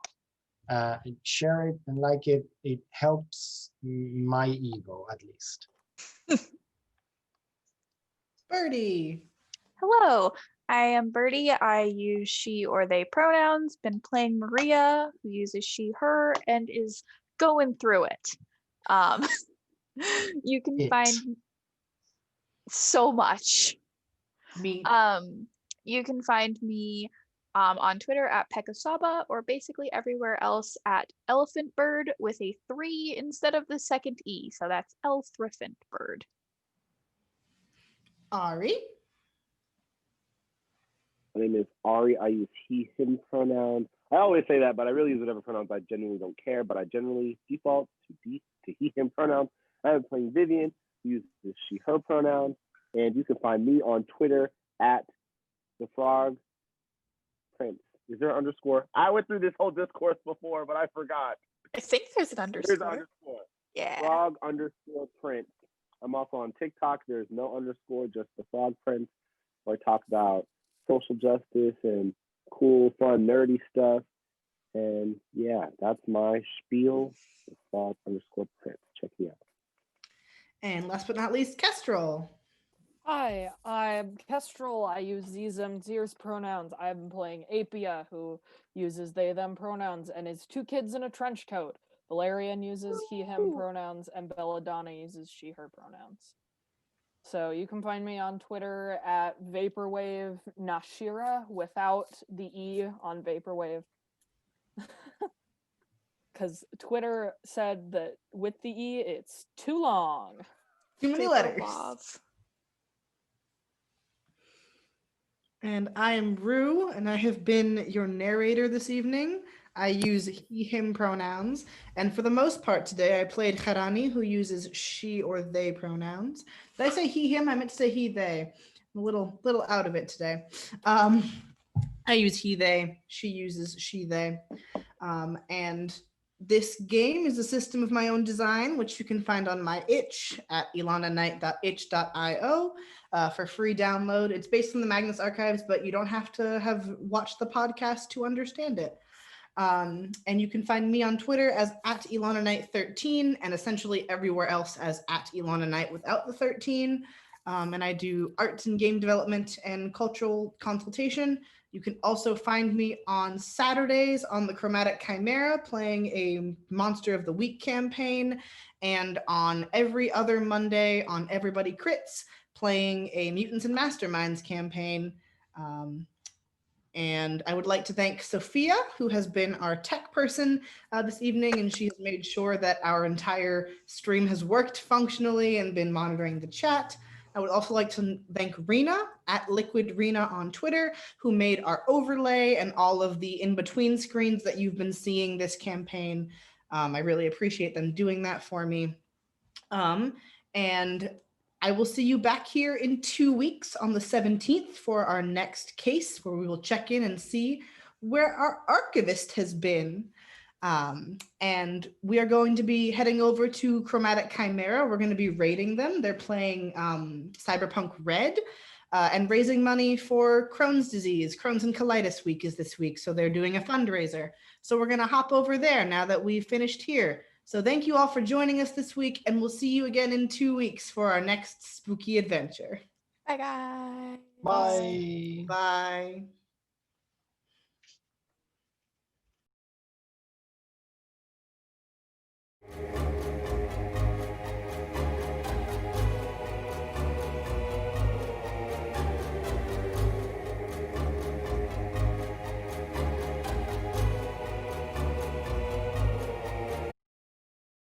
Share it and like it. It helps my ego, at least. Birdie. Hello, I am Birdie. I use she or they pronouns. Been playing Maria, who uses she, her, and is going through it. You can find so much. Me. You can find me on Twitter at Pekasaba, or basically everywhere else at Elephant Bird with a 3 instead of the second E. So that's Elthriphant Bird. Ari. My name is Ari. I use he, him pronouns. I always say that, but I really use whatever pronouns. I genuinely don't care, but I generally default to he, him pronouns. I am playing Vivian, who uses she, her pronouns. And you can find me on Twitter at the Frog Prince. Is there an underscore? I went through this whole discourse before, but I forgot. I think there's an underscore. There's an underscore. Yeah. Frog underscore Prince. I'm also on TikTok. There's no underscore, just the Frog Prince, where I talk about social justice and cool, fun, nerdy stuff. And yeah, that's my spiel. The Frog underscore Prince. Check me out. And last but not least, Kestrel. Hi, I'm Kestrel. I use these them Zers pronouns. I've been playing Apia, who uses they them pronouns and is 2 kids in a trench coat. Valerian uses he him pronouns, and Belladonna uses she her pronouns. So you can find me on Twitter at Vaporwave Nashira without the E on Vaporwave. Because Twitter said that with the E, it's too long. Too many letters. Vaporwave. And I am Rue, and I have been your narrator this evening. I use he, him pronouns. And for the most part today, I played Harani, who uses she or they pronouns. Did I say he, him? I meant to say he, they. I'm a little out of it today. I use he, they. She uses she, they. And This game is a system of my own design, which you can find on my itch at ilanaknight.itch.io for free download. It's based on the Magnus Archives, but you don't have to have watched the podcast to understand it. And you can find me on Twitter as at ilanaknight13 and essentially everywhere else as at ilanaknight without the 13. And I do arts and game development and cultural consultation. You can also find me on Saturdays on the Chromatic Chimera playing a Monster of the Week campaign, and on every other Monday on Everybody Crits playing a Mutants and Masterminds campaign. And I would like to thank Sophia, who has been our tech person this evening, and she has made sure that our entire stream has worked functionally and been monitoring the chat. I would also like to thank Rena at Liquid Rena on Twitter, who made our overlay and all of the in-between screens that you've been seeing this campaign. I really appreciate them doing that for me. And I will see you back here in 2 weeks on the 17th for our next case, where we will check in and see where our archivist has been. And we are going to be heading over to Chromatic Chimera. We're going to be raiding them. They're playing Cyberpunk Red and raising money for Crohn's disease. Crohn's and Colitis Week is this week, so they're doing a fundraiser. So we're going to hop over there now that we've finished here. So thank you all for joining us this week, and we'll see you again in 2 weeks for our next spooky adventure. Bye, guys. Bye. Bye.